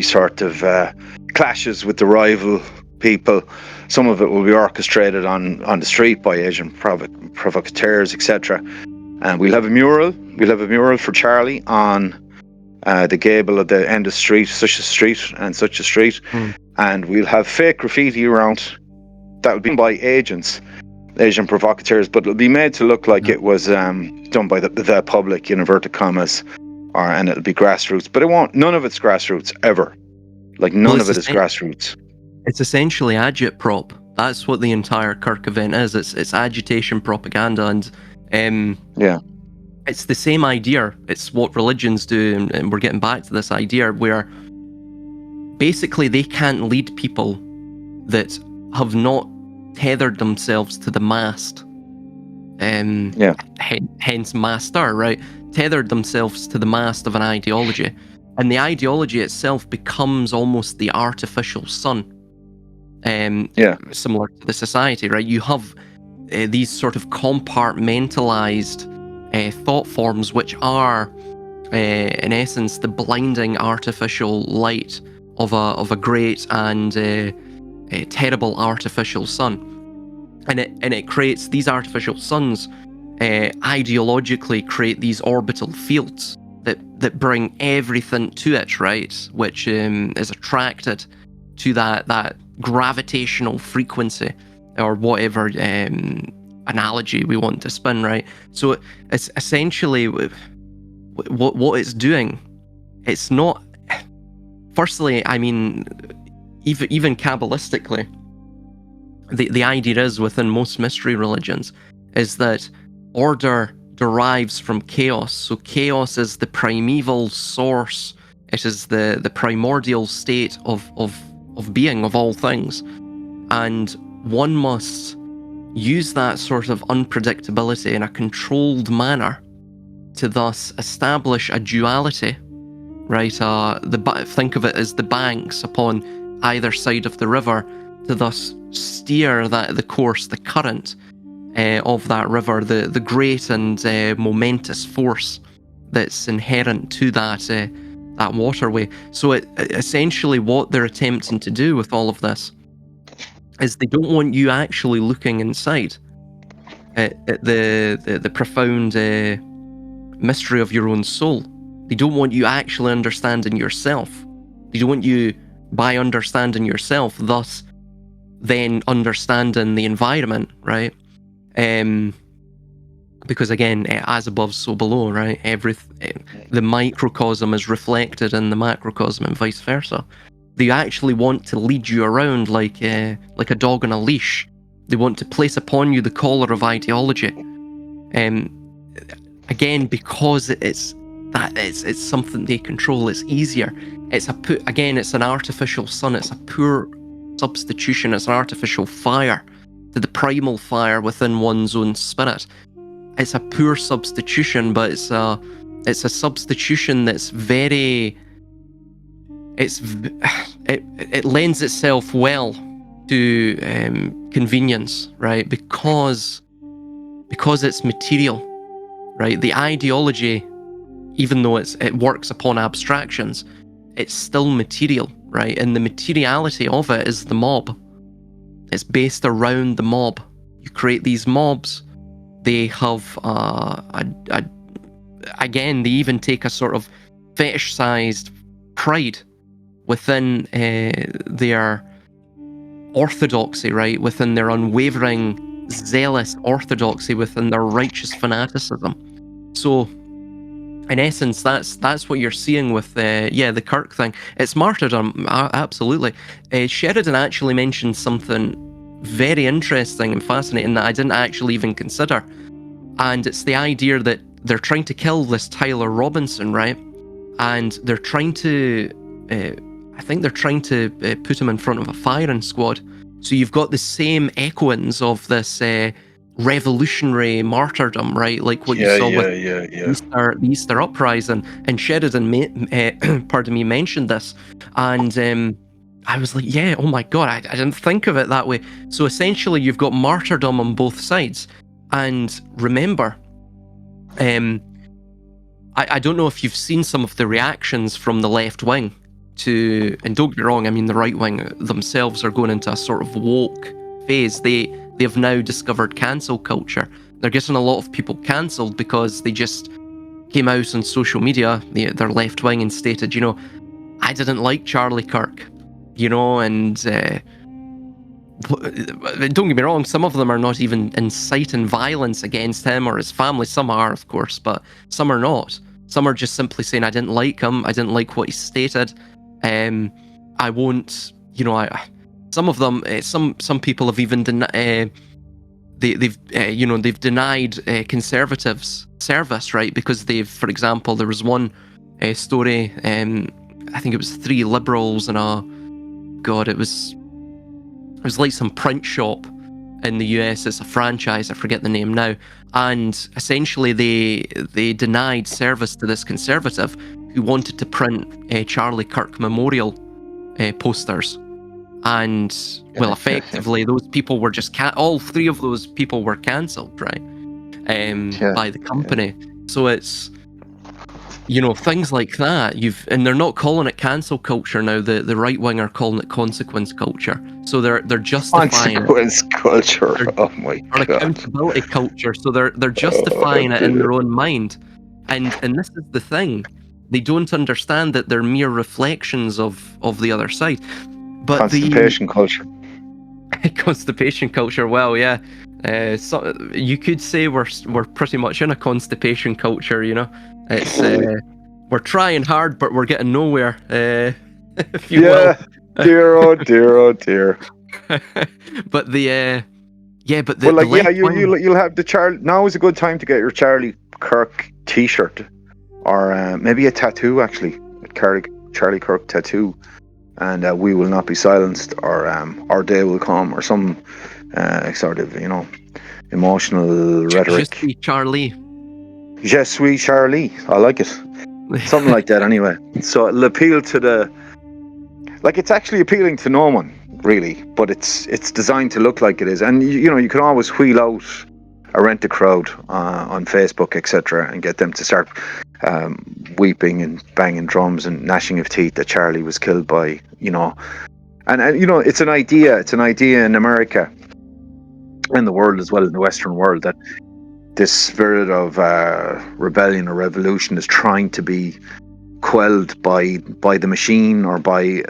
sort of clashes with the rival people. Some of it will be orchestrated on the street by Asian provocateurs, etc. And we'll have a mural for Charlie on the gable of the end of street, such a street and such a street. And we'll have fake graffiti around that will be by agents, Asian provocateurs, but it'll be made to look like it was done by the public, in inverted commas, and it'll be grassroots, but it won't. None of it's grassroots ever. Like, none of it is grassroots. It's essentially agitprop. That's what the entire Kirk event is. It's agitation propaganda, and it's the same idea. It's what religions do, and we're getting back to this idea where basically they can't lead people that have not tethered themselves to the mast. Hence master, right? Tethered themselves to the mast of an ideology, and the ideology itself becomes almost the artificial sun. Similar to the society, right? You have these sort of compartmentalized thought forms, which are in essence the blinding artificial light of a great and a terrible artificial sun, and it creates these artificial suns. Ideologically create these orbital fields that bring everything to it, right? Which is attracted to that gravitational frequency, or whatever analogy we want to spin, right? So it's essentially what it's doing. It's not. Firstly, I mean, even Kabbalistically, the idea is within most mystery religions is that order derives from chaos. So chaos is the primeval source. It is the primordial state of being, of all things. And one must use that sort of unpredictability in a controlled manner to thus establish a duality, right? Think of it as the banks upon either side of the river, to thus steer the course, the current of that river, the great and momentous force that's inherent to that waterway. So essentially what they're attempting to do with all of this is they don't want you actually looking inside at the profound mystery of your own soul. They don't want you actually understanding yourself. They don't want you, by understanding yourself, thus then understanding the environment, right? Because again, as above, so below, right? The microcosm is reflected in the macrocosm and vice versa. They actually want to lead you around like a dog on a leash. They want to place upon you the collar of ideology. Again, because it's something they control. It's easier. It's an artificial sun. It's a poor substitution. It's an artificial fire to the primal fire within one's own spirit. It's a poor substitution, but it's a substitution that's very. It lends itself well to convenience, right? Because it's material, right? The ideology, even though it works upon abstractions, it's still material, right? And the materiality of it is the mob. It's based around the mob. You create these mobs. They have again, they even take a sort of fetish-sized pride within their orthodoxy, right? Within their unwavering, zealous orthodoxy, within their righteous fanaticism. So, in essence, that's what you're seeing with the Kirk thing. It's martyrdom, absolutely. Sheridan actually mentioned something very interesting and fascinating that I didn't actually even consider, and it's the idea that they're trying to kill this Tyler Robinson, right? And they're trying to, I think they're trying to put him in front of a firing squad. So you've got the same echoings of this revolutionary martyrdom, right? Like what you saw with the Easter Uprising. And Sheridan, mentioned this. And I was like, yeah, oh my God, I didn't think of it that way. So essentially, you've got martyrdom on both sides. And remember, I don't know if you've seen some of the reactions from the left wing to, and don't get me wrong, I mean, the right wing themselves are going into a sort of woke phase. They have now discovered cancel culture. They're getting a lot of people cancelled because they just came out on social media, their left wing, and stated, I didn't like Charlie Kirk, and don't get me wrong, some of them are not even inciting violence against him or his family. Some are, of course, but some are not. Some are just simply saying, I didn't like him, I didn't like what he stated. I won't, some of them, some people have even they've denied conservatives service, right? Because for example, there was one story, I think it was 3 liberals and it was like some print shop in the US. It's a franchise, I forget the name now, and essentially they denied service to this conservative who wanted to print Charlie Kirk memorial posters. And well, effectively those people were just all 3 of those people were cancelled, right? By the company. So it's things like that. And they're not calling it cancel culture now. The right wing are calling it consequence culture. So they're justifying consequence culture. Oh my God. Or accountability culture. So they're justifying it in their own mind. And this is the thing. They don't understand that they're mere reflections of the other side. But constipation culture. Constipation culture. Well, yeah. So you could say we're pretty much in a constipation culture. It's we're trying hard, but we're getting nowhere. If you will. Dear, oh dear, oh dear. But you'll have the Charlie. Now is a good time to get your Charlie Kirk T-shirt, or maybe a tattoo, actually, a Charlie Kirk tattoo, and we will not be silenced, or our day will come, or some sort of emotional rhetoric. Je suis Charlie. Je suis Charlie. I like it. Something like that, anyway. So it'll appeal to it's actually appealing to no one, really, but it's designed to look like it is. And you can always wheel out a rent-a-crowd on Facebook, etc., and get them to start weeping and banging drums and gnashing of teeth that Charlie was killed by, and it's an idea in America and the world as well, in the Western world, that this spirit of rebellion or revolution is trying to be quelled by the machine or by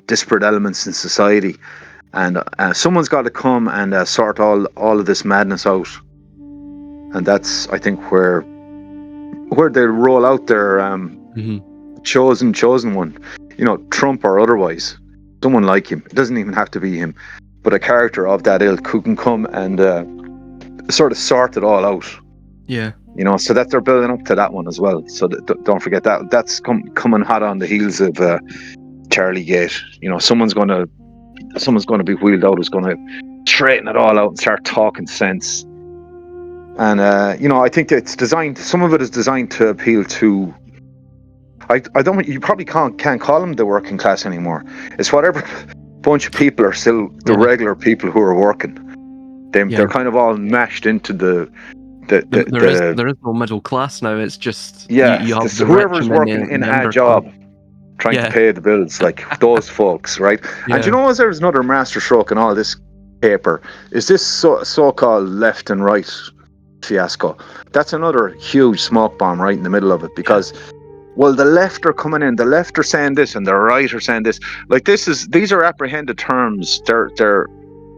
disparate elements in society, and someone's got to come and sort all of this madness out. And that's, I think, where they roll out their chosen one, Trump or otherwise, someone like him. It doesn't even have to be him, but a character of that ilk who can come and sort of sort it all out. Yeah. So that they're building up to that one as well. So don't forget that. That's coming hot on the heels of Charlie Gate. Someone's going to be wheeled out who's going to straighten it all out and start talking sense. And I think that it's designed. Some of it is designed to appeal to. I don't. You probably can't call them the working class anymore. It's whatever bunch of people are still the regular people who are working. They're kind of all mashed into the. There is no middle class now. It's just you have whoever's working in a job, trying to pay the bills, like those folks, right? Yeah. And there's another masterstroke in all this paper is this so-called left and right fiasco. That's another huge smoke bomb right in the middle of it, because the left are coming in, the left are saying this, and the right are saying this. Like these are apprehended terms. They're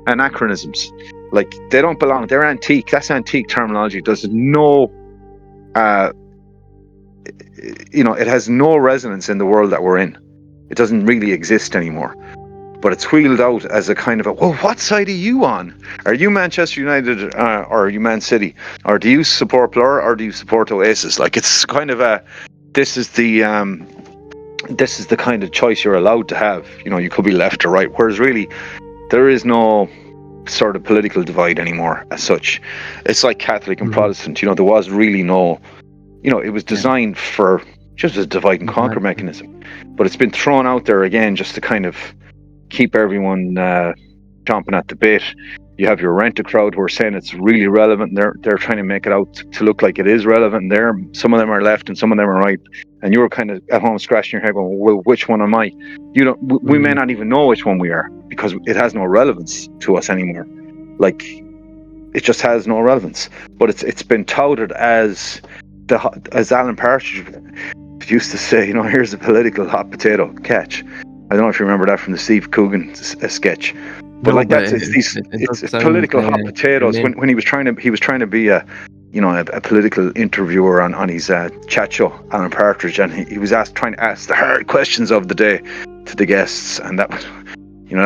anachronisms. Like they don't belong. They're antique. That's antique terminology. There's no, it has no resonance in the world that we're in. It doesn't really exist anymore. But it's wheeled out as a kind of what side are you on? Are you Manchester United or are you Man City? Or do you support Blur or do you support Oasis? Like it's kind of this is the kind of choice you're allowed to have. You could be left or right. Whereas really, there is no sort of political divide anymore as such. It's like Catholic and Protestant. There was really no, it was designed for just a divide and conquer mechanism, but it's been thrown out there again just to kind of keep everyone chomping at the bit. You have your rent-a crowd who are saying it's really relevant, and they're trying to make it out to look like it is relevant. Some of them are left and some of them are right, and you're kind of at home scratching your head going, well, which one am I? We may not even know which one we are, because it has no relevance to us anymore. Like it just has no relevance. But it's been touted as Alan Partridge used to say, here's a political hot potato, catch. I don't know if you remember that from the Steve Coogan sketch. But it's political hot potatoes. When he was trying to be a political interviewer on his chat show, Alan Partridge, and he was trying to ask the hard questions of the day to the guests, and that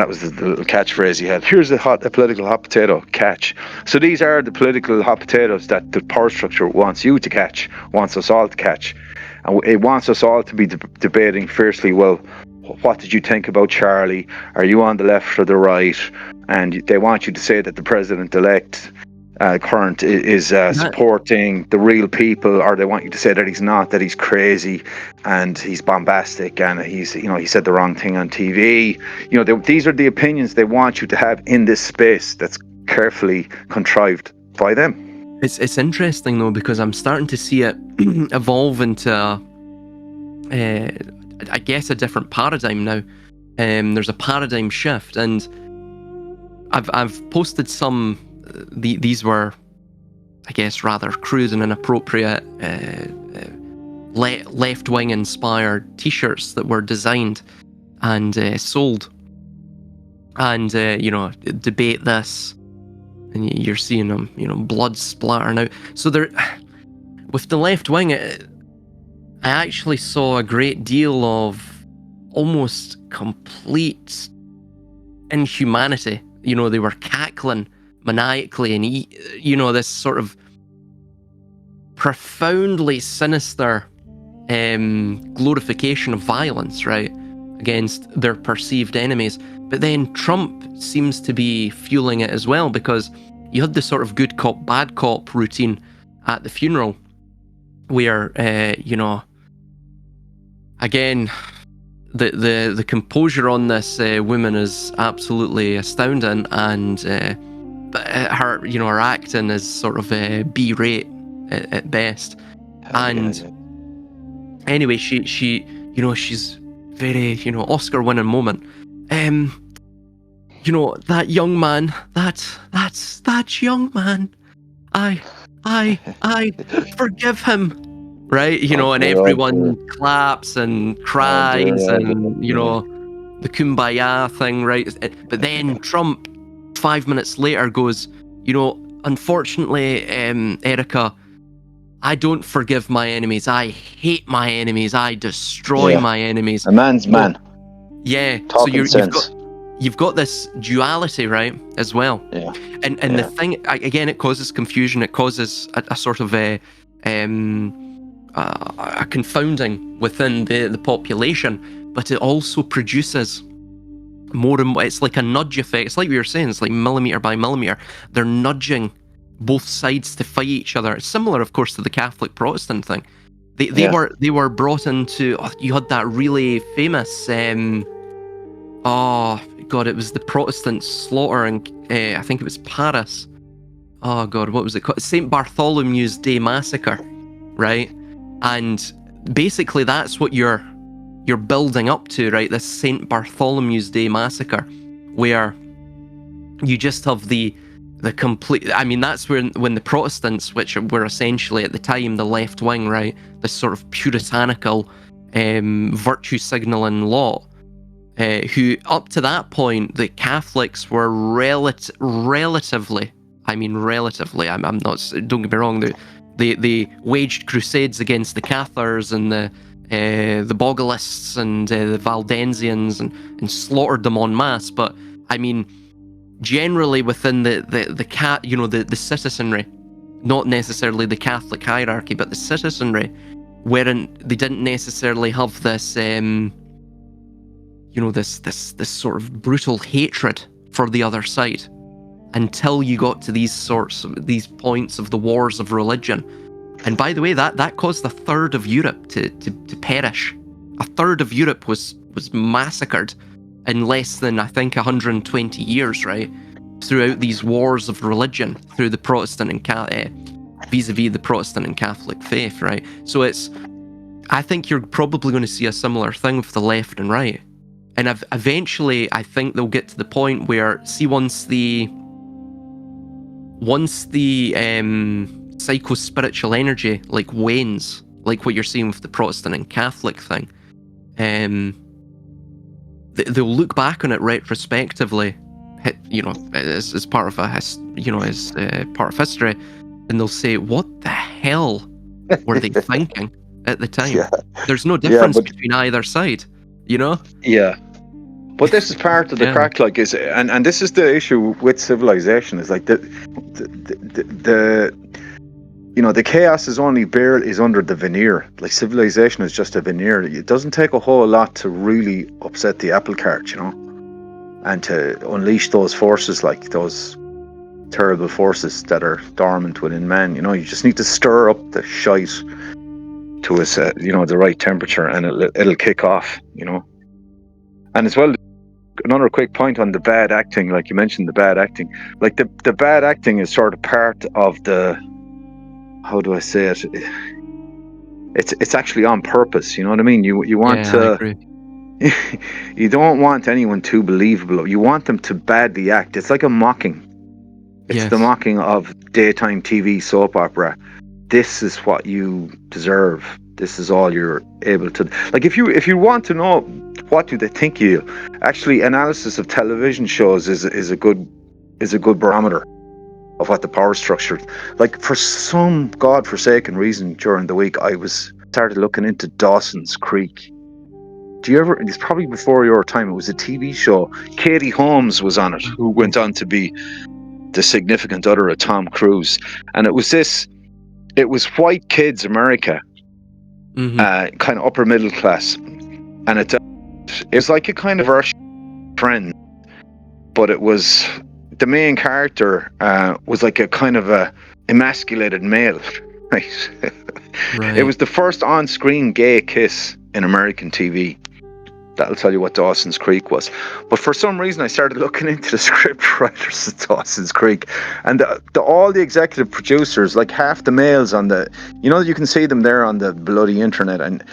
was the little catchphrase he had. Here's a political hot potato, catch. So these are the political hot potatoes that the power structure wants you to catch, wants us all to catch, and it wants us all to be debating fiercely. Well, what did you think about Charlie? Are you on the left or the right? And they want you to say that the president-elect current is supporting the real people, or they want you to say that he's not, that he's crazy and he's bombastic and he said the wrong thing on TV. These are the opinions they want you to have in this space that's carefully contrived by them. It's interesting though, because I'm starting to see it evolve into I guess a different paradigm now. There's a paradigm shift, and I've posted some. These were, I guess, rather crude and inappropriate left-wing inspired T-shirts that were designed and sold, and debate this, and you're seeing them, blood splattering out. So there, with the left wing, I actually saw a great deal of almost complete inhumanity. They were cackling maniacally, and this sort of profoundly sinister glorification of violence, right, against their perceived enemies. But then Trump seems to be fueling it as well, because you had the sort of good cop, bad cop routine at the funeral, where again, the composure on this woman is absolutely astounding, and her acting is sort of B-rate at best. Anyway, she's very Oscar-winning moment. That young man, that young man. I forgive him. Right? You know, and Okay, oh everyone dear. claps and Oh dear, cries oh dear. and, you know, the kumbaya thing, right? But then Trump, 5 minutes later, goes, you know, unfortunately, Erica, I don't forgive my enemies. I hate my enemies. I destroy Yeah. my enemies. A man's So, man. yeah. So Talking sense. you've got this duality, right, as well. Yeah. And Yeah. the thing, again, it causes confusion. It causes a sort of a confounding within the population, but it also produces more and more. It's like a nudge effect. It's like we were saying. It's like millimeter by millimeter. They're nudging both sides to fight each other. It's similar, of course, to the Catholic Protestant thing. They were brought into. Oh, you had that really famous. Oh God, it was the Protestant slaughter, and I think it was Paris. Oh God, what was it called? St. Bartholomew's Day Massacre, right? And basically, that's what you're building up to, right? This St. Bartholomew's Day Massacre, where you just have the complete. I mean, that's when the Protestants, which were essentially at the time the left wing, right, this sort of puritanical, virtue signaling lot. Who up to that point the Catholics were relatively. I mean, relatively. I'm not. Don't get me wrong. They waged crusades against the Cathars and the Bogalists and the Valdensians and slaughtered them en masse. But I mean, generally within the citizenry, not necessarily the Catholic hierarchy, but the citizenry, wherein they didn't necessarily have this. This sort of brutal hatred for the other side until you got to these points of the wars of religion. And by the way, that caused a third of Europe to perish. A third of Europe was massacred in less than, I think, 120 years, right? Throughout these wars of religion, through the Protestant and vis-a-vis the Protestant and Catholic faith, right? So I think you're probably going to see a similar thing with the left and right. And eventually, I think they'll get to the point where, see, once the psycho-spiritual energy like wanes, like what you're seeing with the Protestant and Catholic thing, they'll look back on it retrospectively, as part of as part of history, and they'll say, "What the hell were they thinking at the time?" Yeah. There's no difference between either side, you know. Yeah. But this is part of the crack, like, and this is the issue with civilization. Is like the chaos is only is under the veneer. Like, civilization is just a veneer. It doesn't take a whole lot to really upset the apple cart, and to unleash those forces, like those terrible forces that are dormant within man. You just need to stir up the shite to the right temperature, and it'll kick off. And as well, another quick point on the bad acting, like you mentioned, the bad acting. Like, the bad acting is sort of part of the, how do I say it? It's actually on purpose. You know what I mean? You want to. I agree. You don't want anyone too believable. You want them to badly act. It's like a mocking. It's the mocking of daytime TV soap opera. This is what you deserve. This is all you're able to. Like, if you want to know what do they think of you, actually, analysis of television shows is a good barometer of what the power structure. Like, for some godforsaken reason during the week, I started looking into Dawson's Creek. Do you ever? It's probably before your time. It was a TV show. Katie Holmes was on it, who went on to be the significant other of Tom Cruise, and it was white kids, America. Mm-hmm. Kind of upper middle class, and it was like a kind of Friends, but it was the main character was like a kind of a emasculated male, right? Right. It was the first on-screen gay kiss in American TV. That'll tell you what Dawson's Creek was. But for some reason, I started looking into the script writers of Dawson's Creek, and all the executive producers, like half the males on the, you can see them there on the bloody internet, and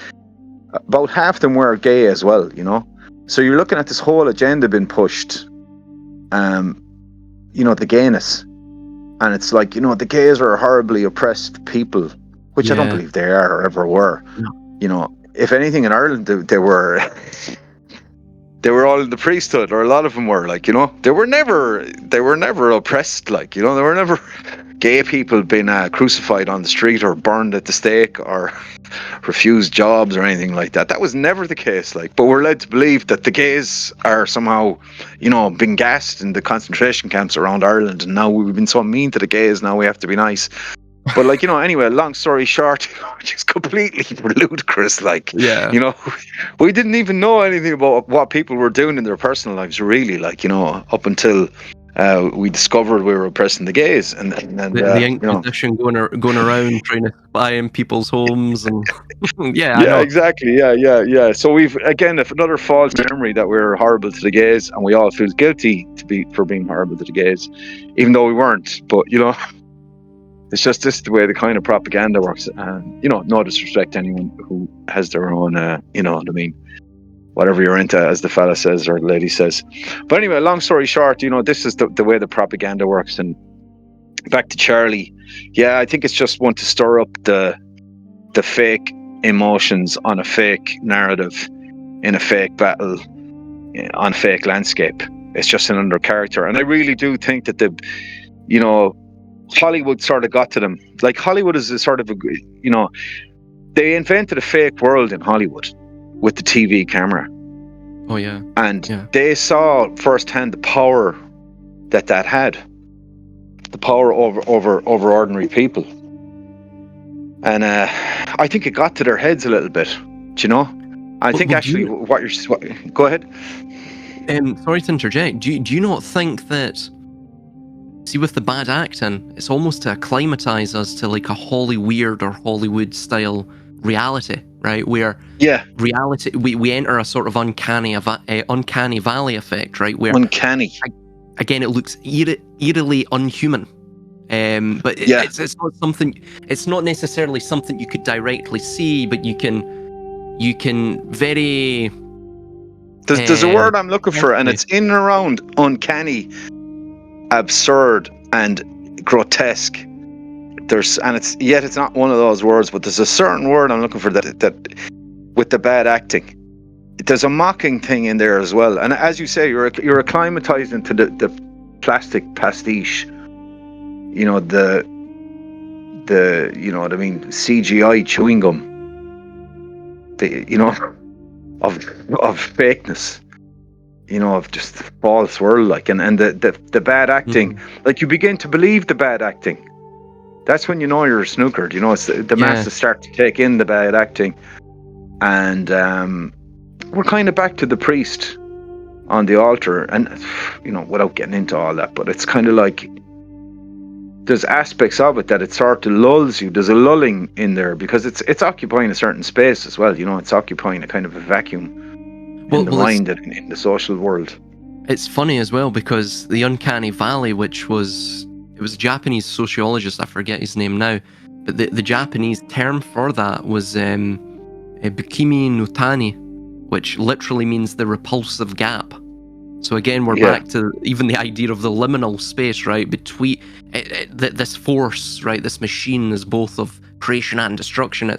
about half them were gay as well, So you're looking at this whole agenda being pushed, the gayness, And it's like, you know, the gays are horribly oppressed people, which I don't believe they are or ever were. No. You know, if anything in Ireland, they were they were all in the priesthood, or a lot of them were, like, you know, they were never oppressed, like, you know, they were never gay people being crucified on the street or burned at the stake or refused jobs or anything like that. That was never the case, like, but we're led to believe that the gays are somehow, you know, being gassed in the concentration camps around Ireland, and now we've been so mean to the gays, now we have to be nice. But, like, you know, anyway, long story short, which is completely ludicrous, like, you know, we didn't even know anything about what people were doing in their personal lives, really, like, you know, up until we discovered we were oppressing the gays, and the Inquisition, you know, going around trying to spy in people's homes, and I know. Exactly, yeah. So we've, again, another false memory that we're horrible to the gays, and we all feel guilty for being horrible to the gays, even though we weren't. But, you know, it's just this the way the kind of propaganda works. And, you know, no disrespect to anyone who has their own, you know what I mean, whatever you're into, as the fella says or the lady says. But anyway, long story short, you know, this is the way the propaganda works. And back to Charlie, I think it's just one to stir up the fake emotions on a fake narrative in a fake battle on a fake landscape. It's just another character. And I really do think that you know, Hollywood sort of got to them. Like, Hollywood is a sort of you know, they invented a fake world in Hollywood with the TV camera. Oh yeah. And they saw firsthand the power that had, the power over ordinary people. And I think it got to their heads a little bit, do you know? I think actually go ahead. Sorry to interject. Do you not think that, see, with the bad acting, it's almost to acclimatise us to like a Hollyweird or Hollywood style reality, right? Where reality, we enter a sort of uncanny valley effect, right? Where again, it looks eerily unhuman. But it's not something. It's not necessarily something you could directly see, but you can very. There's a word I'm looking for, and it's in and around uncanny, absurd, and grotesque. It's not one of those words, but there's a certain word I'm looking for that with the bad acting, there's a mocking thing in there as well. And as you say, you're acclimatized into the plastic pastiche. You know, the you know what I mean, CGI chewing gum. You know, of fakeness. You know, of just false world, like, and the bad acting. Like, you begin to believe the bad acting. That's when you know you're snookered. You know, it's the masses start to take in the bad acting, and we're kind of back to the priest on the altar, and, you know, without getting into all that, but it's kind of like there's aspects of it that it sort of lulls you. There's a lulling in there because it's occupying a certain space as well. You know, it's occupying a kind of a vacuum in the mind and in the social world. It's funny as well because the uncanny valley, which was a Japanese sociologist, I forget his name now, but the Japanese term for that was Bukimi no Tani, which literally means the repulsive gap. So again, we're back to even the idea of the liminal space, right, between this force, right, this machine is both of creation and destruction.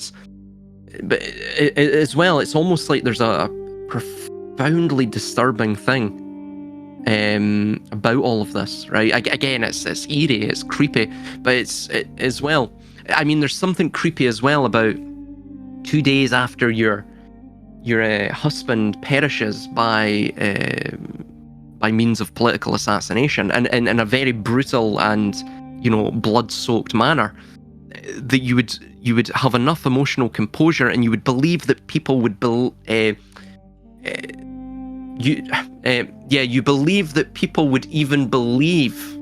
But as well, it's almost like there's a profoundly disturbing thing about all of this, right? Again, it's eerie, it's creepy, but it's as well. I mean, there's something creepy as well about 2 days after your husband perishes by means of political assassination, and in a very brutal and, you know, blood-soaked manner, that you would have enough emotional composure, and you would believe that people would you believe that people would even believe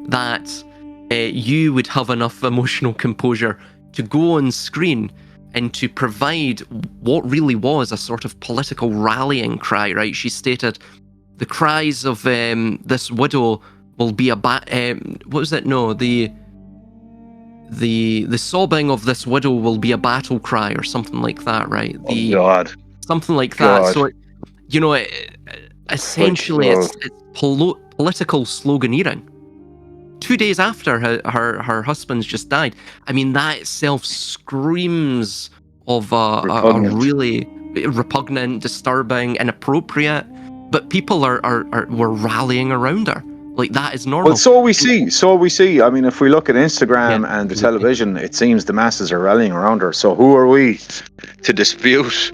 that you would have enough emotional composure to go on screen and to provide what really was a sort of political rallying cry, right? She stated, the cries of this widow will be what was it? No, the sobbing of this widow will be a battle cry, or something like that, right? Oh God. Something like that. So, you know, essentially, it's political sloganeering. 2 days after her husband's just died. I mean, that itself screams of a really repugnant, disturbing, inappropriate. But people were rallying around her. Like, that is normal. Well, so we see. I mean, if we look at Instagram and the television, it seems the masses are rallying around her. So who are we to dispute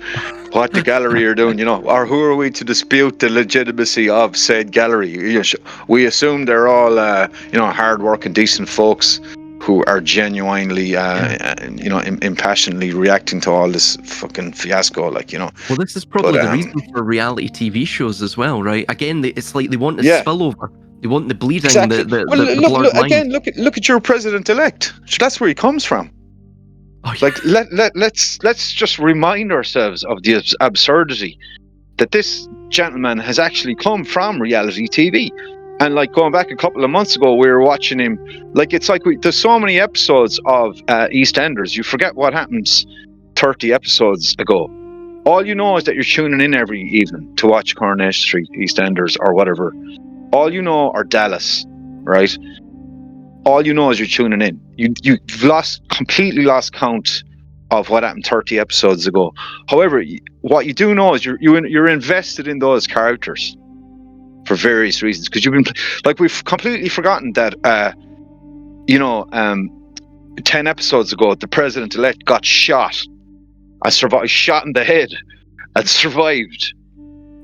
what the gallery are doing, or who are we to dispute the legitimacy of said gallery? We assume they're all, hard-working, decent folks who are genuinely, impassionately reacting to all this fucking fiasco, Well, this is probably the reason for reality TV shows as well, right? Again, it's like they want the spillover. They want the bleeding, exactly. the look line. Again, look at your president-elect. So that's where he comes from. Oh, yeah. Let's just remind ourselves of the absurdity that this gentleman has actually come from reality TV. And like going back a couple of months ago, we were watching him. Like, it's like there's so many episodes of EastEnders, you forget what happens 30 episodes ago. All you know is that you're tuning in every evening to watch Coronation Street, EastEnders, or whatever. All you know are Dallas, right? All you know is you're tuning in. You've completely lost count of what happened 30 episodes ago. However, what you do know is you're invested in those characters for various reasons, because we've completely forgotten that 10 episodes ago the president-elect got shot in the head and survived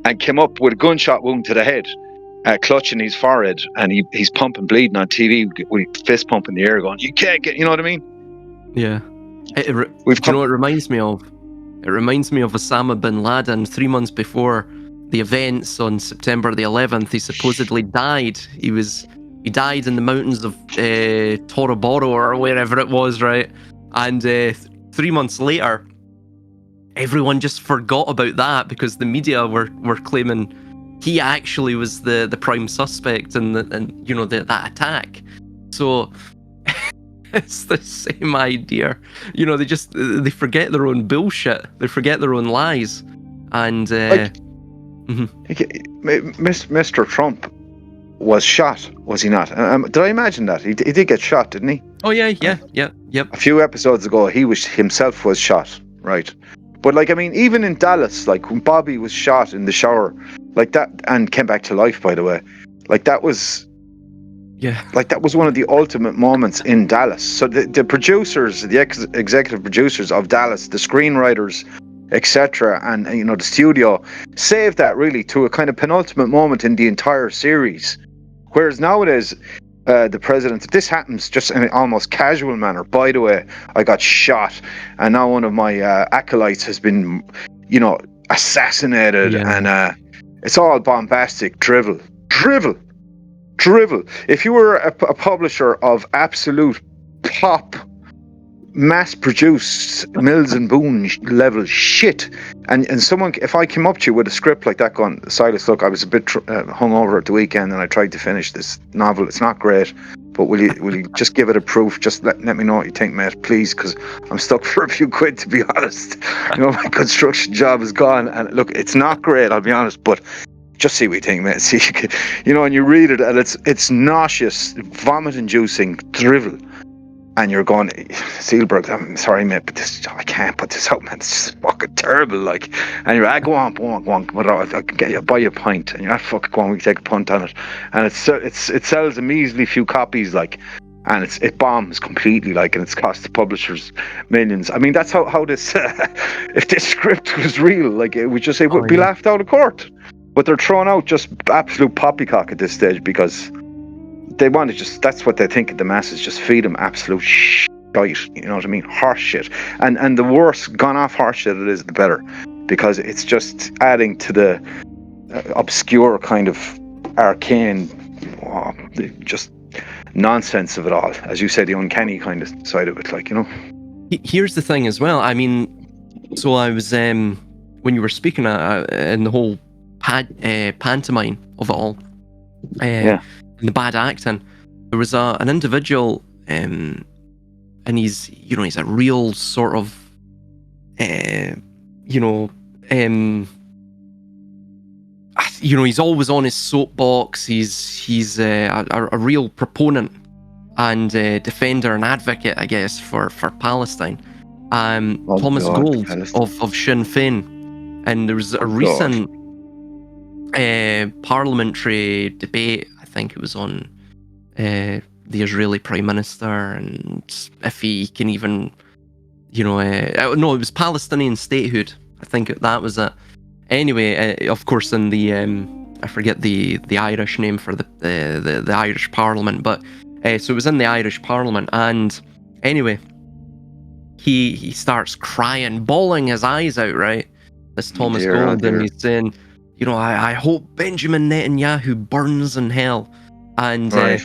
and came up with a gunshot wound to the head, clutching his forehead, and he's pumping, bleeding on TV with fist pump in the air, going, you can't get, you know what I mean? Yeah. Do you know what it reminds me of? It reminds me of Osama bin Laden 3 months before the events on September the 11th. He supposedly died. He died in the mountains of Tora Bora or wherever it was, right? And 3 months later, everyone just forgot about that because the media were claiming he actually was the prime suspect in that attack. So it's the same idea. They forget their own bullshit. They forget their own lies. And Mr. Trump was shot, was he not? Did I imagine that? He did get shot, didn't he? Oh yeah, yep. A few episodes ago, he himself was shot, right? But even in Dallas, when Bobby was shot in the shower, like that, and came back to life, by the way, that was one of the ultimate moments in Dallas. So the producers, the executive producers of Dallas, the screenwriters, etc., and the studio saved that really to a kind of penultimate moment in the entire series. Whereas nowadays, the president, if this happens just in an almost casual manner, by the way, I got shot, and now one of my acolytes has been, assassinated, and it's all bombastic drivel. If you were a publisher of absolute pop, mass-produced Mills and Boon level shit, and someone, if I came up to you with a script like that going, Silas, look, I was a bit hungover at the weekend and I tried to finish this novel, it's not great, but will you just give it a proof, just let me know what you think, mate, please, because I'm stuck for a few quid, to be honest. My construction job is gone, and look, it's not great, I'll be honest, but just see what you think, mate. See, and you read it, and it's nauseous, vomit-inducing drivel. And you're going, Sealberg, I'm sorry, mate, but I can't put this out, man. It's just fucking terrible, And you're go on, but I can get you, buy you a pint, and you're fucking go on, we can take a punt on it, and it sells a measly few copies, and it bombs completely, and it's cost the publishers millions. I mean, that's how this, if this script was real, it would just say, we'd be laughed out of court, but they're throwing out just absolute poppycock at this stage because they want to that's what they think of the masses, just feed them absolute shite, you know what I mean? Horse shit. And the worse gone off horse shit it is, the better, because it's just adding to the obscure kind of arcane, just nonsense of it all. As you say, the uncanny kind of side of it, Here's the thing as well. I mean, so I was, when you were speaking in the whole pantomime of it all, the bad acting, there was an individual, and he's a real sort of he's always on his soapbox. He's a real proponent and defender and advocate, I guess, for Palestine. Oh Thomas God, Gold Palestine. of Sinn Féin. And there was a Oh God. recent parliamentary debate, I think it was on the Israeli Prime Minister, and if he can even, no, it was Palestinian statehood. I think that was it. Anyway, of course, in the I forget the Irish name for the Irish Parliament, but so it was in the Irish Parliament, and anyway, he starts crying, bawling his eyes out, right? This Thomas Dear, oh Gold, and dear. he's saying, I hope Benjamin Netanyahu burns in hell, and Right.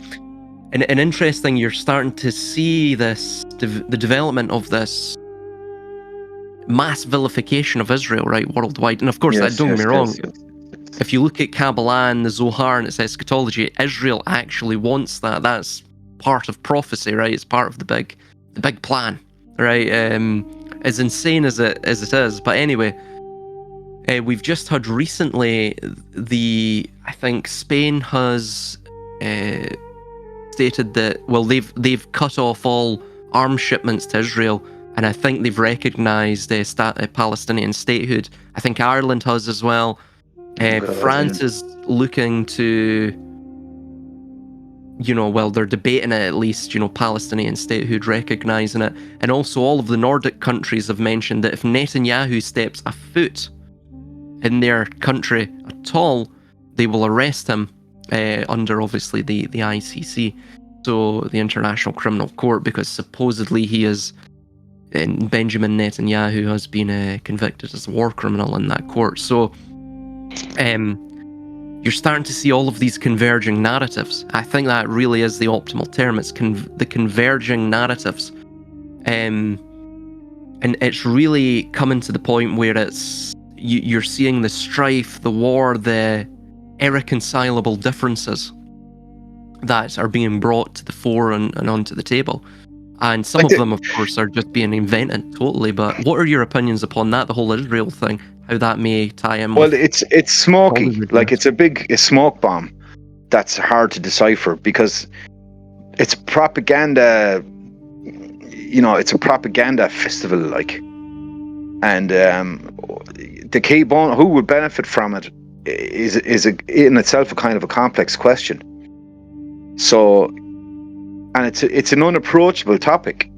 and interesting, you're starting to see this the development of this mass vilification of Israel, right, worldwide. And of course, Yes, don't get yes, me wrong, yes, yes. if you look at Kabbalah and the Zohar and its eschatology, Israel actually wants that. That's part of prophecy, right? It's part of the big plan, right? As insane as it is. But anyway, we've just heard recently I think Spain has stated that, well, they've cut off all arms shipments to Israel, and I think they've recognised Palestinian statehood. I think Ireland has as well. God, France is looking to, they're debating it at least, Palestinian statehood, recognising it. And also all of the Nordic countries have mentioned that if Netanyahu steps a foot in their country at all, they will arrest him under, obviously, the ICC, so the International Criminal Court, because supposedly Benjamin Netanyahu has been convicted as a war criminal in that court. So you're starting to see all of these converging narratives. I think that really is the optimal term. It's the converging narratives. And it's really coming to the point where you're seeing the strife, the war, the irreconcilable differences that are being brought to the fore and onto the table. And some of them, of course, are just being invented totally. But what are your opinions upon that, the whole Israel thing, how that may tie in with... Well, it's smoky. Like, it's a smoke bomb that's hard to decipher, because it's propaganda. It's a propaganda festival, like. And the key bone, who would benefit from it, is in itself a kind of a complex question. So, and it's an unapproachable topic,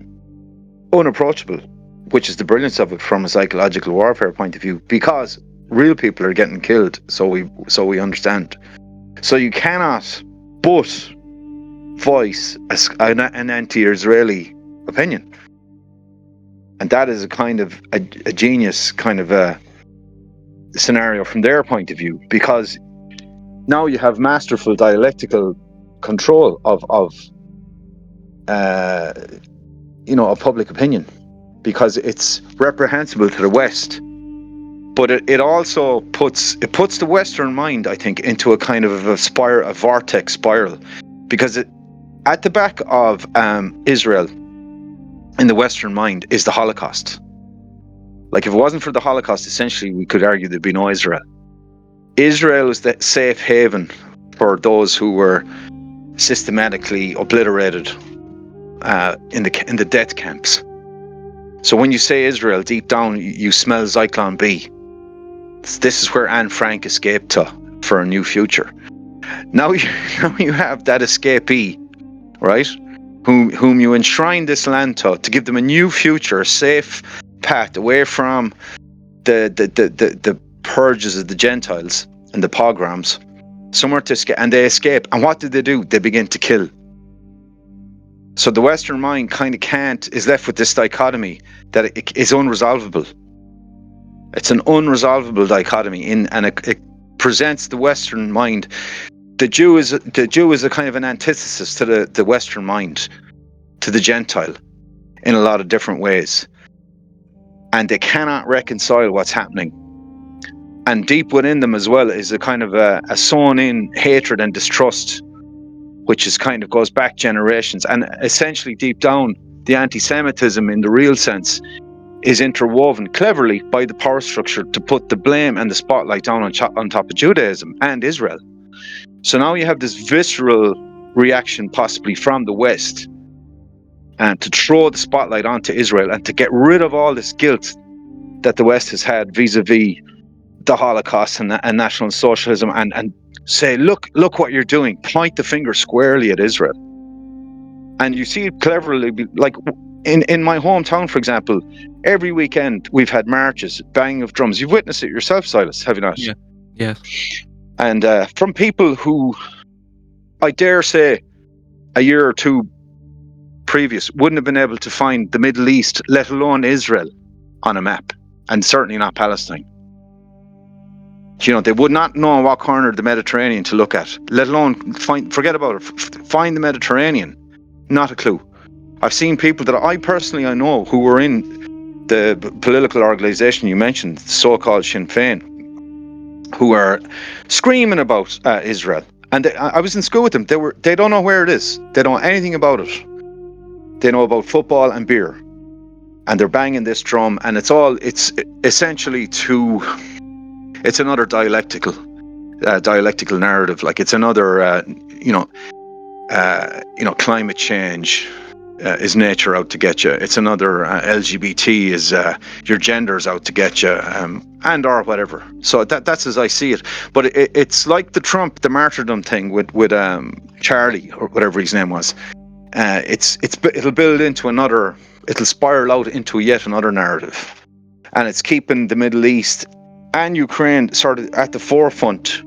which is the brilliance of it from a psychological warfare point of view, because real people are getting killed. So we understand. So you cannot but voice an anti-Israeli opinion, and that is a kind of a genius kind of a scenario from their point of view, because now you have masterful dialectical control of public opinion, because it's reprehensible to the West, but it also puts the Western mind, I think, into a kind of a vortex spiral, because at the back of Israel in the Western mind is the Holocaust. Like, if it wasn't for the Holocaust, essentially we could argue there'd be no Israel. Israel is the safe haven for those who were systematically obliterated in the death camps. So when you say Israel, deep down you smell Zyklon B. This is where Anne Frank escaped to for a new future. Now you have that escapee, right? Whom you enshrine this land to give them a new future, a safe path away from the purges of the Gentiles and the pogroms, somewhere to escape, and they escape. And what do? They begin to kill. So the Western mind kind of is left with this dichotomy that it is unresolvable. It's an unresolvable dichotomy, and it presents the Western mind. The Jew is a kind of an antithesis to the Western mind, to the Gentile, in a lot of different ways, and they cannot reconcile what's happening. And deep within them as well is a kind of a sown-in hatred and distrust, which is kind of goes back generations. And essentially, deep down, the anti-Semitism in the real sense is interwoven cleverly by the power structure to put the blame and the spotlight down on top of Judaism and Israel. So now you have this visceral reaction possibly from the West, and to throw the spotlight onto Israel and to get rid of all this guilt that the West has had vis-a-vis the Holocaust and National Socialism, and say, look what you're doing. Point the finger squarely at Israel. And you see it cleverly, like in my hometown, for example, every weekend we've had marches, banging of drums. You've witnessed it yourself, Silas, have you not? Yeah. And from people who, I dare say, a year or two previous, wouldn't have been able to find the Middle East, let alone Israel, on a map, and certainly not Palestine. You know, they would not know what corner of the Mediterranean to look at, let alone forget about it, find the Mediterranean. Not a clue. I've seen people that I know who were in the political organization you mentioned, so-called Sinn Féin, who are screaming about Israel. And I was in school with them. They don't know where it is. They don't know anything about it. They know about football and beer. And they're banging this drum, and it's essentially it's another dialectical narrative. Like, it's another, climate change is nature out to get you. It's another LGBT is your gender's out to get you, and or whatever. So that's as I see it. But it's like the martyrdom thing with Charlie, or whatever his name was. It'll build into another. It'll spiral out into yet another narrative, and it's keeping the Middle East and Ukraine sort of at the forefront,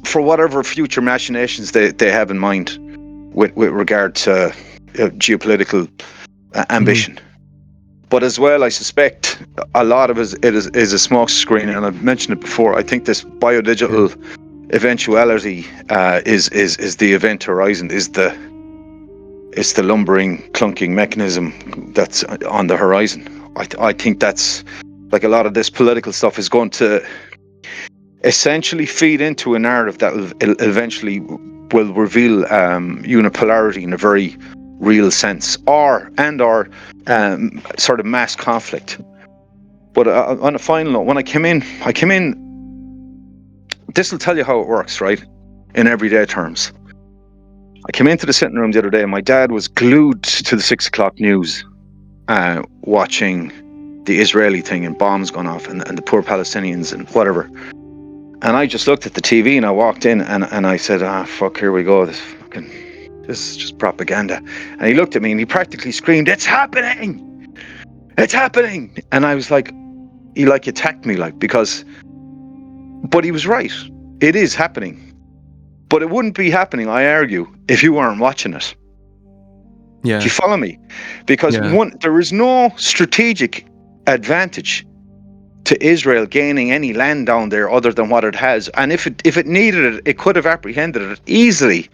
for whatever future machinations they have in mind with regard to geopolitical ambition. But as well, I suspect a lot of it is a smokescreen, and I've mentioned it before. I think this biodigital eventuality is the event horizon, is the lumbering, clunking mechanism that's on the horizon. I think that's, like, a lot of this political stuff is going to essentially feed into a narrative that eventually will reveal unipolarity in a very real sense, or sort of mass conflict. But on a final note, when I came in, this will tell you how it works, right? In everyday terms. I came into the sitting room the other day, and my dad was glued to the 6 o'clock news, watching the Israeli thing and bombs going off and the poor Palestinians and whatever. And I just looked at the TV, and I walked in and I said, fuck, here we go. This is just propaganda. And he looked at me and he practically screamed, "It's happening! It's happening!" And I was like, he attacked me, but he was right. It is happening. But it wouldn't be happening, I argue, if you weren't watching it. Yeah. Do you follow me? Because there is no strategic advantage to Israel gaining any land down there other than what it has. And if it needed it, it could have apprehended it easily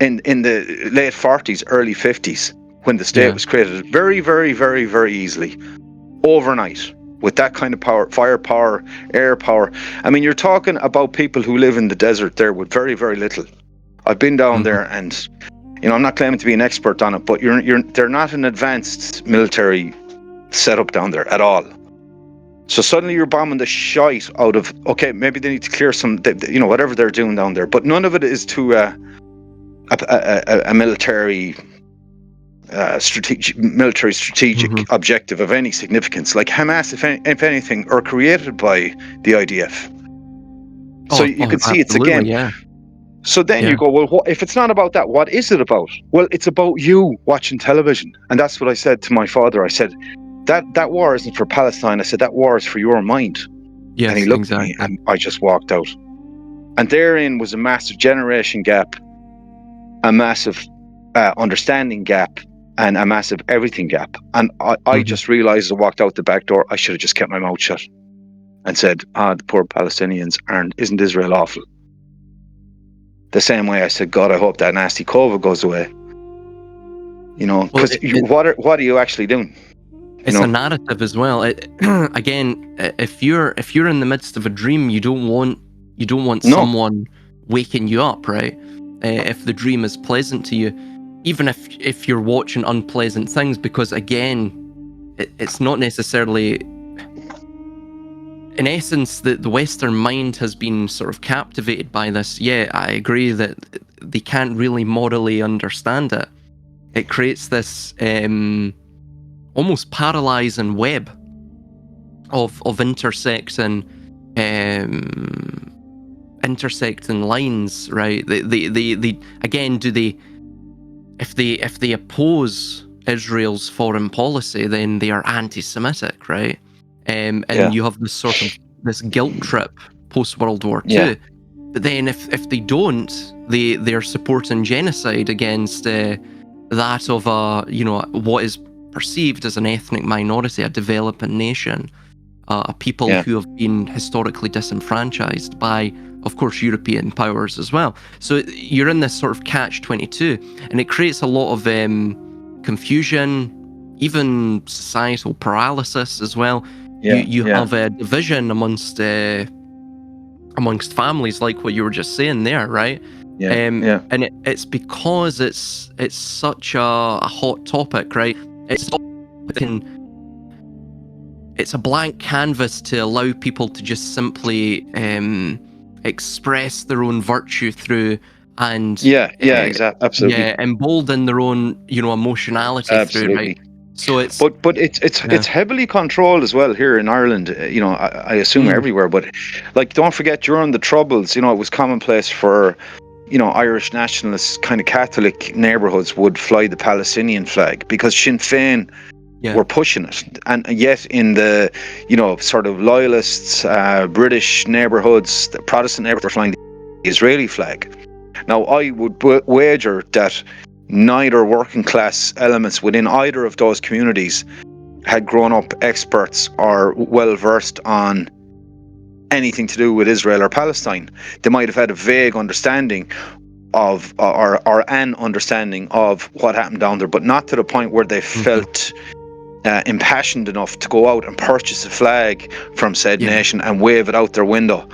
in the late 40s, early 50s, when the state was created. Very, very, very, very easily. Overnight. With that kind of power, firepower, air power. I mean, you're talking about people who live in the desert there with very, very little. I've been down there, and I'm not claiming to be an expert on it, but they're not an advanced military setup down there at all. So suddenly you're bombing the shite out of, okay, maybe they need to clear some, whatever they're doing down there, but none of it is to a military strategic objective of any significance. Like Hamas, if anything, are created by the IDF. So you can see it's again. Yeah. So then you go, well, if it's not about that, what is it about? Well, it's about you watching television. And that's what I said to my father. I said, that war isn't for Palestine. I said, that war is for your mind. Yes, and he looked at me, and I just walked out. And therein was a massive generation gap, a massive understanding gap, and a massive everything gap. And I just realized as I walked out the back door, I should have just kept my mouth shut and said, the poor Palestinians isn't Israel awful? The same way I said, God, I hope that nasty COVID goes away. Because what are you actually doing? It's a narrative as well. Again, if you're in the midst of a dream, you don't want someone waking you up, right? If the dream is pleasant to you, even if you're watching unpleasant things, because again, it's not necessarily in essence, the Western mind has been sort of captivated by this. Yeah, I agree that they can't really morally understand it. It creates this almost paralyzing web of intersecting lines, right? They again, if they oppose Israel's foreign policy, then they are anti-Semitic, right? And you have this guilt trip post World War II. Yeah. But then if they don't, they're supporting genocide against that of what is perceived as an ethnic minority, a developing nation, a people who have been historically disenfranchised by, of course, European powers as well. So you're in this sort of catch-22, and it creates a lot of confusion, even societal paralysis as well. You have a division amongst families, like what you were just saying there, right? And it's because it's such a hot topic, right? It's a blank canvas to allow people to just simply express their own virtue through, and exactly, absolutely, embolden their own emotionality through, right? So it's it's heavily controlled as well here in Ireland. I assume everywhere, but like, don't forget, during the Troubles, it was commonplace for Irish nationalist kind of Catholic neighbourhoods would fly the Palestinian flag because Sinn Féin were pushing it, and yet in the sort of loyalists, British neighbourhoods, the Protestant neighbourhoods were flying the Israeli flag. Now, I would wager that neither working class elements within either of those communities had grown up experts or well versed on anything to do with Israel or Palestine. They might have had a vague understanding of or an understanding of what happened down there, but not to the point where they felt impassioned enough to go out and purchase a flag from said nation and wave it out their window,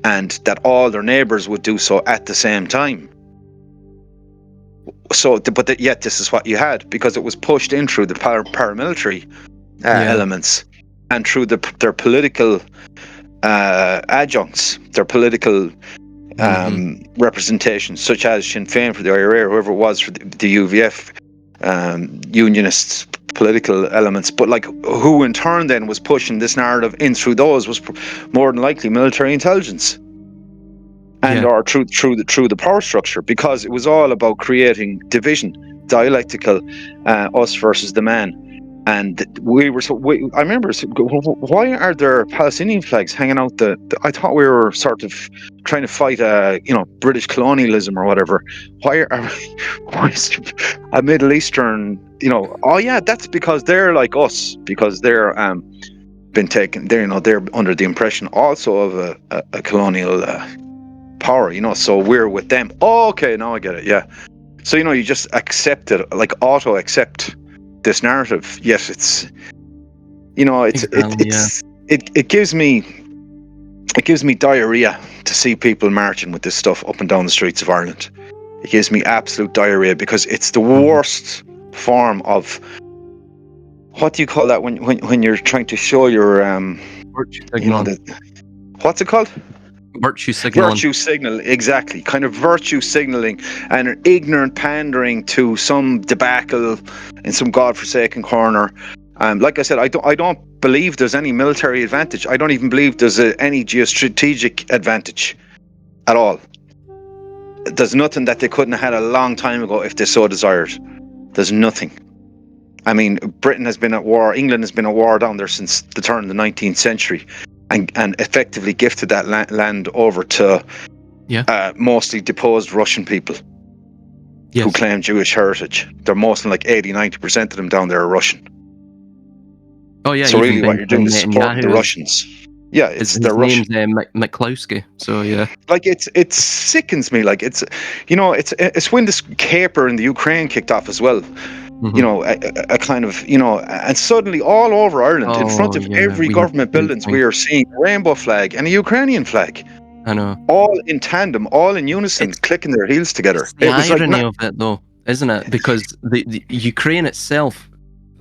and that all their neighbours would do so at the same time. So, yet this is what you had, because it was pushed in through the paramilitary elements and through their political adjuncts, their political representations, such as Sinn Féin for the IRA, or whoever it was for the UVF, unionists, political elements. But like, who in turn then was pushing this narrative in through those was more than likely military intelligence. And or through the power structure, because it was all about creating division, dialectical, us versus the man. And I remember, why are there Palestinian flags hanging out? I thought we were sort of trying to fight, British colonialism or whatever. Why is a Middle Eastern, that's because they're like us, because they're been taken. They're under the impression also of a colonial power, so we're with them. Oh, okay, now I get it. Yeah. So you just accept it, like auto accept this narrative. Yes, it gives me diarrhea to see people marching with this stuff up and down the streets of Ireland. It gives me absolute diarrhea, because it's the worst form of, what do you call that when you're trying to show your virtue signaling. What's it called? Virtue signaling. Virtue signal, exactly. Kind of virtue signaling and an ignorant pandering to some debacle in some godforsaken corner. Like I said, I don't believe there's any military advantage. I don't even believe there's any geostrategic advantage at all. There's nothing that they couldn't have had a long time ago if they so desired. There's nothing. I mean, Britain has been at war, England has been at war down there since the turn of the 19th century. And effectively gifted that land over to mostly deposed Russian people who claim Jewish heritage. They're most like 80-90% of them down there are Russian. Oh yeah. So really, what you're doing is supporting the Russians. Yeah, they're Russian. Name's McCloskey. So yeah. Like it sickens me. Like it's when this caper in the Ukraine kicked off as well. A kind of, and suddenly all over Ireland, in front of every government buildings, we are seeing a rainbow flag and a Ukrainian flag. I know. All in tandem, all in unison, clicking their heels together. It's the irony of it, though, isn't it? Because the Ukraine itself,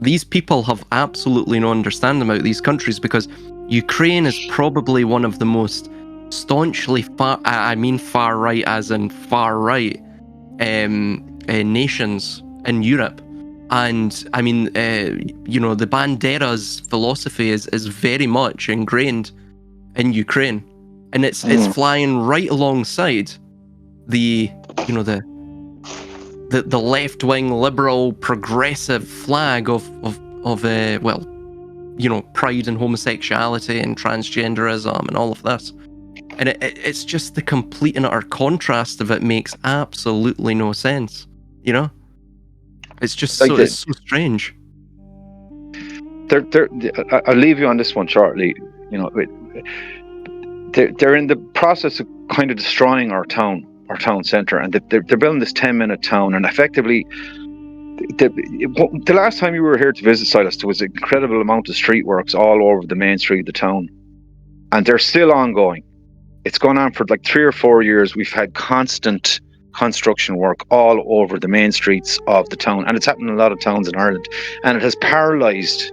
these people have absolutely no understanding about these countries, because Ukraine is probably one of the most staunchly far right as in far right nations in Europe. And I mean, the Bandera's philosophy is very much ingrained in Ukraine, and it's flying right alongside the left wing liberal progressive flag of pride in homosexuality and transgenderism and all of this. And it's just the complete and utter contrast of it makes absolutely no sense, you know? It's just it's so strange. I'll leave you on this one shortly. You know, they're in the process of kind of destroying our town centre, and they're building this 10-minute town, and effectively, the last time you were here to visit, Silas, there was an incredible amount of street works all over the main street of the town, and they're still ongoing. It's gone on for like 3 or 4 years. We've had constant construction work all over the main streets of the town, and it's happened in a lot of towns in Ireland, and it has paralysed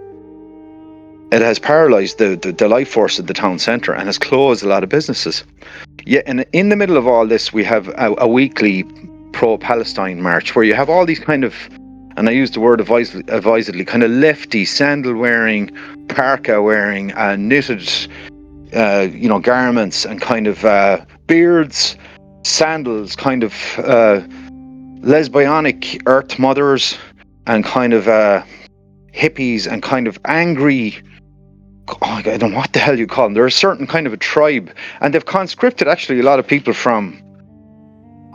the life force of the town centre and has closed a lot of businesses. Yeah, and in the middle of all this, we have a weekly pro-Palestine march where you have all these kind of, and I use the word advisedly, kind of lefty, sandal-wearing, parka-wearing, knitted garments and kind of beards, sandals, kind of lesbianic earth mothers and kind of hippies and kind of angry, I don't know what the hell you call them. They're a certain kind of a tribe, and they've conscripted actually a lot of people from,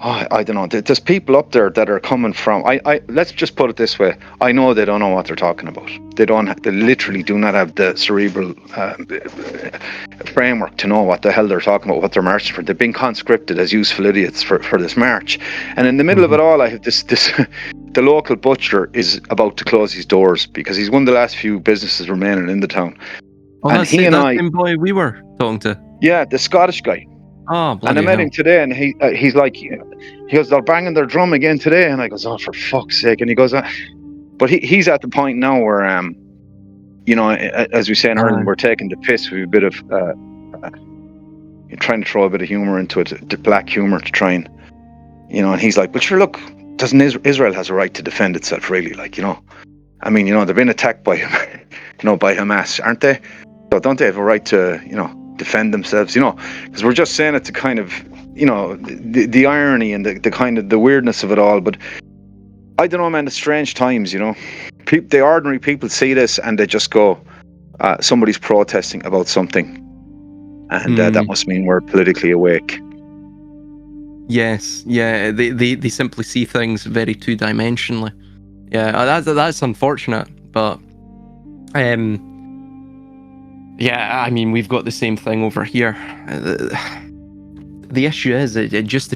I don't know, there's people up there that are coming from, let's just put it this way, I know they don't know what they're talking about. They literally do not have the cerebral framework to know what the hell they're talking about, what they're marching for. They've been conscripted as useful idiots for this march. And in the middle of it all, I have this the local butcher is about to close his doors because he's one of the last few businesses remaining in the town. Oh, and he and I, same boy we were talking to. Yeah, the Scottish guy. Oh, and I met him today, and he's like, he goes, they're banging their drum again today, and I goes, oh, for fuck's sake, and he goes, but he's at the point now where, as we say in Ireland, we're taking the piss with a bit of, trying to throw a bit of humour into it, the black humour to try and, and he's like, but sure, look, doesn't Israel has a right to defend itself, really, I mean, they've been attacked by, by Hamas, aren't they? So don't they have a right to, defend themselves, because we're just saying it to kind of, the irony and the kind of the weirdness of it all. But I don't know, man, the strange times, the ordinary people see this and they just go, somebody's protesting about something, and that must mean we're politically awake. Yes, yeah, they simply see things very two-dimensionally. Yeah, that's unfortunate, but yeah, I mean, we've got the same thing over here. The issue is, it just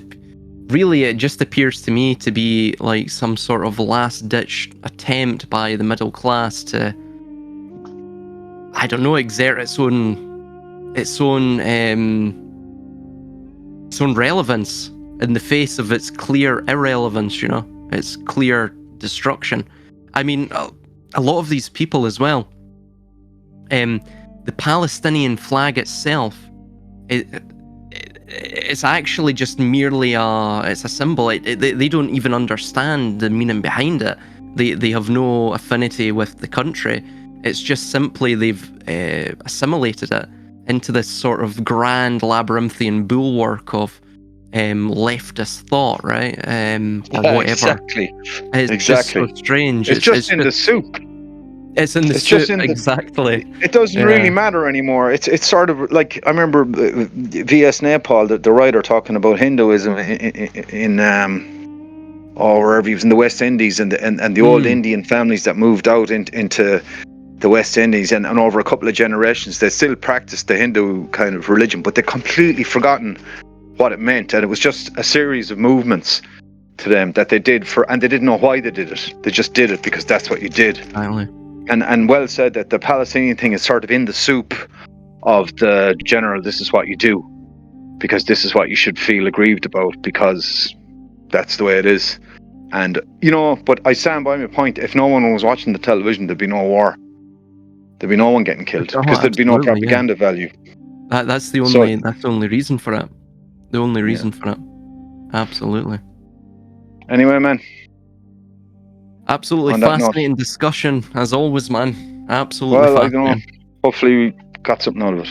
appears to me to be like some sort of last-ditch attempt by the middle class to, I don't know, exert its own relevance in the face of its clear irrelevance, its clear destruction. I mean, a lot of these people as well, the Palestinian flag itself, it's actually just merely it's a symbol. They don't even understand the meaning behind it. They have no affinity with the country. It's just simply they've assimilated it into this sort of grand labyrinthian bulwark of leftist thought, right? Or whatever. Exactly. It's just so strange. It's just in the soup. It's in the soup, exactly. It doesn't really matter anymore. It's sort of like, I remember V.S. Naipaul, the writer, talking about Hinduism in wherever he was in the West Indies, and the old Indian families that moved out into the West Indies, and over a couple of generations they still practiced the Hindu kind of religion, but they'd completely forgotten what it meant, and it was just a series of movements to them that they did and they didn't know why they did it. They just did it because that's what you did. Finally. And well said that the Palestinian thing is sort of in the soup of the general, this is what you do, because this is what you should feel aggrieved about, because that's the way it is. And, but I stand by my point. If no one was watching the television, there'd be no war. There'd be no one getting killed Oh, because there'd be no absolutely, propaganda value. That's the So- only reason for it. The only reason for it. Absolutely. Anyway, man. Absolutely On that note- fascinating discussion, as always, man. Absolutely Well, I don't know. fascinating. Hopefully we got something out of it.